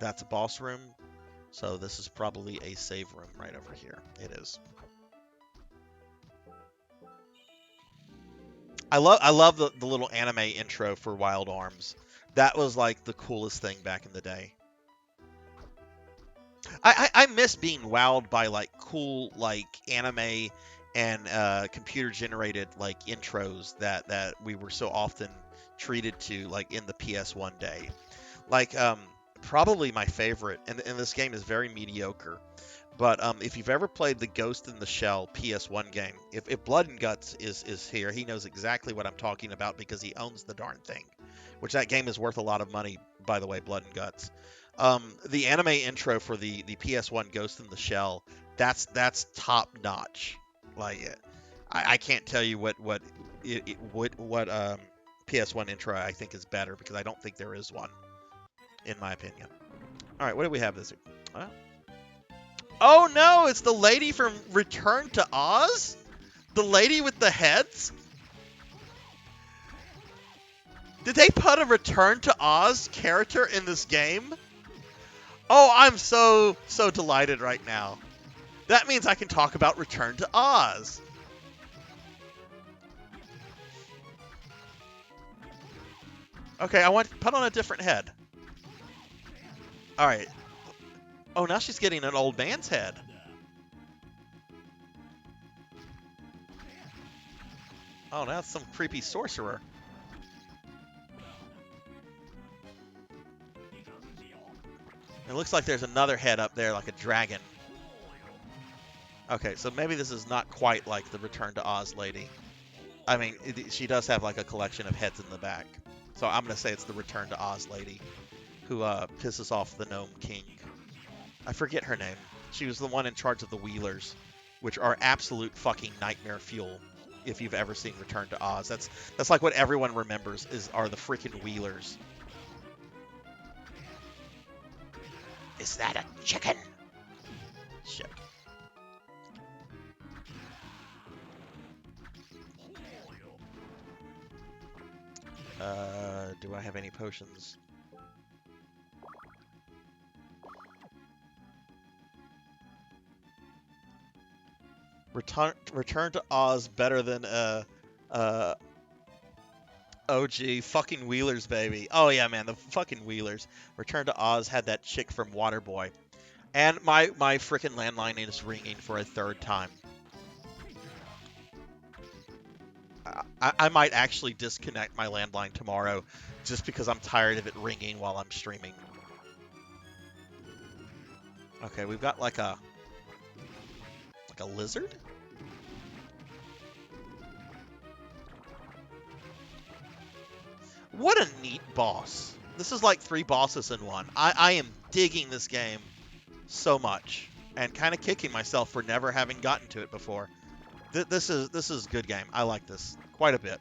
That's a boss room, so this is probably a save room right over here. It is. I love the little anime intro for Wild Arms. That was like the coolest thing back in the day. I miss being wowed by like cool like anime and computer generated like intros that we were so often treated to like in the PS1 day. Like probably my favorite, and this game is very mediocre. But if you've ever played the Ghost in the Shell PS1 game, if Blood and Guts is here, he knows exactly what I'm talking about because he owns the darn thing. Which that game is worth a lot of money, by the way, Blood and Guts. The anime intro for the PS1 Ghost in the Shell, that's top notch. Like, I can't tell you what PS1 intro I think is better because I don't think there is one, in my opinion. All right, what do we have this week? Oh no, it's the lady from Return to Oz? The lady with the heads? Did they put a Return to Oz character in this game? Oh, I'm so delighted right now. That means I can talk about Return to Oz. Okay, I want to put on a different head. All right. Oh, now she's getting an old man's head. Oh, now it's some creepy sorcerer. It looks like there's another head up there, like a dragon. Okay, so maybe this is not quite like the Return to Oz lady. I mean, she does have like a collection of heads in the back. So I'm going to say it's the Return to Oz lady who pisses off the Gnome King. I forget her name. She was the one in charge of the Wheelers, which are absolute fucking nightmare fuel. If you've ever seen Return to Oz, that's like what everyone remembers are the freaking Wheelers. Is that a chicken? Shit. Do I have any potions? Return to Oz better than OG fucking Wheelers, baby. Oh yeah, man, the fucking Wheelers. Return to Oz had that chick from Waterboy, and my freaking landline is ringing for a 3rd time. I might actually disconnect my landline tomorrow just because I'm tired of it ringing while I'm streaming. Okay, we've got like a lizard? What a neat boss. This is like 3 bosses in one. I am digging this game so much and kind of kicking myself for never having gotten to it before. This is a good game. I like this quite a bit.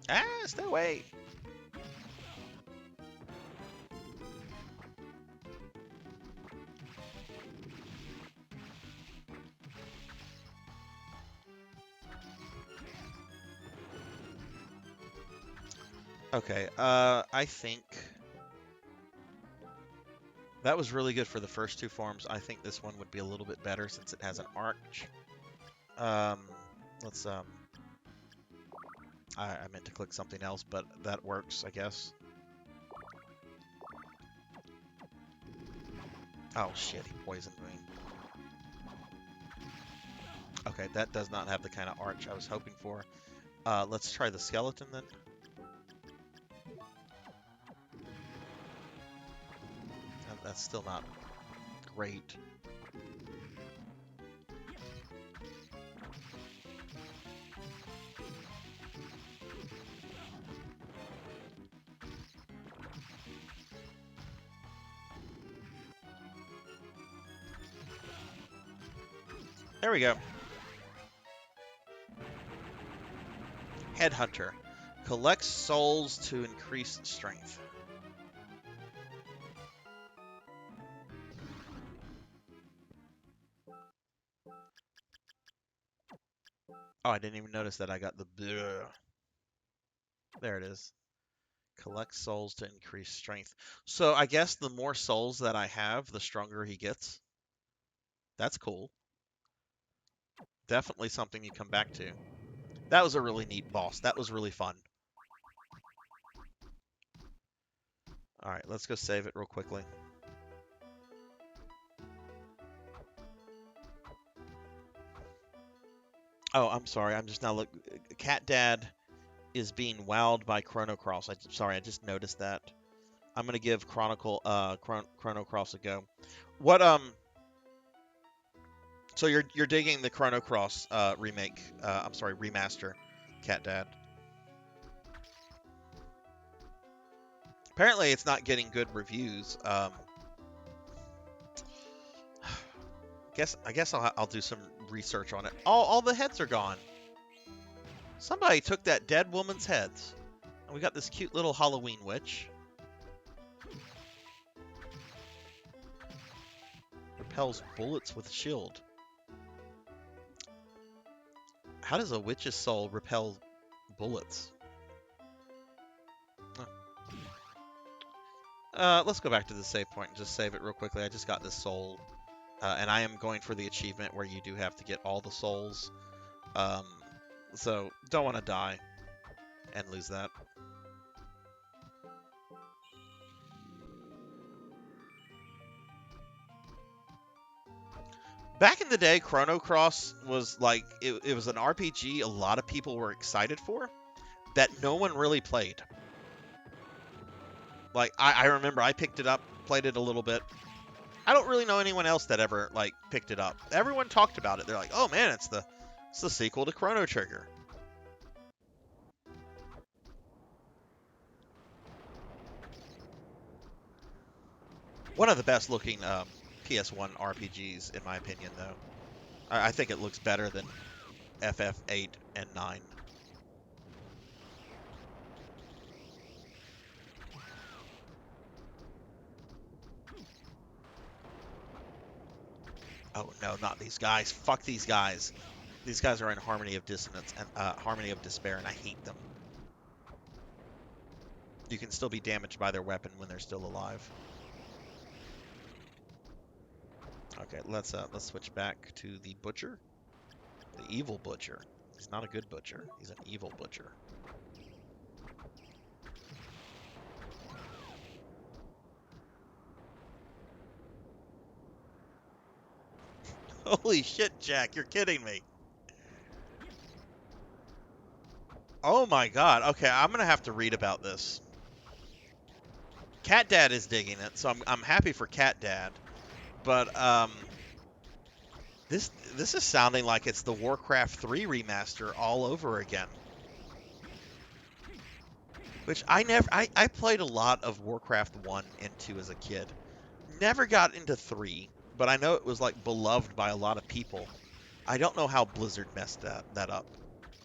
Ah, stay away. Okay, I think that was really good for the first two forms. I think this one would be a little bit better since it has an arch. Um, let's, I meant to click something else, but that works, I guess. Oh shit, he poisoned me. Okay, that does not have the kind of arch I was hoping for. Let's try the skeleton then. That's still not great. There we go. Headhunter. Collects souls to increase strength. Oh, I didn't even notice that I got the bleh. There it is. Collect souls to increase strength. So I guess the more souls that I have, the stronger he gets. That's cool. Definitely something you come back to. That was a really neat boss. That was really fun. Alright, let's go save it real quickly. Oh, I'm sorry. I'm just now look. Cat Dad is being wowed by Chrono Cross. Sorry, I just noticed that. I'm gonna give Chrono Cross a go. What So you're digging the Chrono Cross remake? I'm sorry, remaster, Cat Dad. Apparently, it's not getting good reviews. I guess I'll do some research on it. All the heads are gone. Somebody took that dead woman's heads. And we got this cute little Halloween witch. Repels bullets with shield. How does a witch's soul repel bullets? Let's go back to the save point and just save it real quickly. I just got this soul. And I am going for the achievement where you do have to get all the souls. So don't want to die and lose that. Back in the day, Chrono Cross was like, it was an RPG a lot of people were excited for, that no one really played. Like, I remember I picked it up, played it a little bit. I don't really know anyone else that ever, like, picked it up. Everyone talked about it. They're like, oh man, it's the sequel to Chrono Trigger. One of the best looking PS1 RPGs, in my opinion, though. I think it looks better than FF8 and 9. Oh no, not these guys. Fuck these guys. These guys are in Harmony of Dissonance and Harmony of Despair, and I hate them. You can still be damaged by their weapon when they're still alive. Okay, let's switch back to the butcher. The evil butcher. He's not a good butcher. He's an evil butcher. Holy shit, Jack, you're kidding me. Oh my god. Okay, I'm gonna have to read about this. Cat Dad is digging it, so I'm happy for Cat Dad. But this is sounding like it's the Warcraft 3 remaster all over again. Which I played a lot of Warcraft 1 and 2 as a kid. Never got into 3, but I know it was like beloved by a lot of people. I don't know how Blizzard messed that up,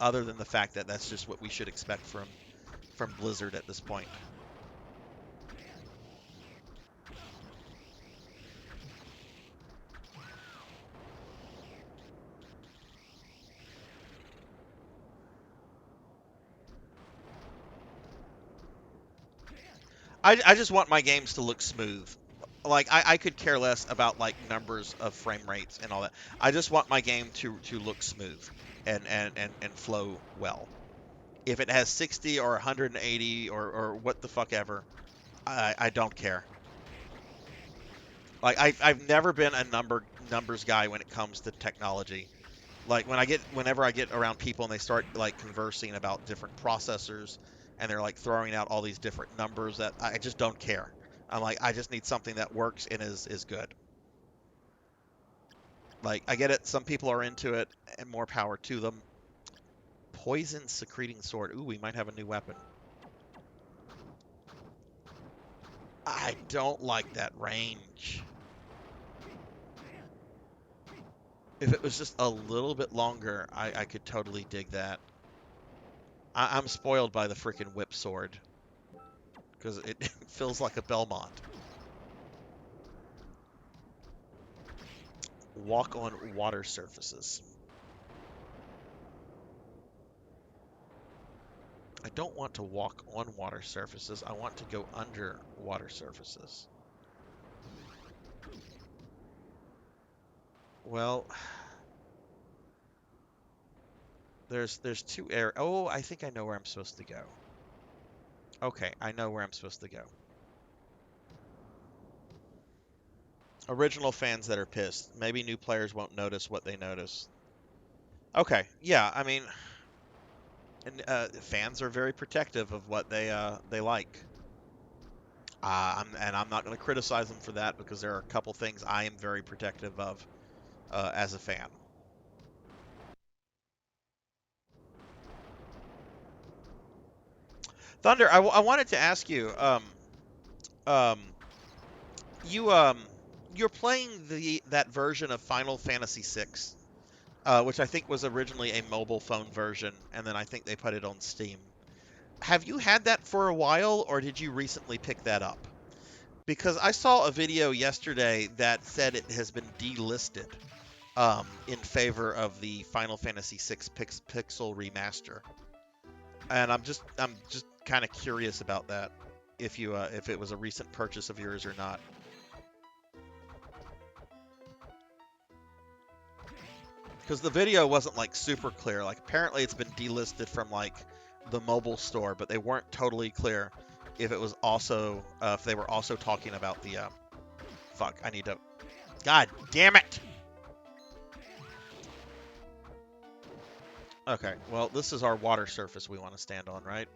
other than the fact that that's just what we should expect from Blizzard at this point. I just want my games to look smooth. Like I could care less about like numbers of frame rates and all that. I just want my game to look smooth and flow well. If it has 60 or 180 or what the fuck ever, I don't care. Like I've never been a numbers guy when it comes to technology. Like whenever I get around people and they start like conversing about different processors and they're like throwing out all these different numbers that I just don't care. I'm like I just need something that works and is good. Like I get it, some people are into it and more power to them. Poison secreting sword. Ooh, we might have a new weapon. I don't like that range. If it was just a little bit longer, I could totally dig that. I'm spoiled by the freaking whip sword because it feels like a Belmont. Walk on water surfaces. I don't want to walk on water surfaces. I want to go under water surfaces. Well, there's two air. Oh, I think I know where I'm supposed to go. Okay, I know where I'm supposed to go. Original fans that are pissed. Maybe new players won't notice what they notice. Okay, yeah, I mean, and fans are very protective of what they like. I'm not going to criticize them for that because there are a couple things I am very protective of as a fan. Thunder, I wanted to ask you, um, you you're playing that version of Final Fantasy VI, which I think was originally a mobile phone version, and then I think they put it on Steam. Have you had that for a while, or did you recently pick that up? Because I saw a video yesterday that said it has been delisted in favor of the Final Fantasy VI Pixel remaster, and I'm just kind of curious about that. If it was a recent purchase of yours or not. Because the video wasn't like super clear. Like apparently it's been delisted from like the mobile store, but they weren't totally clear if it was also if they were also talking about the fuck. I need to. God damn it. Okay, well this is our water surface we want to stand on, right?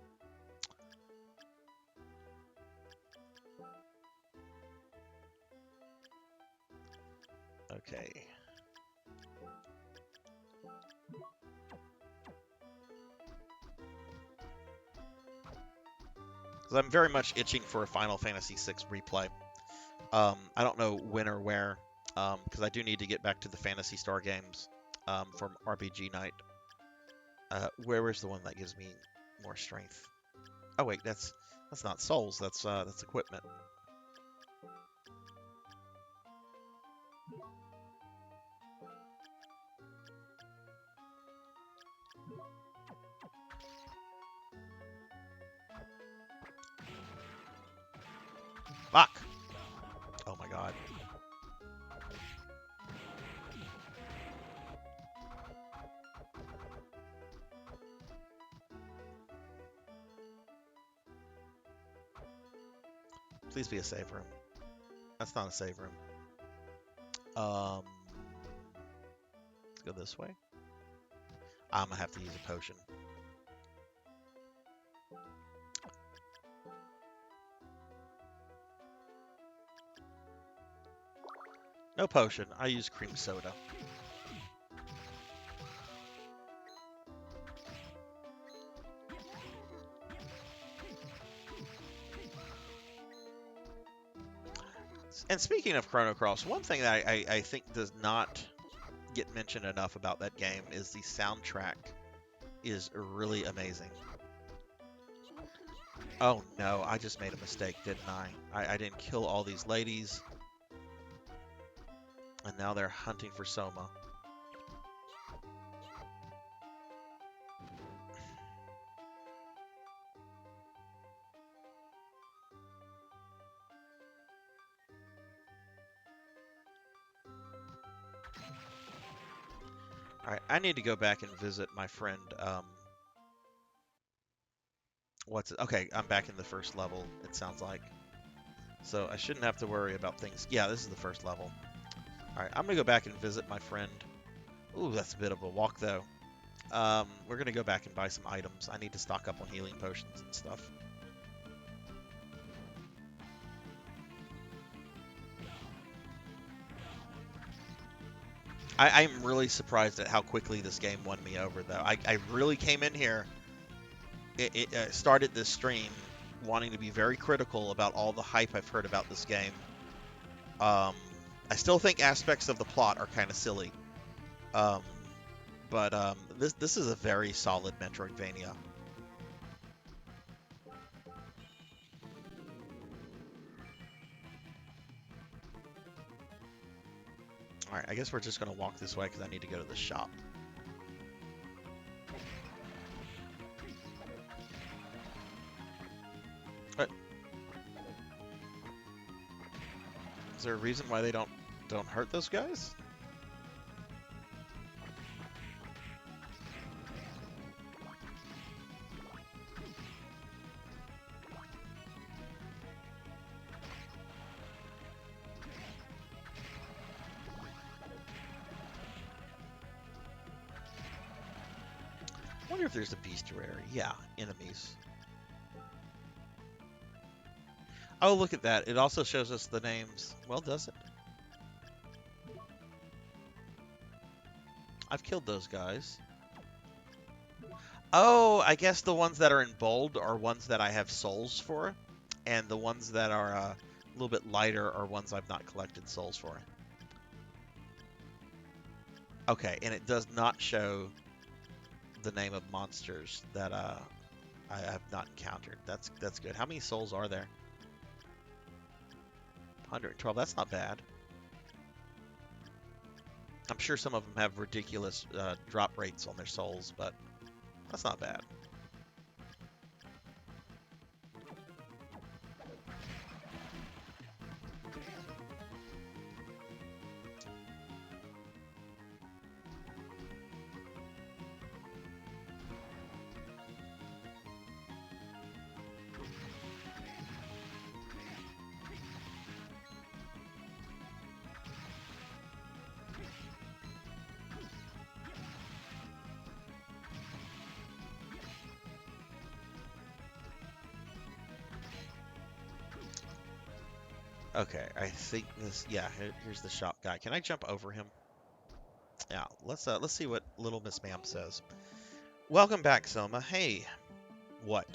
Okay. 'Cause I'm very much itching for a Final Fantasy VI replay. I don't know when or where, because I do need to get back to the Fantasy Star games from RPG Night. Where is the one that gives me more strength? Oh wait, that's not souls. That's equipment. Fuck. Oh my god. Please be a save room. That's not a save room. Let's go this way. I'm gonna have to use a potion. No potion. I use cream soda. And speaking of Chrono Cross, one thing that I think does not get mentioned enough about that game is the soundtrack is really amazing. Oh no, I just made a mistake, didn't I? I didn't kill all these ladies. And now they're hunting for Soma. All right, I need to go back and visit my friend. What's it? Okay, I'm back in the first level, it sounds like. So I shouldn't have to worry about things. Yeah, this is the first level. All right, I'm gonna go back and visit my friend. Ooh, that's a bit of a walk though. We're gonna go back and buy some items. I need to stock up on healing potions and stuff. I'm really surprised at how quickly this game won me over, though. I really came in here. It started this stream wanting to be very critical about all the hype I've heard about this game. I still think aspects of the plot are kind of silly, um, but this is a very solid Metroidvania. All right, I guess we're just gonna walk this way because I need to go to the shop. But is there a reason why they don't hurt those guys? I wonder if there's a bestiary. Yeah, enemies. Oh, look at that. It also shows us the names. Well, does it? I've killed those guys. Oh, I guess the ones that are in bold are ones that I have souls for, and the ones that are a little bit lighter are ones I've not collected souls for. Okay, and it does not show the name of monsters that I have not encountered. That's good. How many souls are there? 112. That's not bad. I'm sure some of them have ridiculous drop rates on their souls, but that's not bad. Okay, I think this. Yeah, here's the shop guy. Can I jump over him? Yeah, let's see what Little Miss Ma'am says. Welcome back, Soma. Hey, what?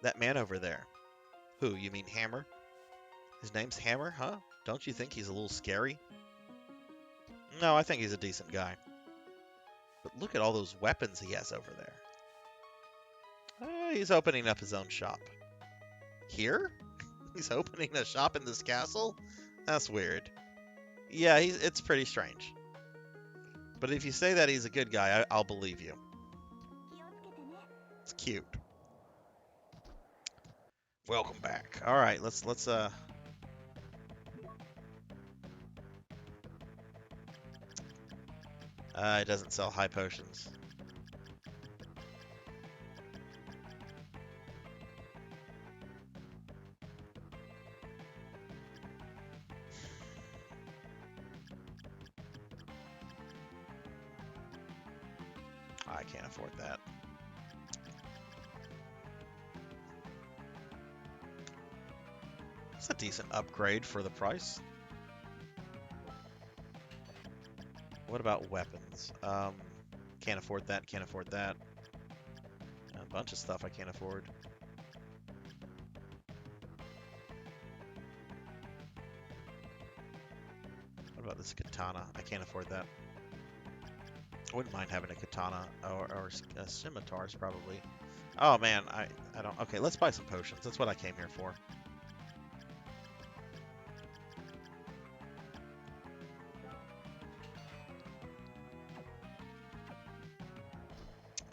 That man over there. Who? You mean Hammer? His name's Hammer, huh? Don't you think he's a little scary? No, I think he's a decent guy. But look at all those weapons he has over there. He's opening up his own shop. Here? He's opening a shop in this castle? That's weird. Yeah, it's pretty strange. But if you say that he's a good guy, I'll believe you. It's cute. Welcome back. All right, let's it doesn't sell high potions. I can't afford that. It's a decent upgrade for the price. What about weapons? Can't afford that, can't afford that. A bunch of stuff I can't afford. What about this katana? I can't afford that. I wouldn't mind having a katana or scimitars probably. Oh man, I don't. Okay, let's buy some potions. That's what I came here for.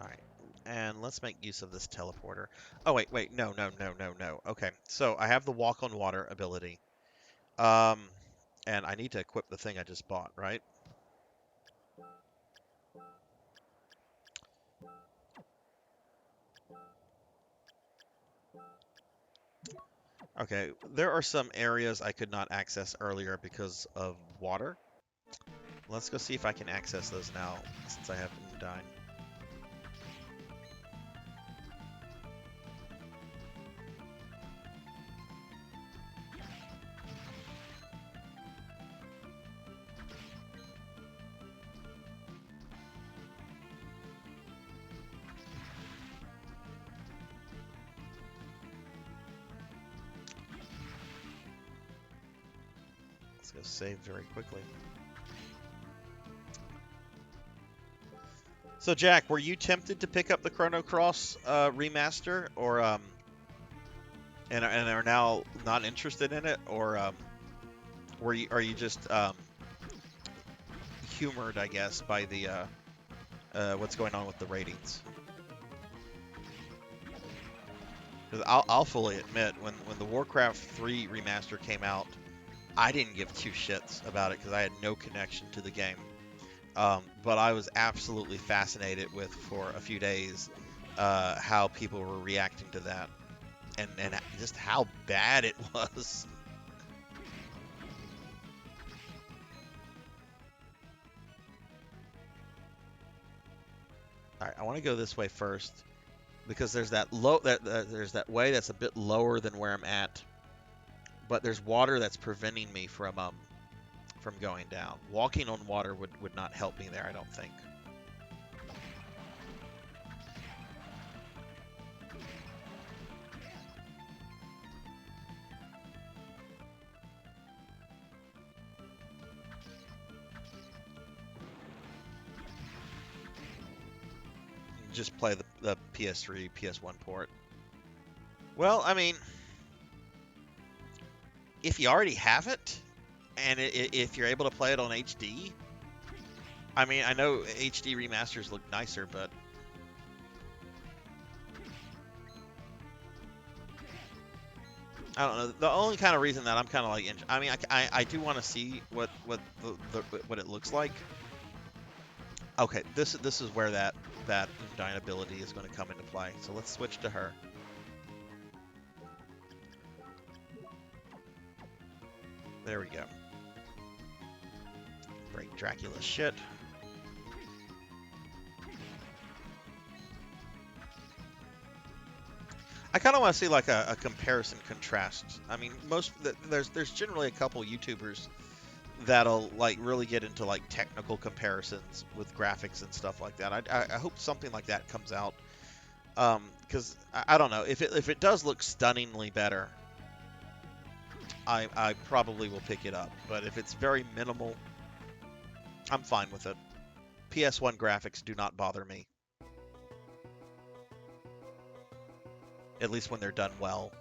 All right, and let's make use of this teleporter. Oh wait, no. Okay, so I have the walk on water ability. And I need to equip the thing I just bought, right? Okay, there are some areas I could not access earlier because of water. Let's go see if I can access those now, since I have Undyne. Let's go save very quickly. So Jack, were you tempted to pick up the Chrono Cross remaster, or and are now not interested in it, or are you just humored, I guess, by the what's going on with the ratings? 'Cause I'll fully admit, when the Warcraft 3 remaster came out, I didn't give two shits about it because I had no connection to the game. But I was absolutely fascinated with, for a few days, how people were reacting to that, and just how bad it was. All right, I want to go this way first because there's that there's that way that's a bit lower than where I'm at, but there's water that's preventing me from going down. Walking on water would not help me there, I don't think. Just play the PS3, PS1 port. Well, I mean, if you already have it, and if you're able to play it on HD, I mean, I know HD remasters look nicer, but I don't know. The only kind of reason that I'm kind of like, I mean, I do want to see what what it looks like. Okay, this is where that Undyne ability is going to come into play. So let's switch to her. There we go. Break Dracula's shit. I kind of want to see like a comparison contrast. I mean, there's generally a couple YouTubers that'll like really get into like technical comparisons with graphics and stuff like that. I hope something like that comes out, because I don't know if it does look stunningly better, I probably will pick it up. But if it's very minimal, I'm fine with it. PS1 graphics do not bother me, at least when they're done well.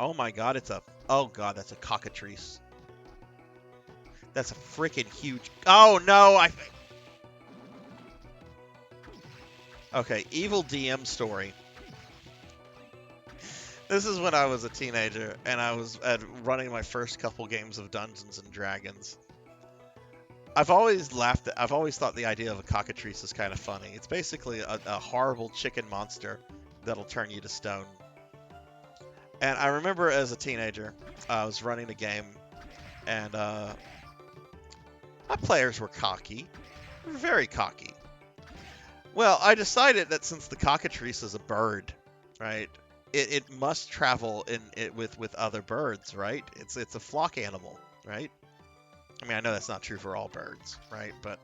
Oh my god, oh god, that's a cockatrice. That's a freaking huge... Oh, no! Okay, evil DM story. This is when I was a teenager, and I was running my first couple games of Dungeons and Dragons. I've always thought the idea of a cockatrice is kind of funny. It's basically a horrible chicken monster that'll turn you to stone. And I remember as a teenager, I was running a game, and my players were cocky. Very cocky. Well, I decided that since the cockatrice is a bird, right, it must travel with other birds, right? It's a flock animal, right? I mean, I know that's not true for all birds, right? But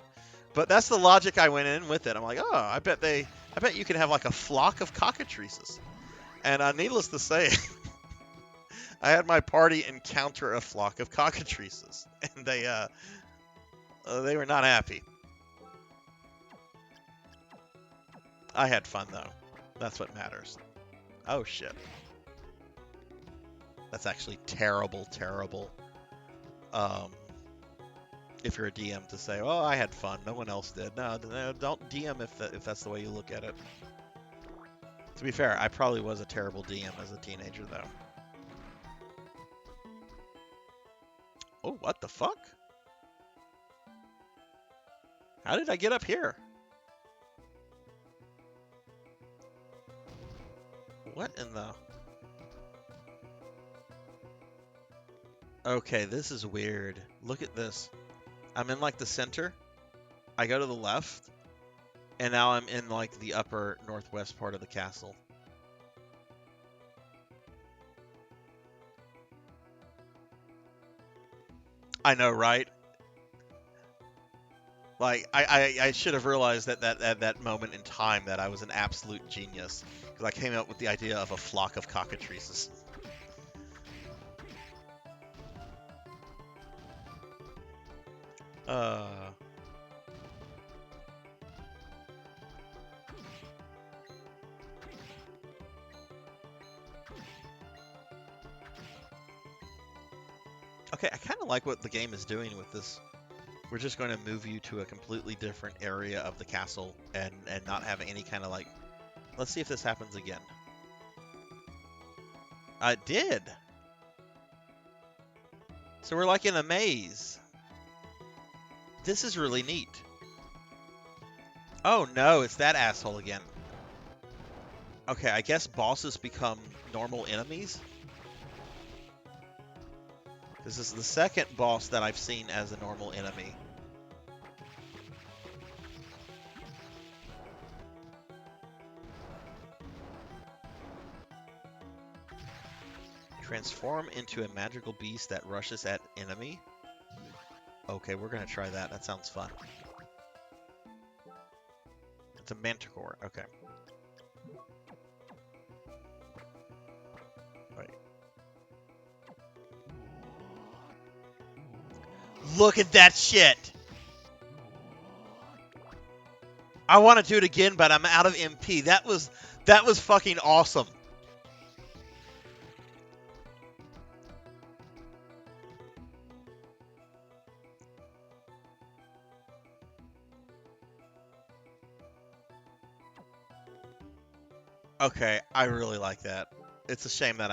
that's the logic I went in with it. I'm like, oh, I bet you can have like a flock of cockatrices. And needless to say, I had my party encounter a flock of cockatrices, and they were not happy. I had fun, though. That's what matters. Oh, shit. That's actually terrible, terrible. If you're a DM to say, oh, I had fun, no one else did. No, don't DM if that's the way you look at it. To be fair, I probably was a terrible DM as a teenager, though. Oh, what the fuck? How did I get up here? What in the... Okay, this is weird. Look at this. I'm in like the center. I go to the left, and now I'm in like the upper northwest part of the castle. I know, right? Like I should have realized that at that moment in time that I was an absolute genius because I came up with the idea of a flock of cockatrices. Uh, okay, I kind of like what the game is doing with this. We're just going to move you to a completely different area of the castle and not have any kind of like. Let's see if this happens again. I did. So we're like in a maze. This is really neat. Oh no, it's that asshole again. Okay, I guess bosses become normal enemies. This is the second boss that I've seen as a normal enemy. Transform into a magical beast that rushes at enemy. Okay, we're gonna try that. That sounds fun. It's a manticore. Okay. Right. Look at that shit! I want to do it again, but I'm out of MP. That was fucking awesome. Okay, I really like that. It's a shame that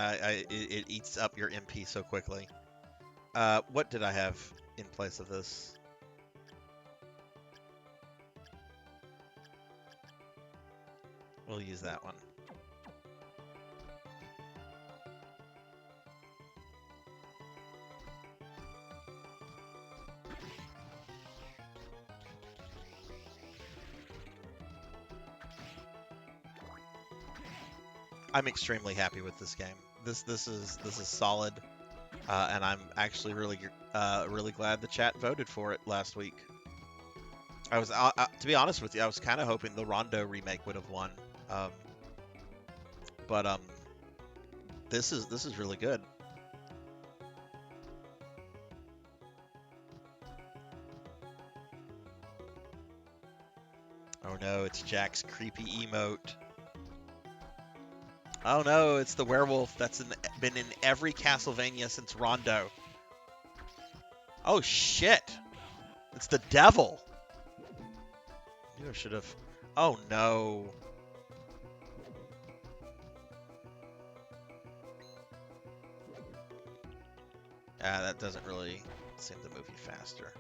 it eats up your MP so quickly. What did I have in place of this? We'll use that one. I'm extremely happy with this game. This is solid, and I'm actually really glad the chat voted for it last week. I was to be honest with you, I was kind of hoping the Rondo remake would have won, but this is really good. Oh no, it's Jack's creepy emote. Oh no, it's the werewolf that's been in every Castlevania since Rondo. Oh shit! It's the devil! You should have... Oh no. That doesn't really seem to move you faster.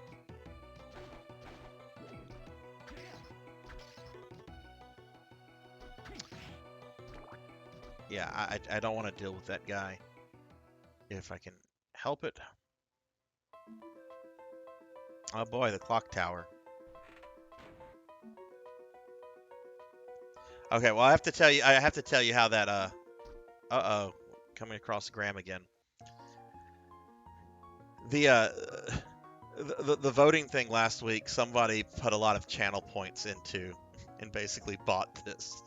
Yeah, I don't want to deal with that guy. If I can help it. Oh boy, the clock tower. Okay, well I have to tell you how that uh-oh, coming across Graham again. The voting thing last week, somebody put a lot of channel points into and basically bought this.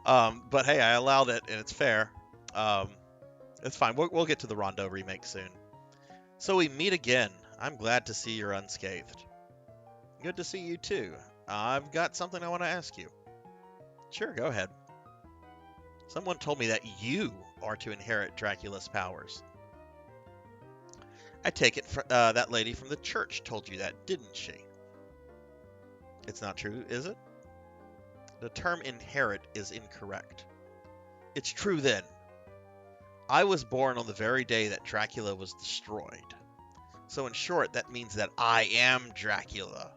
But hey, I allowed it, and it's fair. It's fine. We'll get to the Rondo remake soon. So we meet again. I'm glad to see you're unscathed. Good to see you too. I've got something I want to ask you. Sure, go ahead. Someone told me that you are to inherit Dracula's powers. I take it that lady from the church told you that, didn't she? It's not true, is it? The term inherit is incorrect. It's true then. I was born on the very day that Dracula was destroyed. So in short, that means that I am Dracula.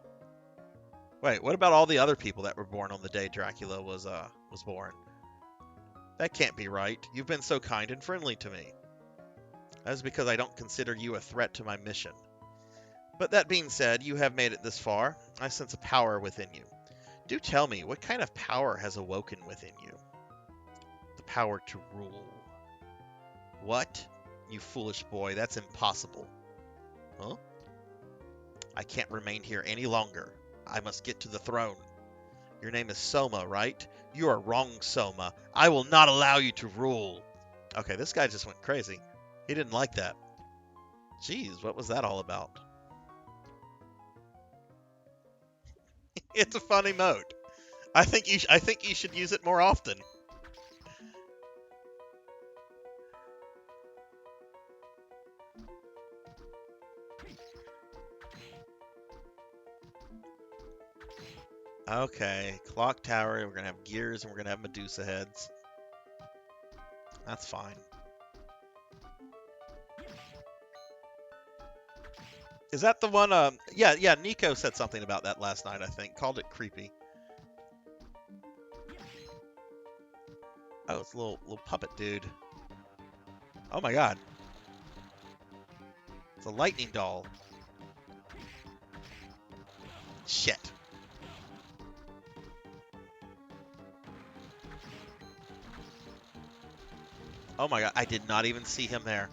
Wait, what about all the other people that were born on the day Dracula was born? That can't be right. You've been so kind and friendly to me. That is because I don't consider you a threat to my mission. But that being said, you have made it this far. I sense a power within you. Do tell me, what kind of power has awoken within you? The power to rule. What? You foolish boy, that's impossible. Huh? I can't remain here any longer. I must get to the throne. Your name is Soma, right? You are wrong, Soma. I will not allow you to rule. Okay, this guy just went crazy. He didn't like that. Jeez, what was that all about? It's a funny mode. I think you should use it more often. Okay, clock tower, we're gonna have gears, and we're gonna have Medusa heads. That's fine. Is that the one, yeah, Nico said something about that last night, I think. Called it creepy. Oh, it's a little puppet dude. Oh my god. It's a lightning doll. Shit. Oh my god, I did not even see him there.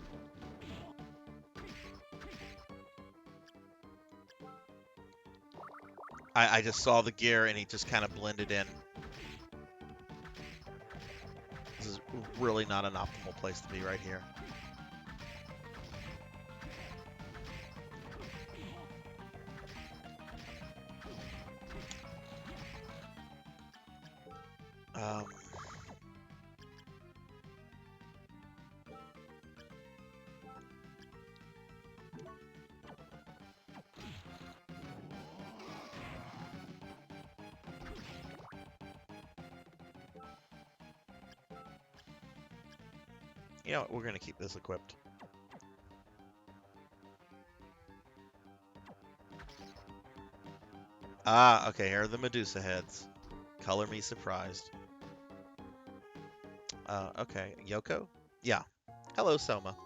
I just saw the gear and he just kind of blended in. This is really not an optimal place to be right here. You know what, we're going to keep this equipped. Ah, okay, here are the Medusa heads. Color me surprised. Okay, Yoko? Yeah. Hello, Soma.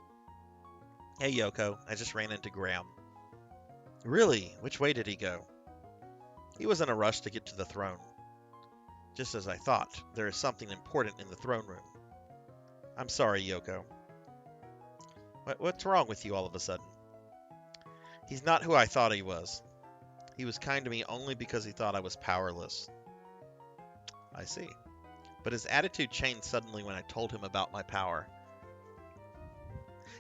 Hey, Yoko. I just ran into Graham. Really? Which way did he go? He was in a rush to get to the throne. Just as I thought, there is something important in the throne room. I'm sorry, Yoko. What's wrong with you all of a sudden? He's not who I thought he was. He was kind to me only because he thought I was powerless. I see. But his attitude changed suddenly when I told him about my power.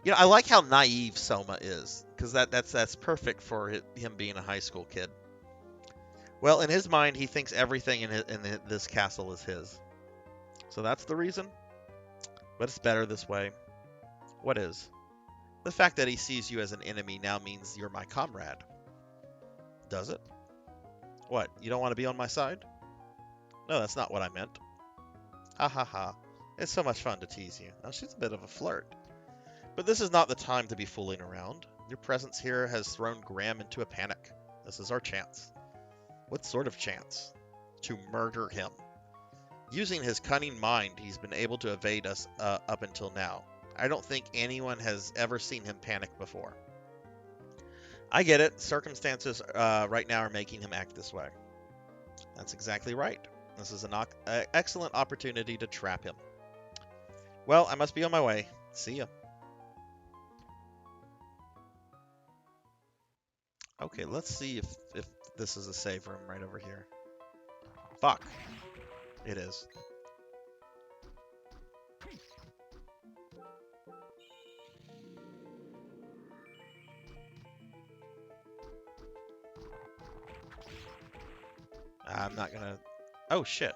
You know, I like how naive Soma is, because that's perfect for him being a high school kid. Well, in his mind, he thinks everything in this castle is his. So that's the reason? But it's better this way. What is? The fact that he sees you as an enemy now means you're my comrade. Does it? What, you don't want to be on my side? No, that's not what I meant. Ha ha ha. It's so much fun to tease you. Now, she's a bit of a flirt. But this is not the time to be fooling around. Your presence here has thrown Graham into a panic. This is our chance. What sort of chance? To murder him. Using his cunning mind, he's been able to evade us up until now. I don't think anyone has ever seen him panic before. I get it. Circumstances right now are making him act this way. That's exactly right. This is an excellent opportunity to trap him. Well, I must be on my way. See ya. Okay, let's see if this is a save room right over here. Fuck. It is. I'm not gonna... Oh, shit.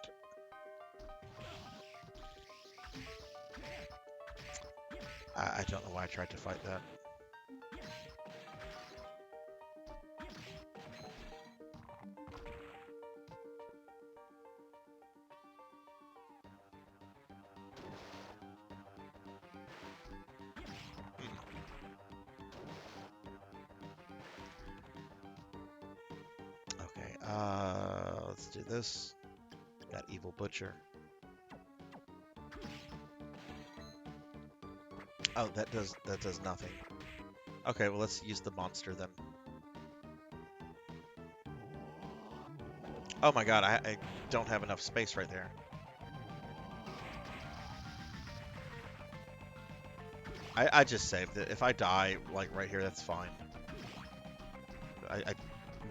I don't know why I tried to fight that. Okay, let's do this. That evil butcher. Oh, that does nothing. Okay, well let's use the monster then. Oh my god, I don't have enough space right there. I just saved it. If I die, like, right here, that's fine. I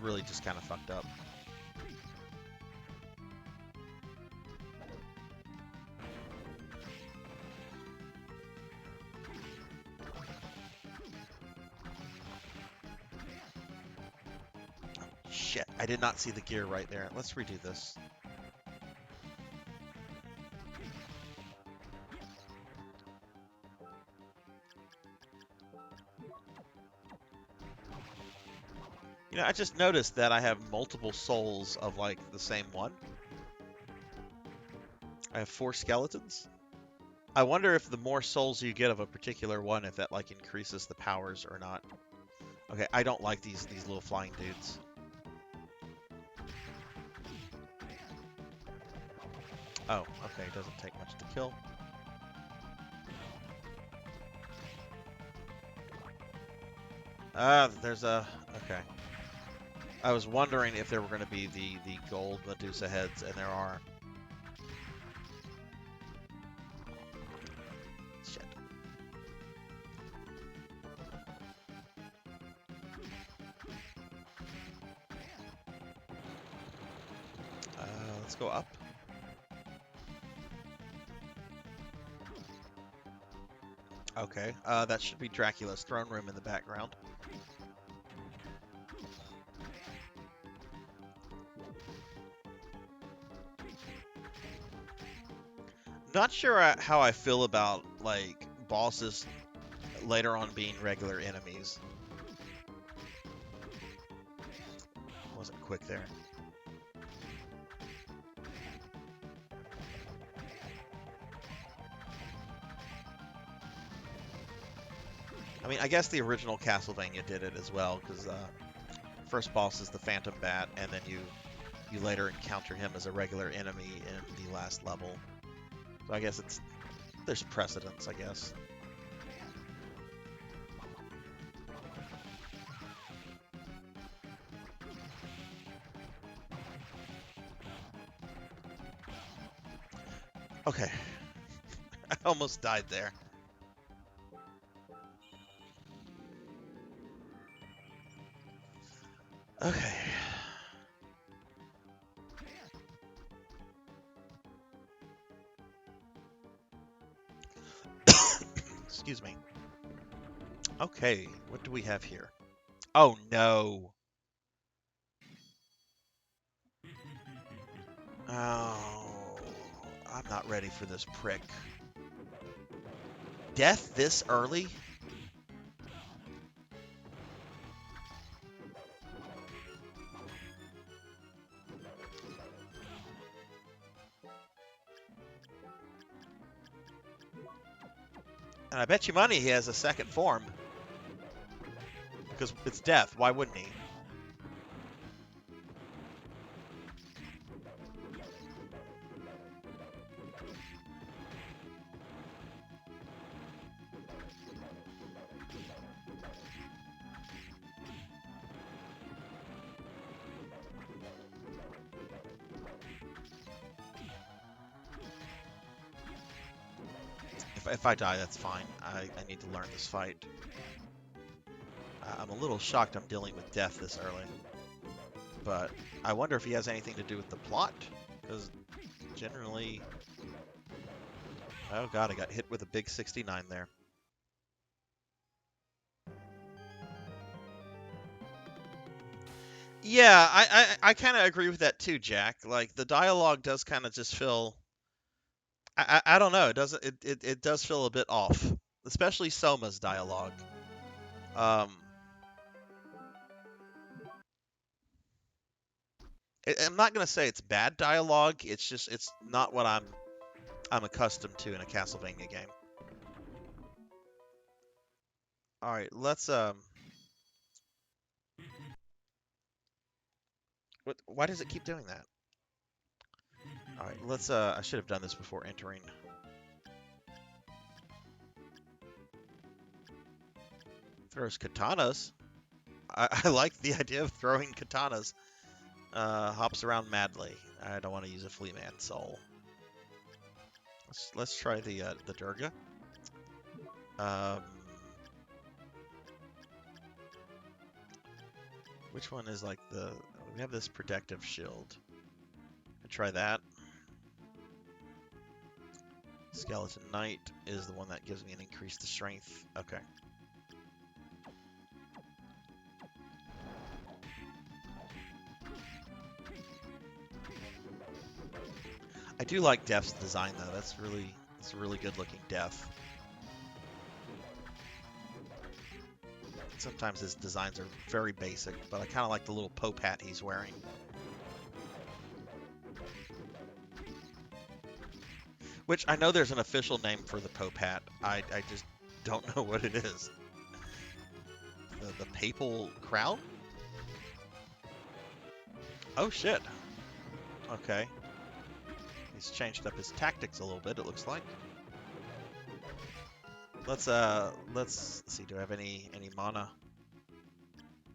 really just kind of fucked up. Shit, I did not see the gear right there. Let's redo this. You know, I just noticed that I have multiple souls of, like, the same one. I have 4 skeletons. I wonder if the more souls you get of a particular one, if that, like, increases the powers or not. Okay, I don't like these little flying dudes. Oh, okay, it doesn't take much to kill. There's a... Okay. I was wondering if there were going to be the gold Medusa heads, and there are. Shit. Let's go up. Okay, that should be Dracula's throne room in the background. Not sure how I feel about, like, bosses later on being regular enemies. Wasn't quick there. I mean, I guess the original Castlevania did it as well, because first boss is the Phantom Bat, and then you later encounter him as a regular enemy in the last level. So I guess there's precedence, I guess. Okay. I almost died there. Okay. Excuse me. Okay, what do we have here? Oh no. Oh, I'm not ready for this prick. Death this early? And I bet you money he has a second form. Because it's death, why wouldn't he? If I die, that's fine. I need to learn this fight. I'm a little shocked I'm dealing with death this early. But I wonder if he has anything to do with the plot. Because generally... Oh god, I got hit with a big 69 there. Yeah, I kind of agree with that too, Jack. Like, the dialogue does kind of just feel... I don't know. It doesn't. It does feel a bit off, especially Soma's dialogue. I'm not gonna say it's bad dialogue. It's just it's not what I'm accustomed to in a Castlevania game. All right, let's Why does it keep doing that? All right, let's I should have done this before entering. Throws katanas. I like the idea of throwing katanas. Hops around madly. I don't want to use a Flea Man soul. Let's try the Durga. Which one is like the? We have this protective shield. I try that. Skeleton Knight is the one that gives me an increase to strength. Okay. I do like Death's design though. That's a really good looking Death. Sometimes his designs are very basic, but I kind of like the little Pope hat he's wearing. Which I know there's an official name for the Pope hat. I just don't know what it is. The papal crown? Oh shit. Okay. He's changed up his tactics a little bit, it looks like. Let's see, do I have any mana?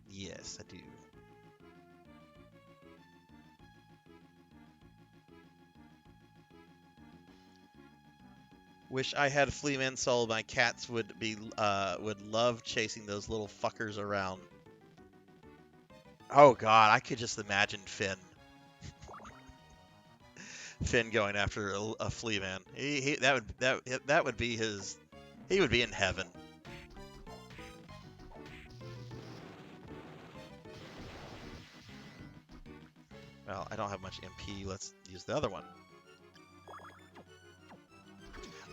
Yes, I do. Wish I had a Fleaman soul. My cats would love chasing those little fuckers around. Oh god, I could just imagine Finn. Finn going after a Fleaman. That would be his. He would be in heaven. Well, I don't have much MP. Let's use the other one.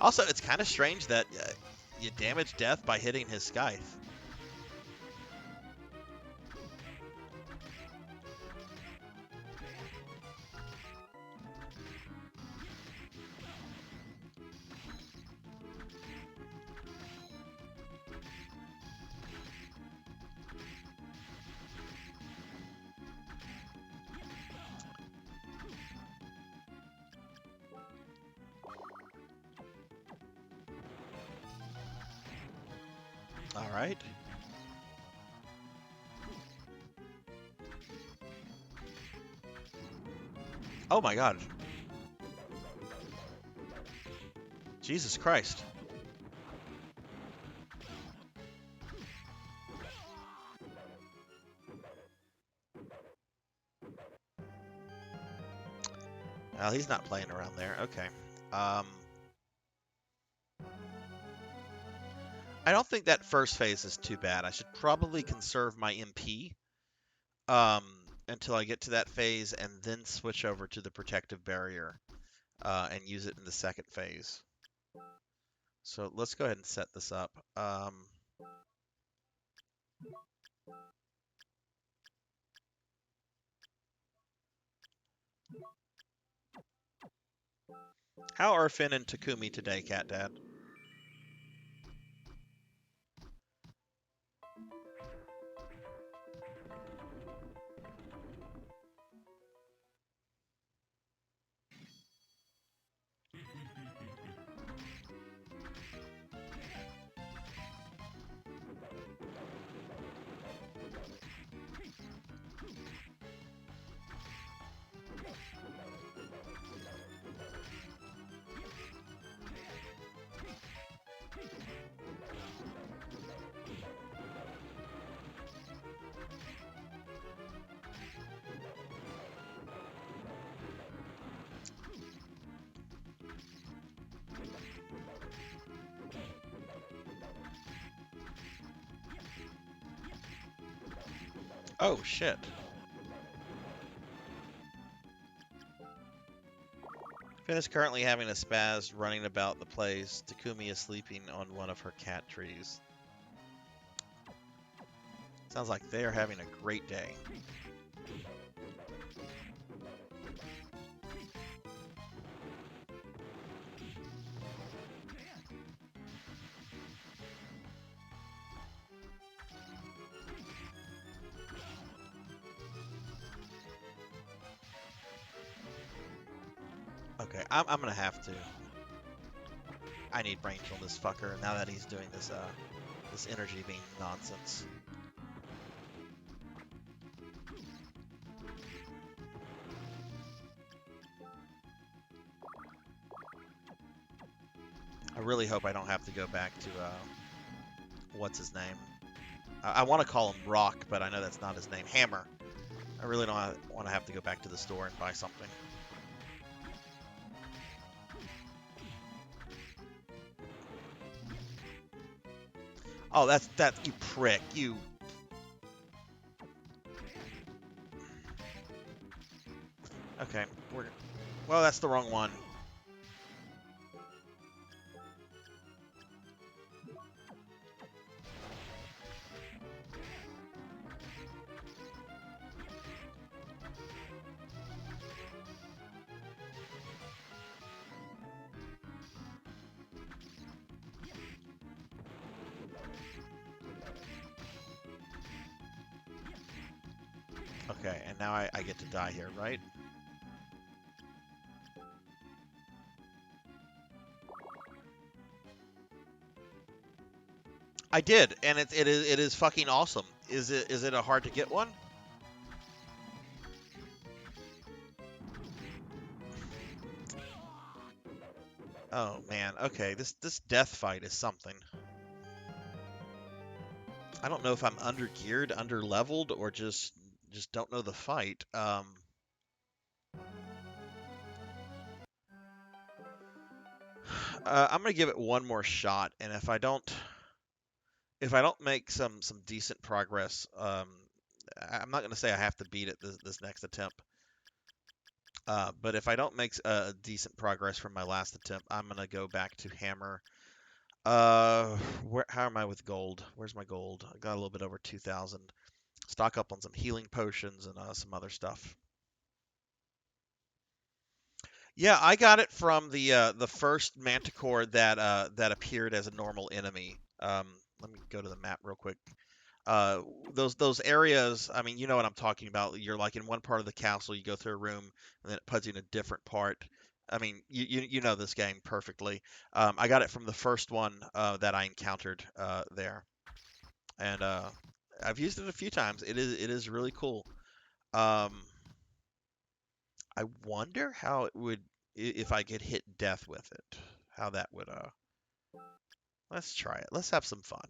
Also, it's kind of strange that you damage Death by hitting his Scythe. All right. Oh my god. Jesus Christ. Well, he's not playing around there. Okay. I don't think that first phase is too bad. I should probably conserve my MP until I get to that phase and then switch over to the protective barrier and use it in the second phase. So let's go ahead and set this up. How are Finn and Takumi today, Cat Dad? Oh, shit. Finn is currently having a spaz running about the place. Takumi is sleeping on one of her cat trees. Sounds like they are having a great day. Okay, I'm gonna have to. I need range on this fucker now that he's doing this This energy being nonsense. I really hope I don't have to go back to, what's his name? I want to call him Rock, but I know that's not his name. Hammer. I really don't want to have to go back to the store and buy something. Oh, that's you prick. You. Okay, well, that's the wrong one. Okay, and now I get to die here, right? I did, and it is fucking awesome. Is it a hard to get one? Oh man, okay, this death fight is something. I don't know if I'm under geared, under leveled, or just don't know the fight. I'm gonna give it one more shot, and if I don't make some decent progress, I'm not gonna say I have to beat it this next attempt. But if I don't make decent progress from my last attempt, I'm gonna go back to Hammer. How am I with gold? Where's my gold? I got a little bit over 2,000. Stock up on some healing potions and some other stuff. Yeah, I got it from the first Manticore that appeared as a normal enemy. Let me go to the map real quick. Those areas, I mean, you know what I'm talking about. You're like in one part of the castle, you go through a room, and then it puts you in a different part. I mean, you know this game perfectly. I got it from the first one that I encountered there, and I've used it a few times. It is really cool. Um, I wonder how it would if I could hit death with it. How that would Let's try it. Let's have some fun.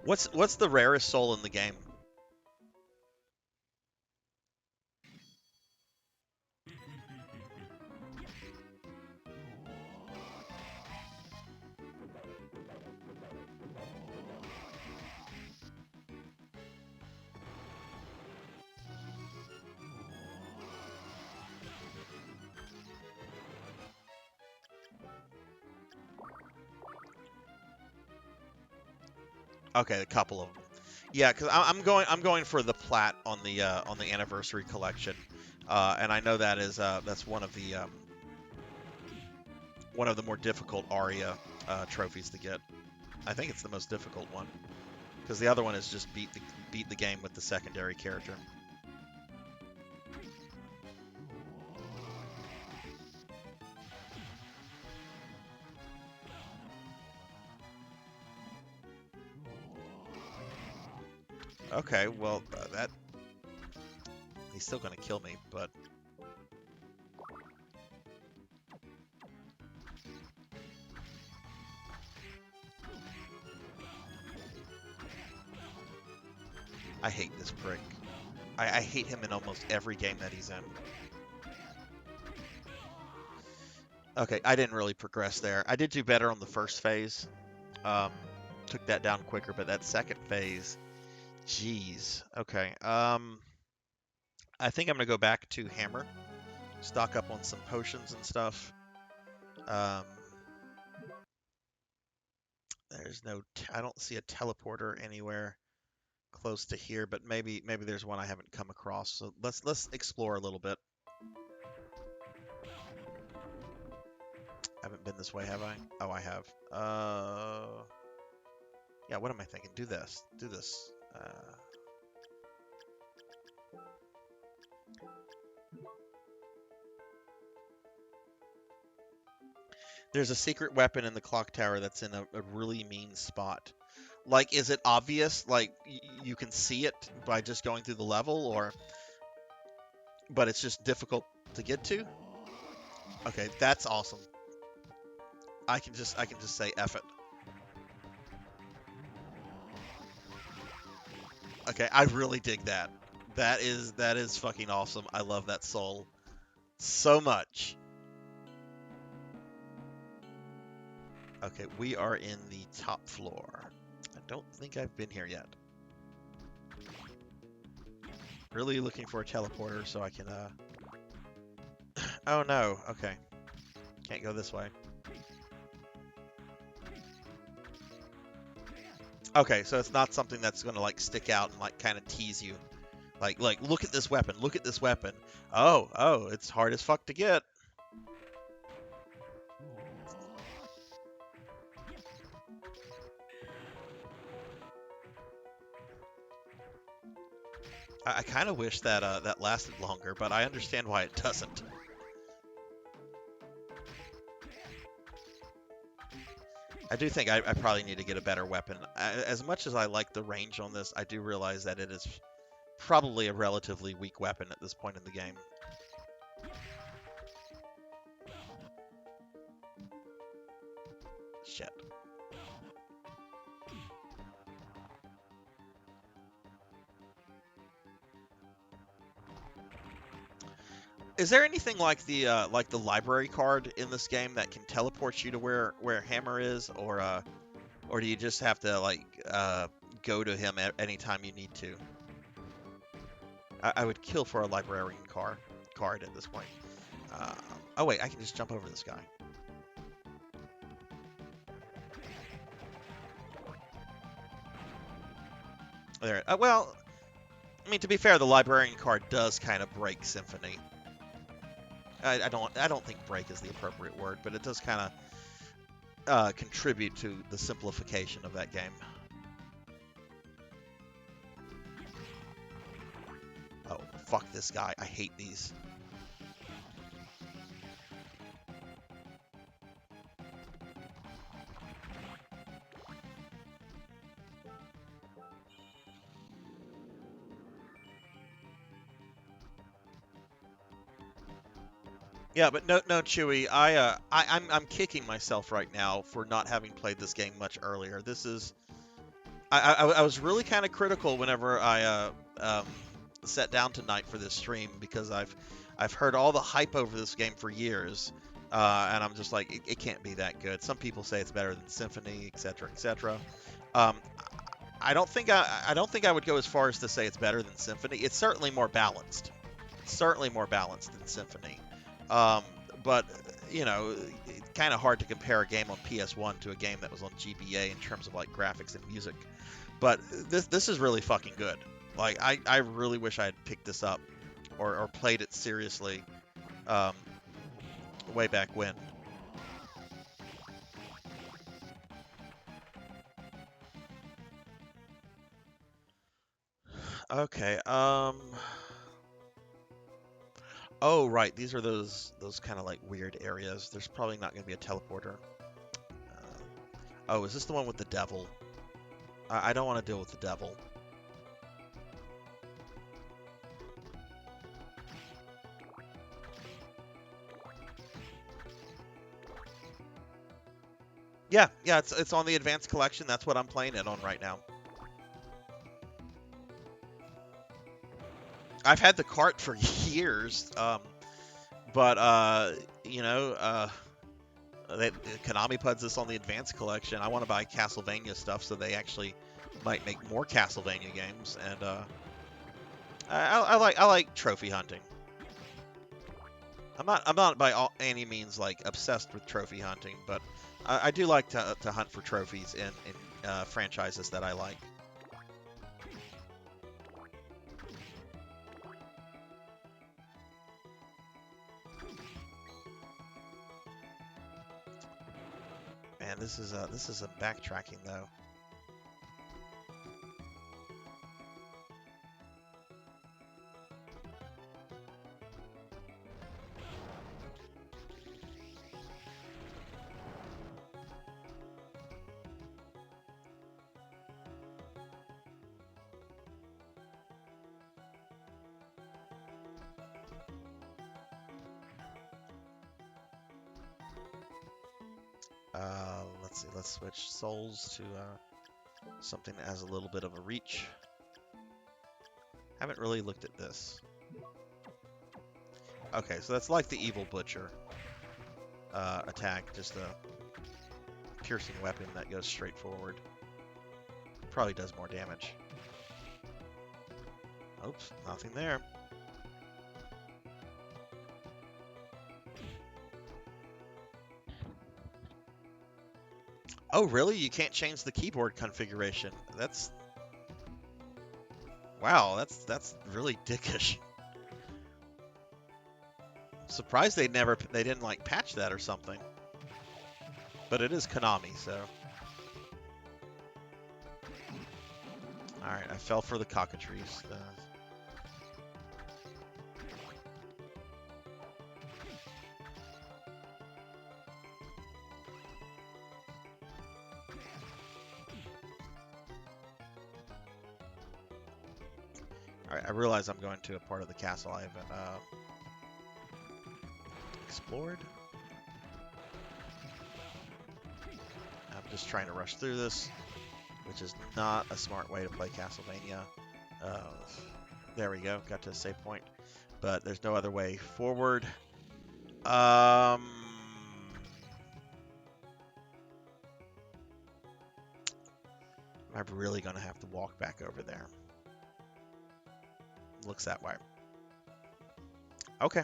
What's the rarest soul in the game? Okay, a couple of them. Yeah, because I'm going for the plat on the anniversary collection, and I know that is that's one of the more difficult Aria trophies to get. I think it's the most difficult one because the other one is just beat the game with the secondary character. Okay, well that he's still gonna kill me, but I hate this prick. I hate him in almost every game that he's in. Okay, I didn't really progress there. I did do better on the first phase. Um, Took that down quicker, but that second phase, jeez. Okay. I think I'm gonna go back to Hammer, stock up on some potions and stuff. Um, I don't see a teleporter anywhere close to here, but maybe there's one I haven't come across. So let's explore a little bit. I haven't been this way, have I? Oh, I have. Yeah, what am I thinking? Do this. Do this. There's a secret weapon in the clock tower that's in a really mean spot. Like, is it obvious? Like, you can see it by just going through the level, or but it's just difficult to get to? Okay, that's awesome. I can just say F it. Okay, I really dig that. That is fucking awesome. I love that soul so much. Okay, we are in the top floor. I don't think I've been here yet. Really looking for a teleporter so I can, Oh no, okay. Can't go this way. Okay, so it's not something that's gonna, like, stick out and, like, kind of tease you. Like, look at this weapon, look at this weapon. Oh, it's hard as fuck to get. I kind of wish that that lasted longer, but I understand why it doesn't. I do think I probably need to get a better weapon. As much as I like the range on this, I do realize that it is probably a relatively weak weapon at this point in the game. Shit. Is there anything like the library card in this game that can teleport you to where Hammer is, or do you just have to like go to him at any time you need to? I would kill for a librarian card at this point. Oh wait, I can just jump over this guy. There. Well, I mean, to be fair, the librarian card does kind of break Symphony. I don't think break is the appropriate word, but it does kind of contribute to the simplification of that game. Oh, fuck this guy. I hate these. Yeah, but no, Chewy. I'm kicking myself right now for not having played this game much earlier. This is, I was really kind of critical whenever I sat down tonight for this stream because I've heard all the hype over this game for years, and I'm just like, it can't be that good. Some people say it's better than Symphony, etc., etc. Um, I don't think I would go as far as to say it's better than Symphony. It's certainly more balanced. Certainly more balanced than Symphony. Um, but you know, it's kind of hard to compare a game on PS1 to a game that was on GBA in terms of like graphics and music. But this is really fucking good. Like I really wish I had picked this up or played it seriously um, way back when. Okay. Oh right, these are those kind of like weird areas. There's probably not going to be a teleporter. Oh, is this the one with the devil? I don't want to deal with the devil. Yeah, it's on the advanced collection. That's what I'm playing it on right now. I've had the cart for years, but you know, Konami puts this on the advanced collection. I want to buy Castlevania stuff, so they actually might make more Castlevania games. And I like trophy hunting. I'm not by any means like obsessed with trophy hunting, but I do like to hunt for trophies in franchises that I like. Man, this is some backtracking though. Let's see. Let's switch souls to something that has a little bit of a reach. Haven't really looked at this. Okay, so that's like the evil butcher attack, just a piercing weapon that goes straight forward. Probably does more damage. Oops, nothing there. Oh, really? You can't change the keyboard configuration. That's... Wow, that's really dickish. Surprised they didn't like patch that or something. But it is Konami, so. Alright, I fell for the cockatrice. Alright, I realize I'm going to a part of the castle I haven't explored. I'm just trying to rush through this, which is not a smart way to play Castlevania. There we go, got to a save point, but there's no other way forward. I'm really gonna have to walk back over there. Looks that way. Okay.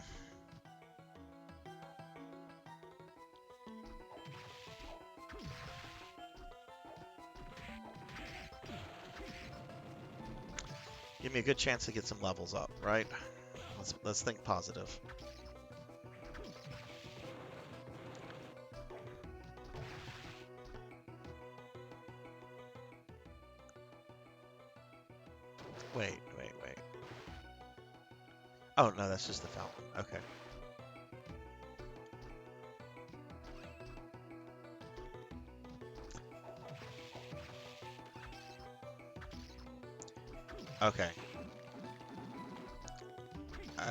Give me a good chance to get some levels up, right? Let's think positive. Wait. Oh, no, that's just the fountain. Okay. Okay.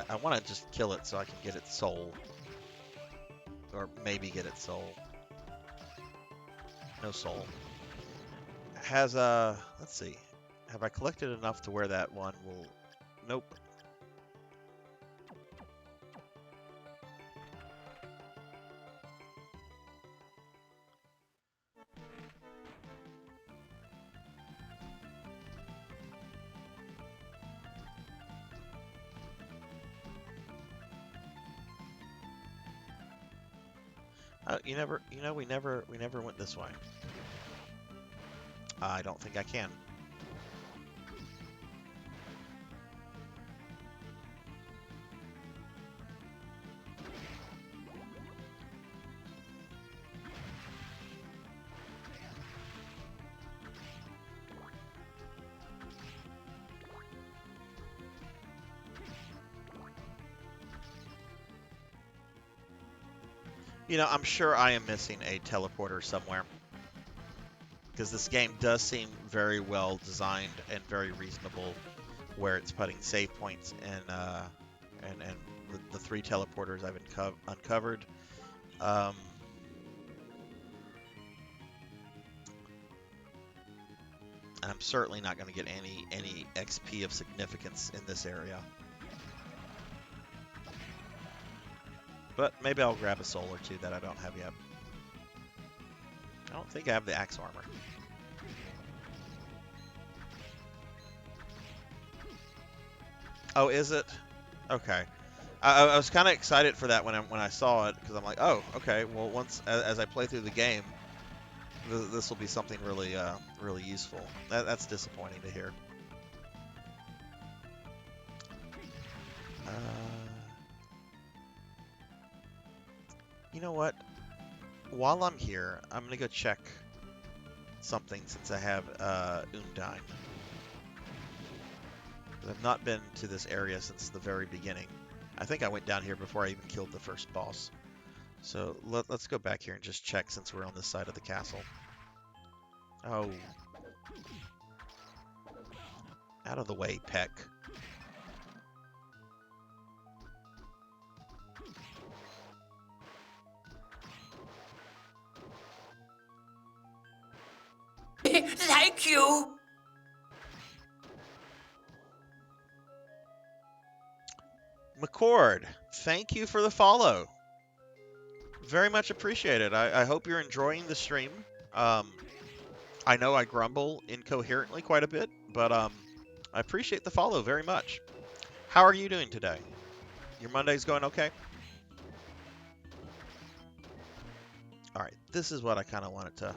I want to just kill it so I can get its soul. Or maybe get its soul. No soul. Has let's see. Have I collected enough to where that one will... Nope. We never went this way. I don't think I can. You know, I'm sure I am missing a teleporter somewhere. Because this game does seem very well designed and very reasonable where it's putting save points and the 3 teleporters I've uncovered. And I'm certainly not going to get any XP of significance in this area. But maybe I'll grab a soul or 2 that I don't have yet. I don't think I have the axe armor. Oh, is it? Okay. I was kind of excited for that when I saw it, because I'm like, oh, okay. Well, once as I play through the game, this will be something really really useful. That's disappointing to hear. You know what? While I'm here, I'm going to go check something since I have Undine. I've not been to this area since the very beginning. I think I went down here before I even killed the first boss. So let's go back here and just check since we're on this side of the castle. Oh. Out of the way, Peck. Thank you. McCord, thank you for the follow. Very much appreciated. I hope you're enjoying the stream. I know I grumble incoherently quite a bit, but I appreciate the follow very much. How are you doing today? Your Monday's going okay? All right, this is what I kind of wanted to.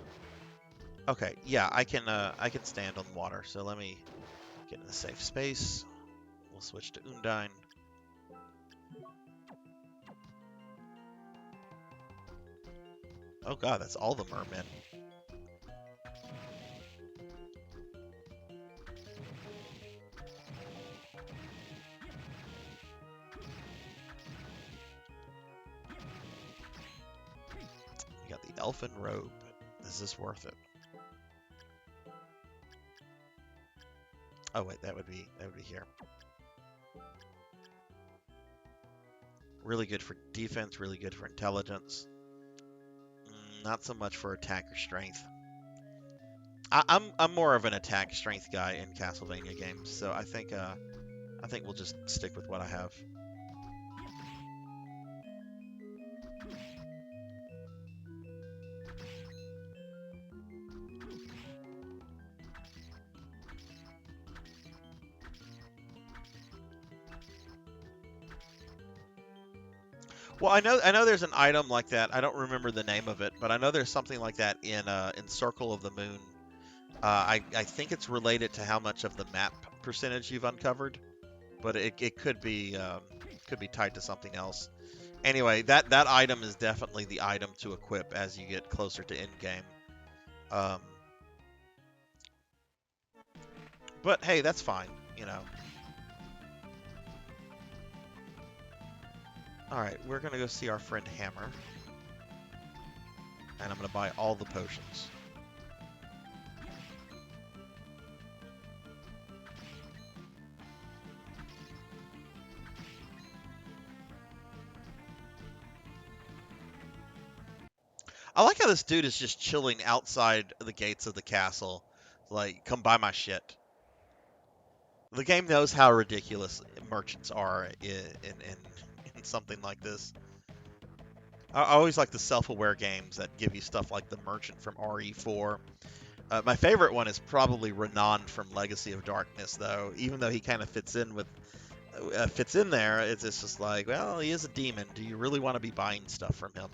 Okay, yeah, I can stand on water. So let me get in a safe space. We'll switch to Undine. Oh god, that's all the mermen. You got the elfin robe. Is this worth it? Oh wait, that would be here. Really good for defense, really good for intelligence. Not so much for attack or strength. I'm more of an attack strength guy in Castlevania games, so I think we'll just stick with what I have. Well, I know there's an item like that. I don't remember the name of it, but I know there's something like that in Circle of the Moon. I think it's related to how much of the map percentage you've uncovered, but it could be tied to something else. Anyway, that item is definitely the item to equip as you get closer to end game. But hey, that's fine, you know. Alright, we're gonna go see our friend Hammer. And I'm gonna buy all the potions. I like how this dude is just chilling outside the gates of the castle. Like, come buy my shit. The game knows how ridiculous merchants are in something like this. I always like the self-aware games that give you stuff like the merchant from RE4. My favorite one is probably Renan from Legacy of Darkness, though. Even though he kind of fits in there, it's just like, well, he is a demon. Do you really want to be buying stuff from him?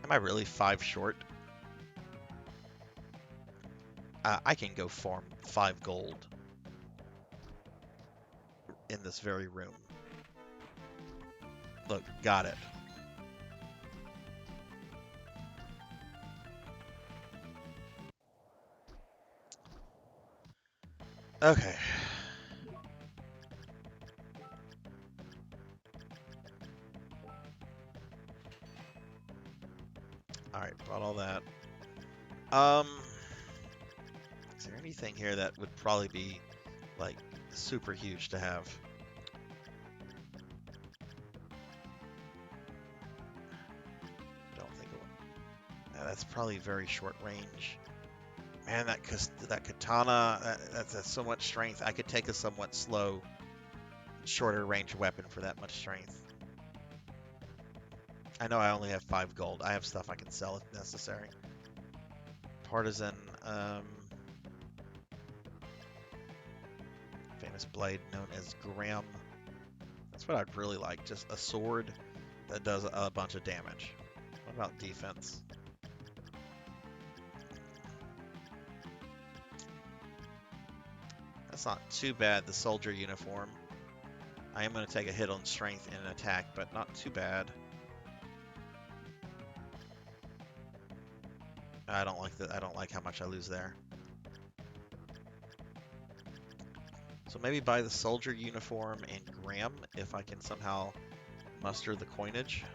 Am I really 5 short? I can go farm 5 gold in this very room. Look, got it. Okay. Alright, bought all that. Is there anything here that would probably be, like, super huge to have? Don't think it would. That's probably very short range. Man, that katana, that's so much strength. I could take a somewhat slow, shorter range weapon for that much strength. I know I only have 5 gold. I have stuff I can sell if necessary. Partisan, famous blade known as Graham. That's what I'd really like, just a sword that does a bunch of damage. What about defense? That's not too bad, the soldier uniform. I am going to take a hit on strength and an attack, but not too bad. I don't like how much I lose there. So maybe buy the soldier uniform and Graham if I can somehow muster the coinage.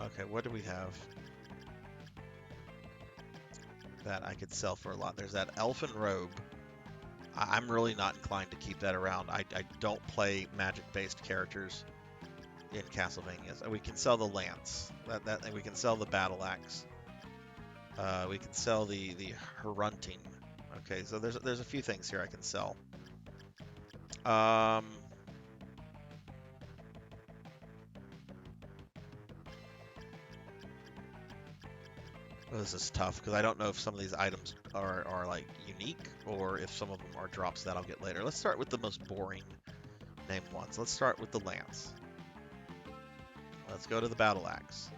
Okay, what do we have that I could sell for a lot? There's that elfin robe. I'm really not inclined to keep that around. I don't play magic-based characters in Castlevania. So we can sell the lance. And we can sell the battle axe. We can sell the Hrunting. Okay, so there's a few things here I can sell. Oh, this is tough because I don't know if some of these items are like unique or if some of them are drops that I'll get later. Let's start with the most boring named ones. Let's start with the lance. Let's go to the battle axe.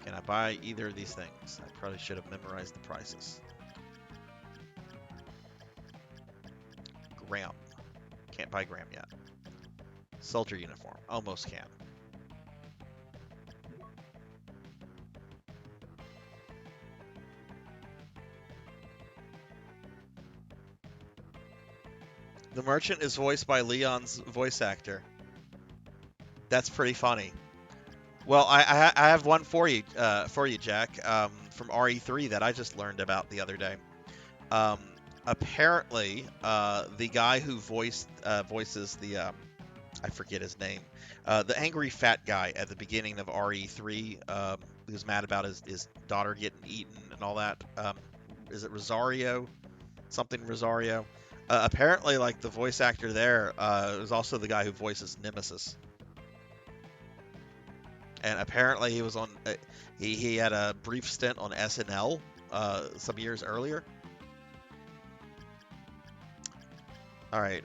Can I buy either of these things? I probably should have memorized the prices. Graham. Can't buy Graham yet. Soldier uniform. Almost can. The merchant is voiced by Leon's voice actor. That's pretty funny. Well, I have one for you, Jack, from RE3 that I just learned about the other day. Apparently, the guy who voices the I forget his name, the angry fat guy at the beginning of RE3, who's mad about his daughter getting eaten and all that. Is it Rosario? Something Rosario. Apparently, like the voice actor there is also the guy who voices Nemesis. And apparently he was on. He had a brief stint on SNL some years earlier. All right,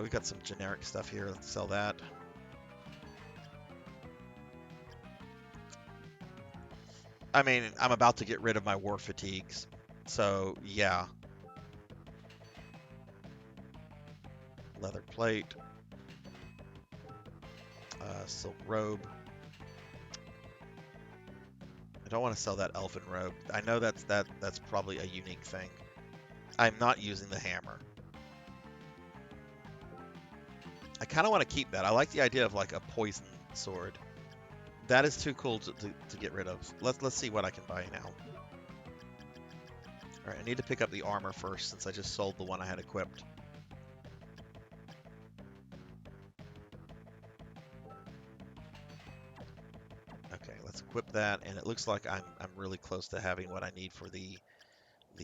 we got some generic stuff here. Let's sell that. I mean, I'm about to get rid of my war fatigues, so yeah. Leather plate, silk robe. I don't want to sell that elfin robe. I know that's probably a unique thing. I'm not using the hammer. I kind of want to keep that. I like the idea of like a poison sword. That is too cool to get rid of. Let's see what I can buy now. All right, I need to pick up the armor first since I just sold the one I had equipped. Okay, let's equip that, and it looks like I'm really close to having what I need for the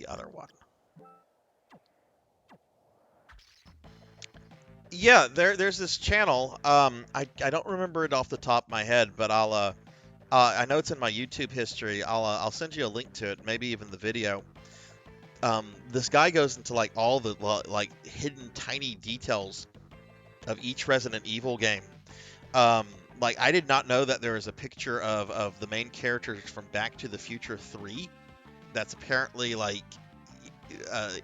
other one. Yeah, there's this channel. I don't remember it off the top of my head, but I know it's in my YouTube history. I'll send you a link to it, maybe even the video. This guy goes into like all the like hidden tiny details of each Resident Evil game. Like I did not know that there was a picture of the main characters from Back to the Future 3 that's apparently like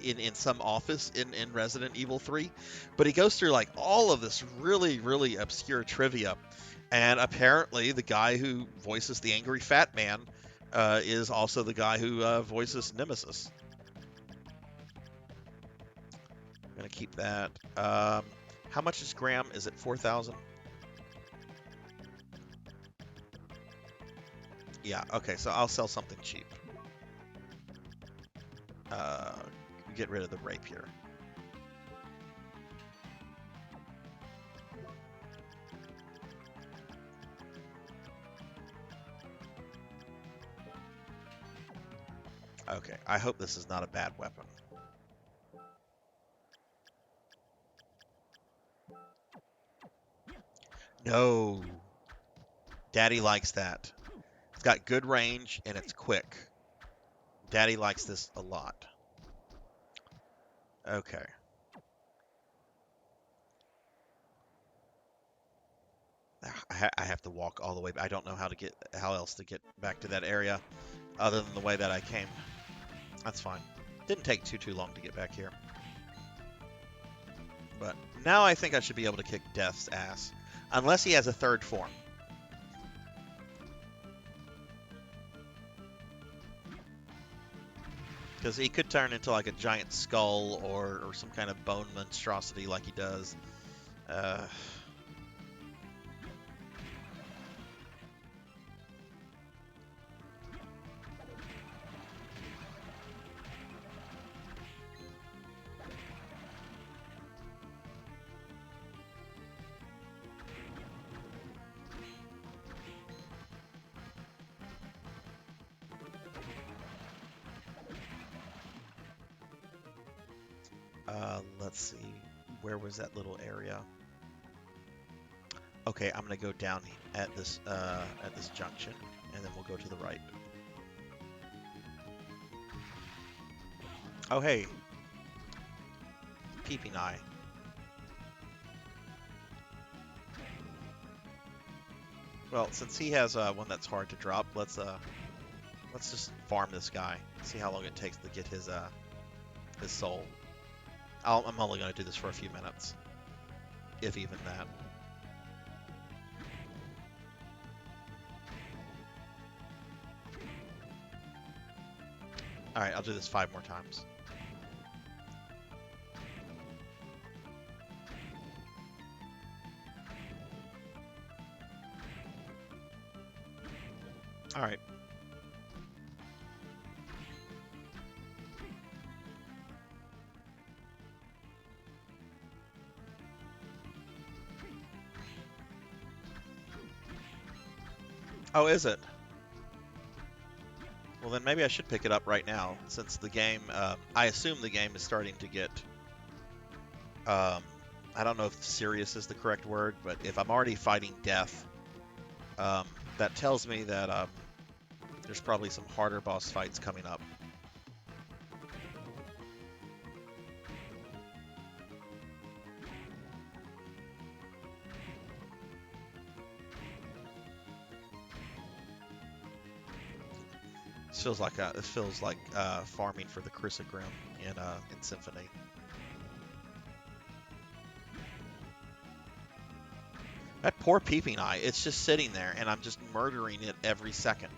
in some office in Resident Evil 3, but he goes through like all of this really obscure trivia, and apparently the guy who voices the angry fat man is also the guy who voices Nemesis. I'm gonna keep that. How much is Graham? Is it 4,000? Yeah. Okay. So I'll sell something cheap. Get rid of the rapier. Okay, I hope this is not a bad weapon. No. Daddy likes that. It's got good range and it's quick. Daddy likes this a lot. Okay. I have to walk all the way. I don't know how else to get back to that area other than the way that I came. That's fine. Didn't take too long to get back here. But now I think I should be able to kick Death's ass. Unless he has a third form. Because he could turn into like a giant skull or some kind of bone monstrosity like he does. Let's see. Where was that little area? Okay, I'm gonna go down at this junction, and then we'll go to the right. Oh hey, peeping eye. Well, since he has one that's hard to drop, let's just farm this guy. See how long it takes to get his soul. I'm only gonna do this for a few minutes, if even that. All right, I'll do this 5 more times. All right. Oh, is it? Well, then maybe I should pick it up right now, since the game, I assume the game is starting to get, I don't know if serious is the correct word, but if I'm already fighting death, that tells me that there's probably some harder boss fights coming up. It feels like farming for the Chrysogrim in Symphony. That poor peeping eye, it's just sitting there, and I'm just murdering it every second.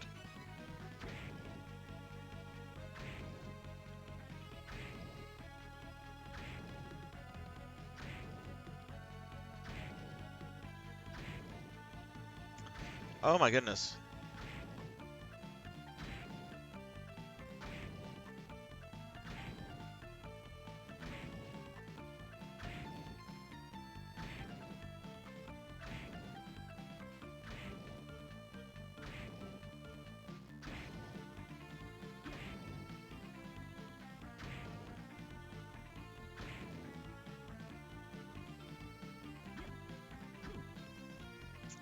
Oh my goodness.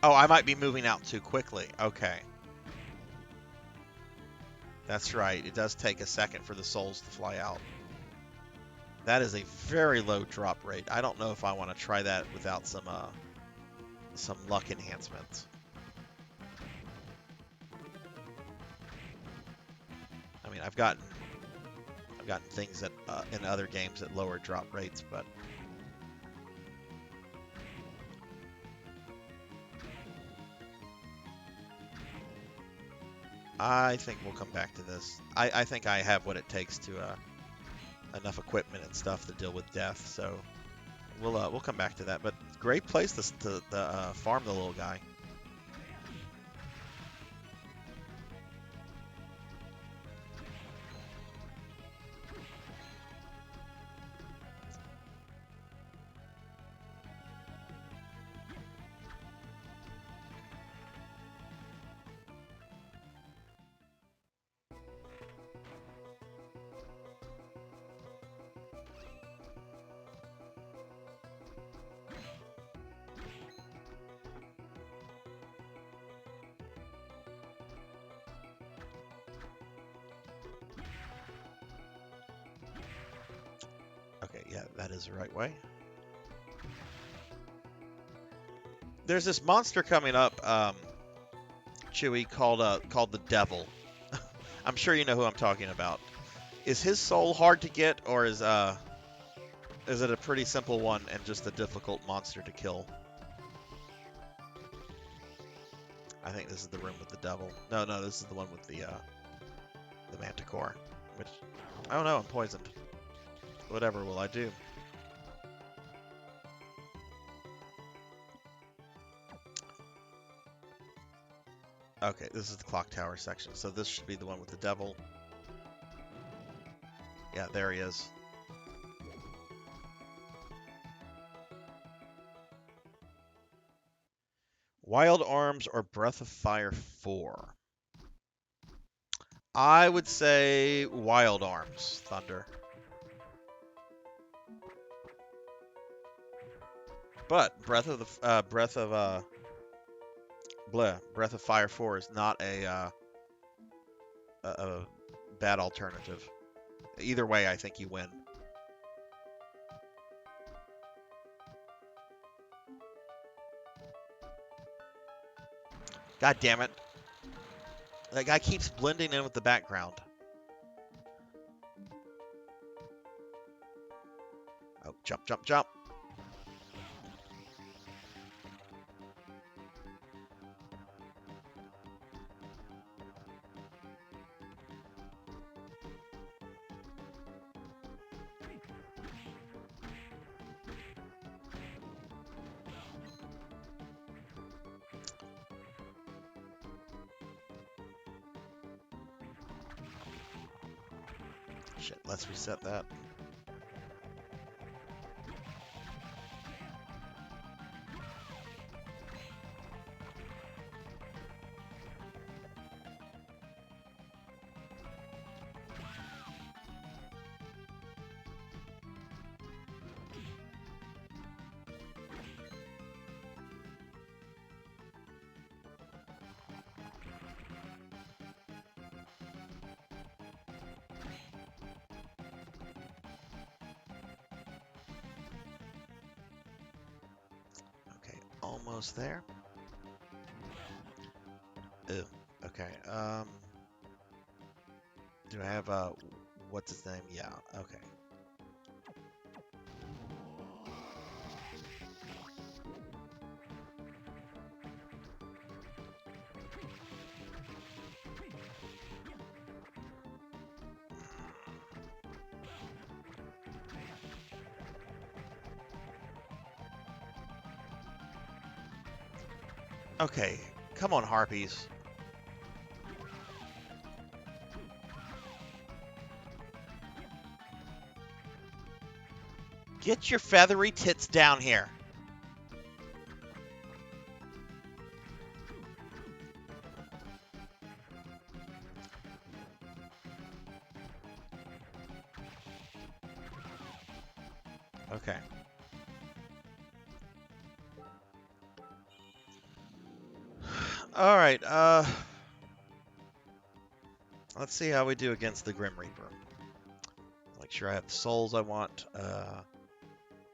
Oh, I might be moving out too quickly. Okay. That's right. It does take a second for the souls to fly out. That is a very low drop rate. I don't know if I want to try that without some luck enhancements. I mean, I've gotten things that in other games at lower drop rates, but I think we'll come back to this. I think I have what it takes to enough equipment and stuff to deal with death, so we'll come back to that. But great place to farm the little guy. Okay, yeah, that is the right way. There's this monster coming up, Chewy, called the Devil. I'm sure you know who I'm talking about. Is his soul hard to get, or is it a pretty simple one and just a difficult monster to kill? I think this is the room with the devil. No, this is the one with the manticore. Which, oh no, I'm poisoned. Whatever will I do? Okay, this is the clock tower section, so this should be the one with the devil. Yeah, there he is. Wild Arms or Breath of Fire 4? I would say Wild Arms, Thunder. But Breath of Fire 4 is not a bad alternative. Either way, I think you win. God damn it. That guy keeps blending in with the background. Oh, jump, jump, jump. Shit, let's reset that. Okay, almost there. Ew. Okay. Do I have what's his name? Yeah. Okay. Okay. Come on, harpies. Get your feathery tits down here. Okay. All right. Let's see how we do against the Grim Reaper. Make sure I have the souls I want.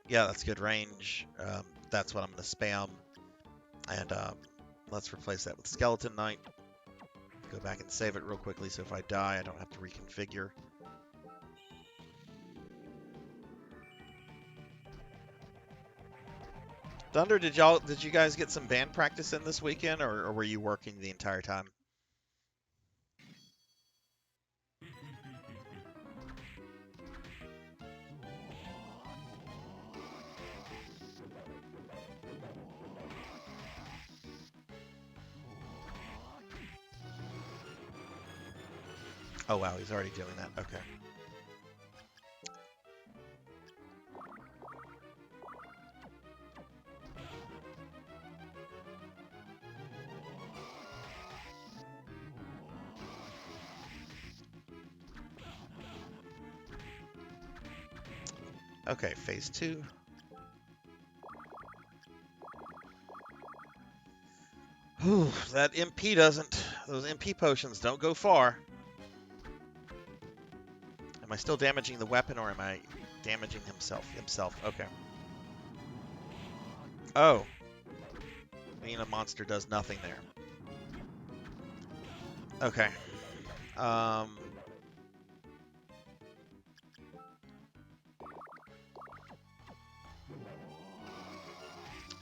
Yeah, that's good range. That's what I'm going to spam. And let's replace that with Skeleton Knight. Go back and save it real quickly so if I die, I don't have to reconfigure. Thunder, did you guys get some band practice in this weekend, or were you working the entire time? Oh wow, he's already doing that. Okay. Okay, phase 2. Whew, that MP doesn't. Those MP potions don't go far. Am I still damaging the weapon, or am I damaging himself? Okay. Oh. Being a monster does nothing there. Okay.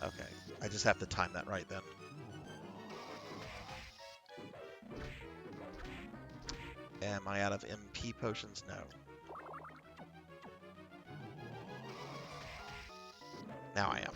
Okay. I just have to time that right then. Am I out of MP potions? No. Now I am.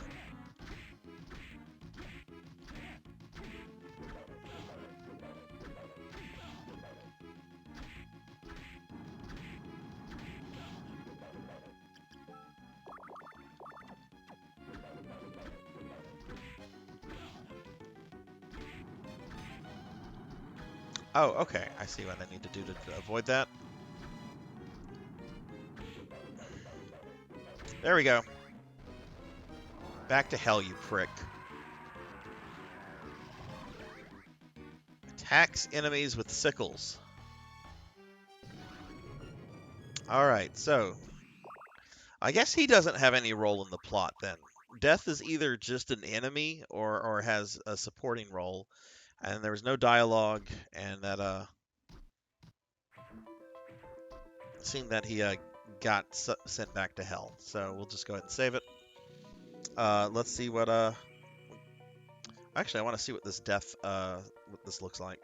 Oh, okay. I see what I need to do to avoid that. There we go. Back to hell, you prick. Attacks enemies with sickles. Alright, so I guess he doesn't have any role in the plot then. Death is either just an enemy or has a supporting role, and there was no dialogue, and that seemed that he got sent back to hell. So we'll just go ahead and save it. Let's see what actually I want to see what this death what this looks like.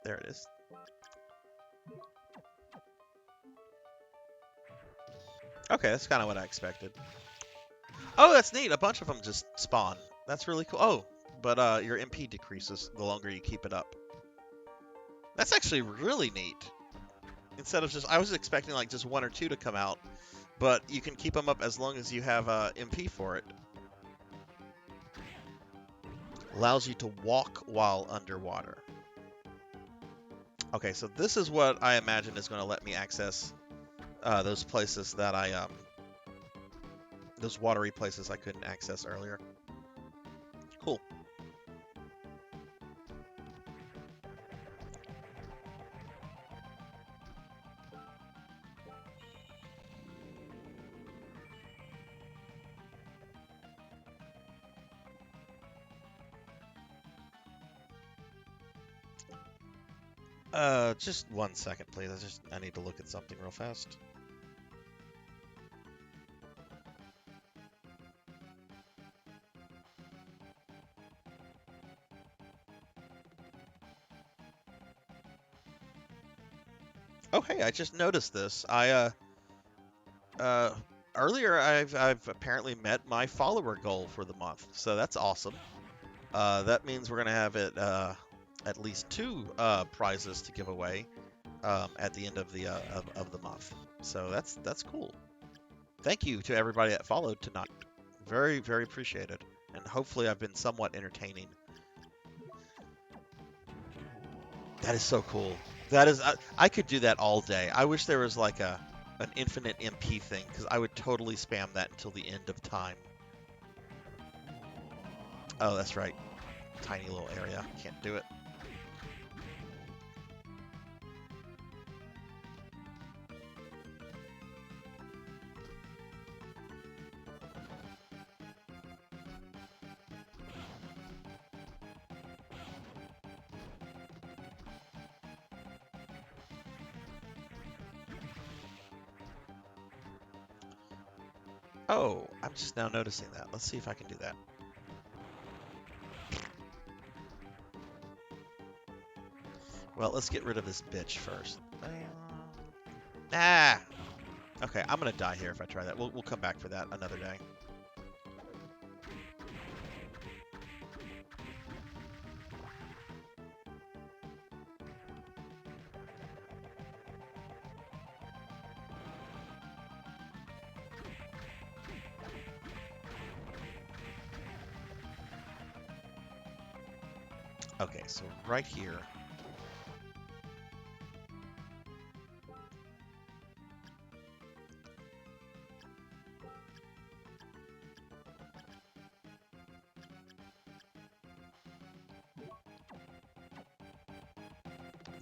There it is. Okay, that's kind of what I expected. Oh, that's neat. A bunch of them just spawn. That's really cool. Oh, but your MP decreases the longer you keep it up. That's actually really neat. Instead of just, I was expecting like just one or two to come out, but you can keep them up as long as you have MP for it. Allows you to walk while underwater. Okay, so this is what I imagine is going to let me access those places that those watery places I couldn't access earlier. Cool. Just 1 second, please. I need to look at something real fast. Oh, hey, I just noticed this. Earlier I've apparently met my follower goal for the month, so that's awesome. That means we're gonna have it at least 2 prizes to give away at the end of the month. So that's cool. Thank you to everybody that followed tonight. Very, very appreciated. And hopefully I've been somewhat entertaining. That is so cool. That is, I could do that all day. I wish there was like an infinite MP thing, because I would totally spam that until the end of time. Oh, that's right. Tiny little area. Can't do it. Oh, I'm just now noticing that. Let's see if I can do that. Well, let's get rid of this bitch first. Ah! Okay, I'm gonna die here if I try that. We'll come back for that another day. Okay, so right here.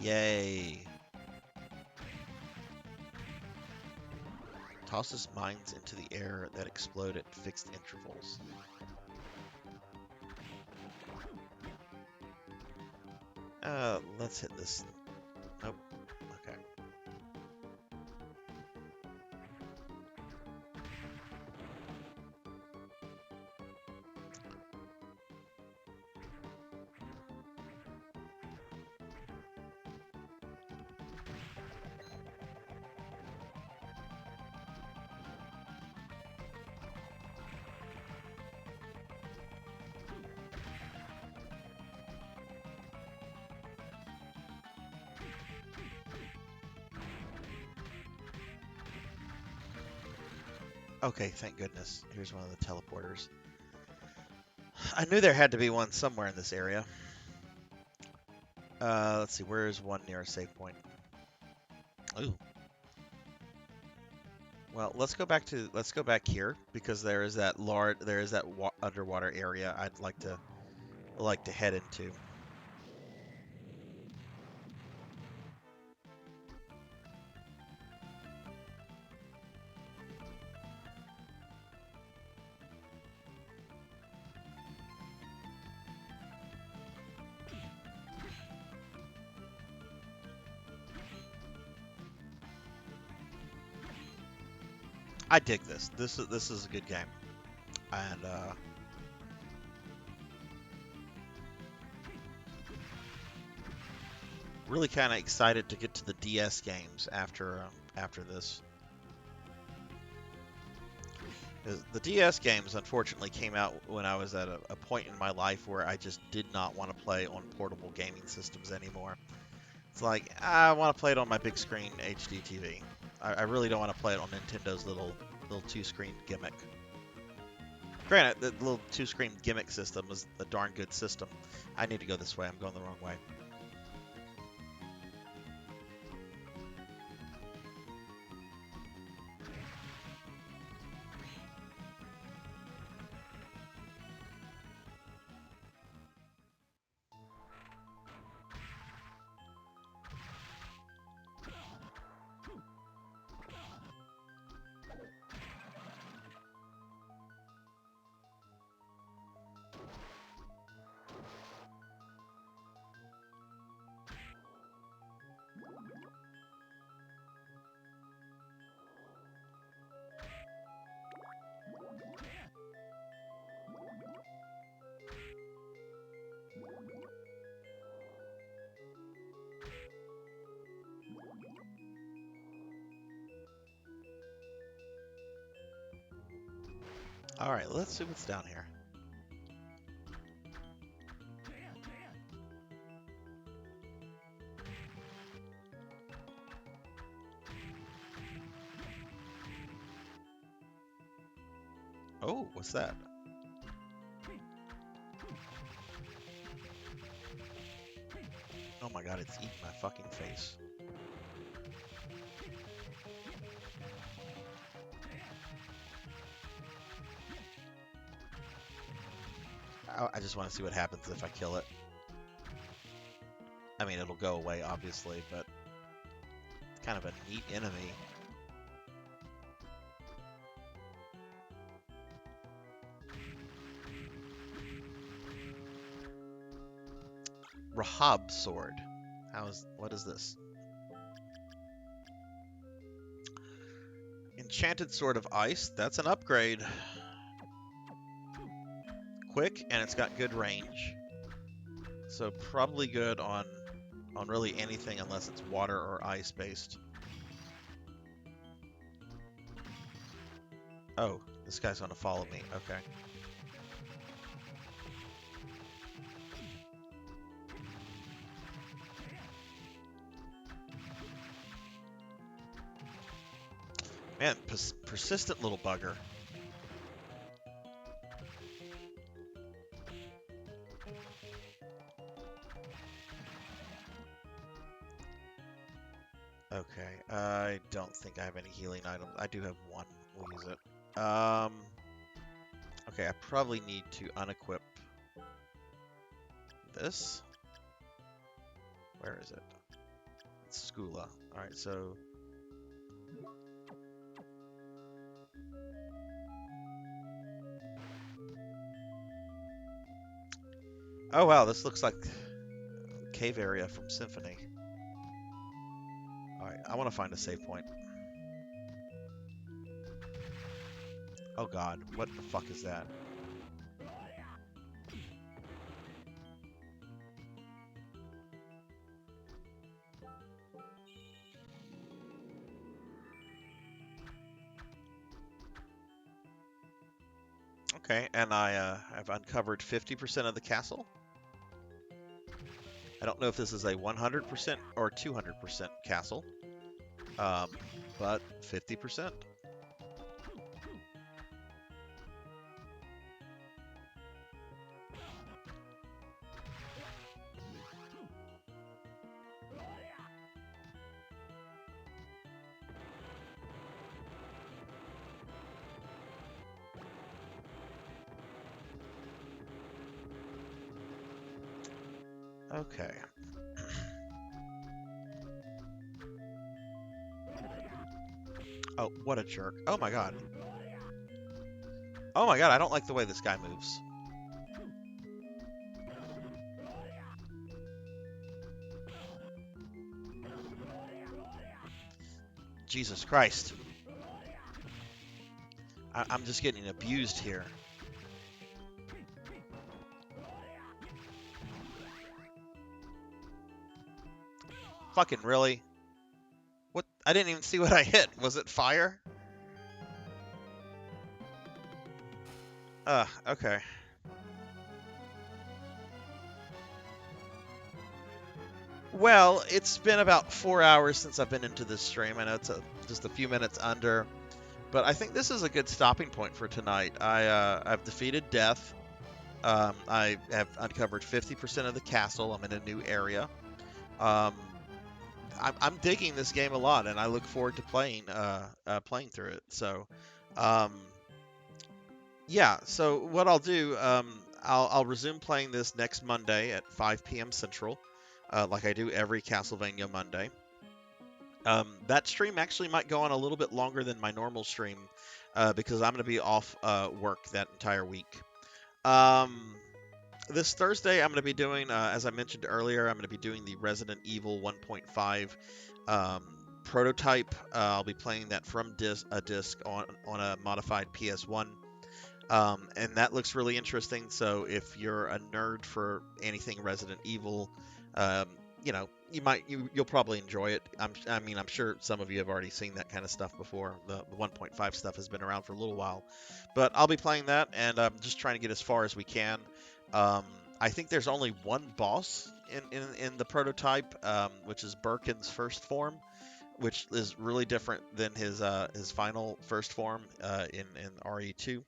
Yay. Tosses mines into the air that explode at fixed intervals. Let's hit this. Nope. Okay. Okay, thank goodness. Here's one of the teleporters. I knew there had to be one somewhere in this area. Let's see, where is one near a save point? Ooh. Well, let's go back here because there is that underwater area I'd like to head into. I dig this. This is a good game, and really kind of excited to get to the DS games after this. The DS games unfortunately came out when I was at a point in my life where I just did not want to play on portable gaming systems anymore. It's like I want to play it on my big screen HD TV. I really don't want to play it on Nintendo's little two-screen gimmick. Granted, the little two-screen gimmick system is a darn good system. I need to go this way. I'm going the wrong way. All right, let's see what's down here. Oh, what's that? Oh my god, it's eating my fucking face. I just want to see what happens if I kill it. I mean, it'll go away, obviously, but it's kind of a neat enemy. Rahab sword. What is this? Enchanted sword of ice. That's an upgrade. Quick, and it's got good range. So probably good on really anything unless it's water or ice based. Oh, this guy's gonna follow me. Okay. Man, persistent little bugger. Okay, I don't think I have any healing items. I do have one. We'll use it. Okay, I probably need to unequip this. Where is it? It's Skula. Alright, so... Oh wow, this looks like cave area from Symphony. Alright, I want to find a save point. Oh god, what the fuck is that? Okay, and I have uncovered 50% of the castle. I don't know if this is a 100% or 200% castle, but 50%. Okay. Oh, what a jerk. Oh my god. Oh my god, I don't like the way this guy moves. Jesus Christ. I'm just getting abused here. Fucking really? What? I didn't even see what I hit. Was it fire? Okay. Well, it's been about 4 hours since I've been into this stream. I know it's just a few minutes under, but I think this is a good stopping point for tonight. I've defeated death. I have uncovered 50% of the castle. I'm in a new area. Um, I'm digging this game a lot, and I look forward to playing through it. So, um, yeah. So what I'll do, I'll resume playing this next Monday at 5 p.m. Central, like I do every Castlevania Monday. That stream actually might go on a little bit longer than my normal stream, because I'm going to be off work that entire week. Um, this Thursday, I'm going to be doing, as I mentioned earlier, I'm going to be doing the Resident Evil 1.5 prototype. I'll be playing that from a disc on a modified PS1. And that looks really interesting. So if you're a nerd for anything Resident Evil, um, you'll probably enjoy it. I'm sure some of you have already seen that kind of stuff before. The 1.5 stuff has been around for a little while, but I'll be playing that and just trying to get as far as we can. Um, I think there's only one boss in the prototype, which is Birkin's first form, which is really different than his final first form in RE2.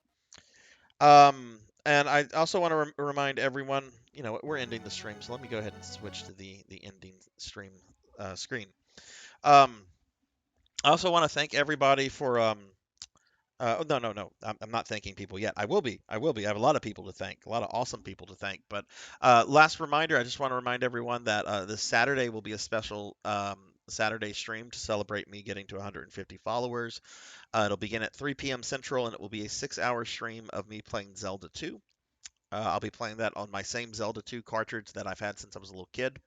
And I also want to remind everyone, we're ending the stream, so let me go ahead and switch to the ending stream screen. Um, I also want to thank everybody for oh, no, no, no. I'm not thanking people yet. I will be. I will be. I have a lot of people to thank, a lot of awesome people to thank. But last reminder, I just want to remind everyone that this Saturday will be a special Saturday stream to celebrate me getting to 150 followers. It'll begin at 3 p.m. Central, and it will be a 6-hour stream of me playing Zelda 2. I'll be playing that on my same Zelda 2 cartridge that I've had since I was a little kid.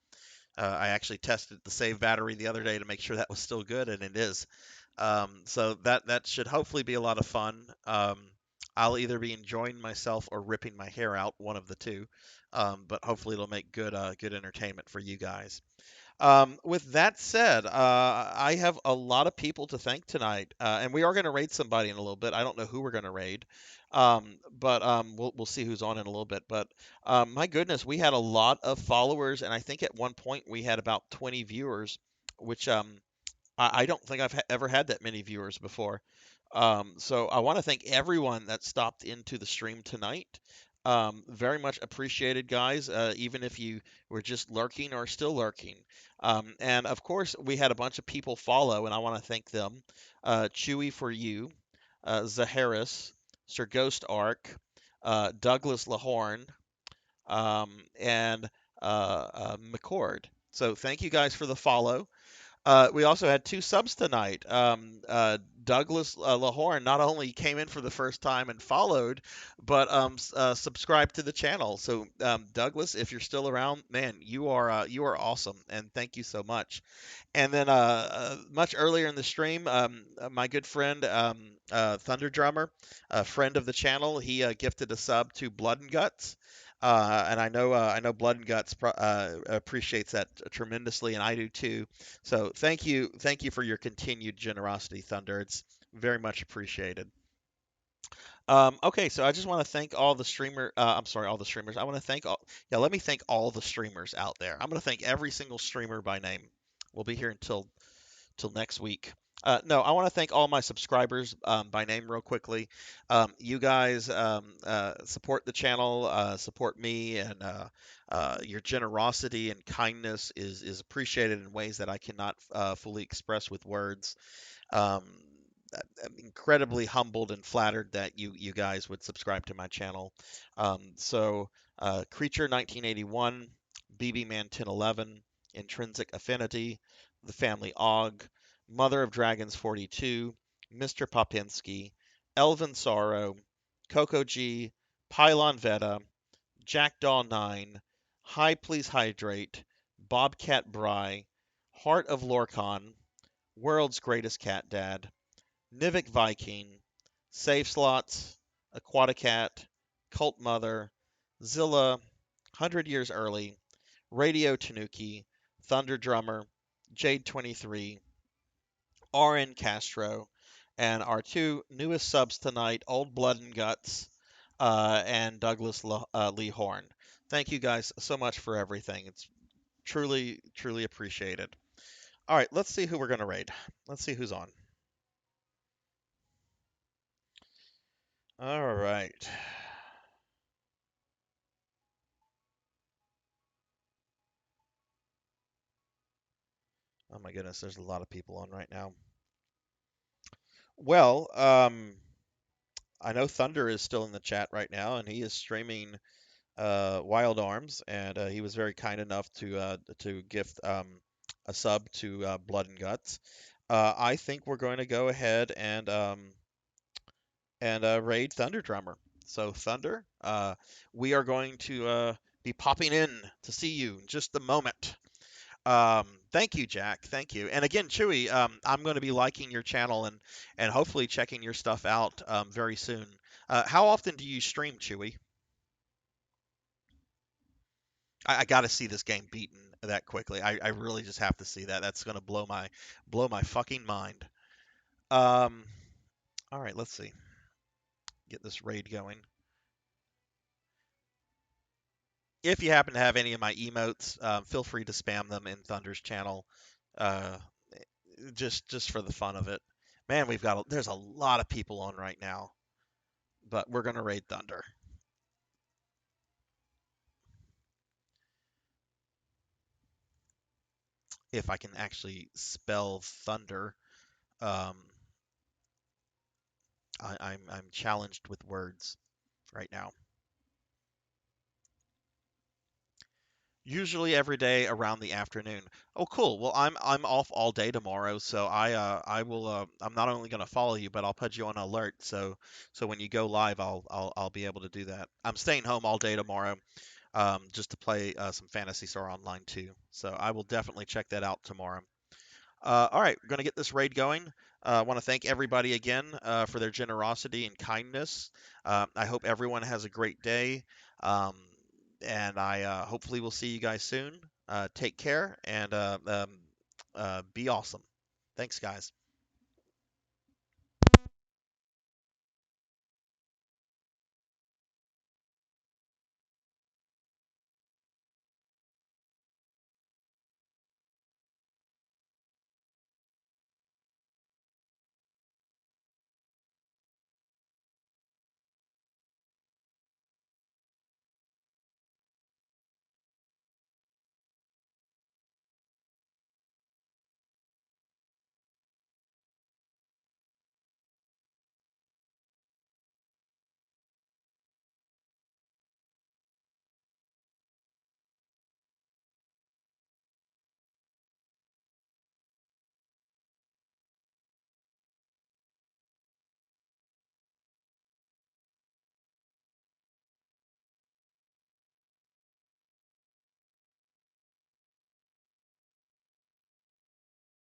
I actually tested the save battery the other day to make sure that was still good, and it is. So that should hopefully be a lot of fun. I'll either be enjoying myself or ripping my hair out, one of the two. But hopefully it'll make good entertainment for you guys. With that said, I have a lot of people to thank tonight, and we are going to raid somebody in a little bit. I don't know who we're going to raid, but we'll see who's on in a little bit. But my goodness, we had a lot of followers, and I think at one point we had about 20 viewers, which I don't think I've ever had that many viewers before. So I want to thank everyone that stopped into the stream tonight. Very much appreciated, guys, even if you were just lurking or still lurking. And of course, we had a bunch of people follow, and I want to thank them. Chewy for you, Zaharis, Sir Ghost Arc, Douglas Lahorn, and McCord. So thank you guys for the follow. We also had two subs tonight. Douglas Lahorn not only came in for the first time and followed, but subscribed to the channel. So Douglas, if you're still around, man, you are awesome, and thank you so much. And then much earlier in the stream, my good friend Thunder Drummer, a friend of the channel, he gifted a sub to Blood and Guts. And I know Blood and Guts appreciates that tremendously, and I do too. So thank you for your continued generosity, Thunder. It's very much appreciated. Okay, so I just want to thank all the I'm sorry, all the streamers. I want to thank all. Yeah, let me thank all the streamers out there. I'm going to thank every single streamer by name. We'll be here until next week. No, I want to thank all my subscribers by name real quickly. You guys support the channel, support me, and your generosity and kindness is appreciated in ways that I cannot fully express with words. Um, I'm incredibly humbled and flattered that you guys would subscribe to my channel. So Creature 1981, BB Man 1011, Intrinsic Affinity, The Family Og, Mother of Dragons 42, Mr. Popinski, Elvin Sorrow, Coco G, Pylon Veta, Jackdaw 9, Hi Please Hydrate, Bobcat Bry, Heart of Lorcan, World's Greatest Cat Dad, Nivik Viking, Save Slots, Aquaticat, Cult Mother, Zilla, 100 Years Early, Radio Tanuki, Thunder Drummer, Jade 23, RN Castro, and our two newest subs tonight, Old Blood and Guts, and Douglas Lee Horn. Thank you guys so much for everything. It's truly, truly appreciated. All right, let's see who we're going to raid. Let's see who's on. All right. Oh my goodness, there's a lot of people on right now. Well, I know Thunder is still in the chat right now, and he is streaming Wild Arms, and he was very kind enough to gift a sub to Blood and Guts. I think we're going to go ahead and raid Thunder Drummer. So Thunder, we are going to be popping in to see you in just a moment. Thank you, Jack. Thank you. And again, Chewy, I'm going to be liking your channel and hopefully checking your stuff out very soon. How often do you stream, Chewy? I got to see this game beaten that quickly. I really just have to see that. That's going to blow my fucking mind. Um, all right, let's see. Get this raid going. If you happen to have any of my emotes, feel free to spam them in Thunder's channel, uh, just for the fun of it. Man, there's a lot of people on right now, but we're gonna raid Thunder. If I can actually spell Thunder, um, I'm challenged with words right now. Usually every day around the afternoon. Oh, cool. Well, I'm off all day tomorrow, so I will I'm not only gonna follow you, but I'll put you on alert. So when you go live, I'll be able to do that. I'm staying home all day tomorrow, just to play some Phantasy Star Online too. So I will definitely check that out tomorrow. All right, we're gonna get this raid going. I want to thank everybody again for their generosity and kindness. I hope everyone has a great day. Um, and I hopefully will see you guys soon. Take care and be awesome. Thanks, guys.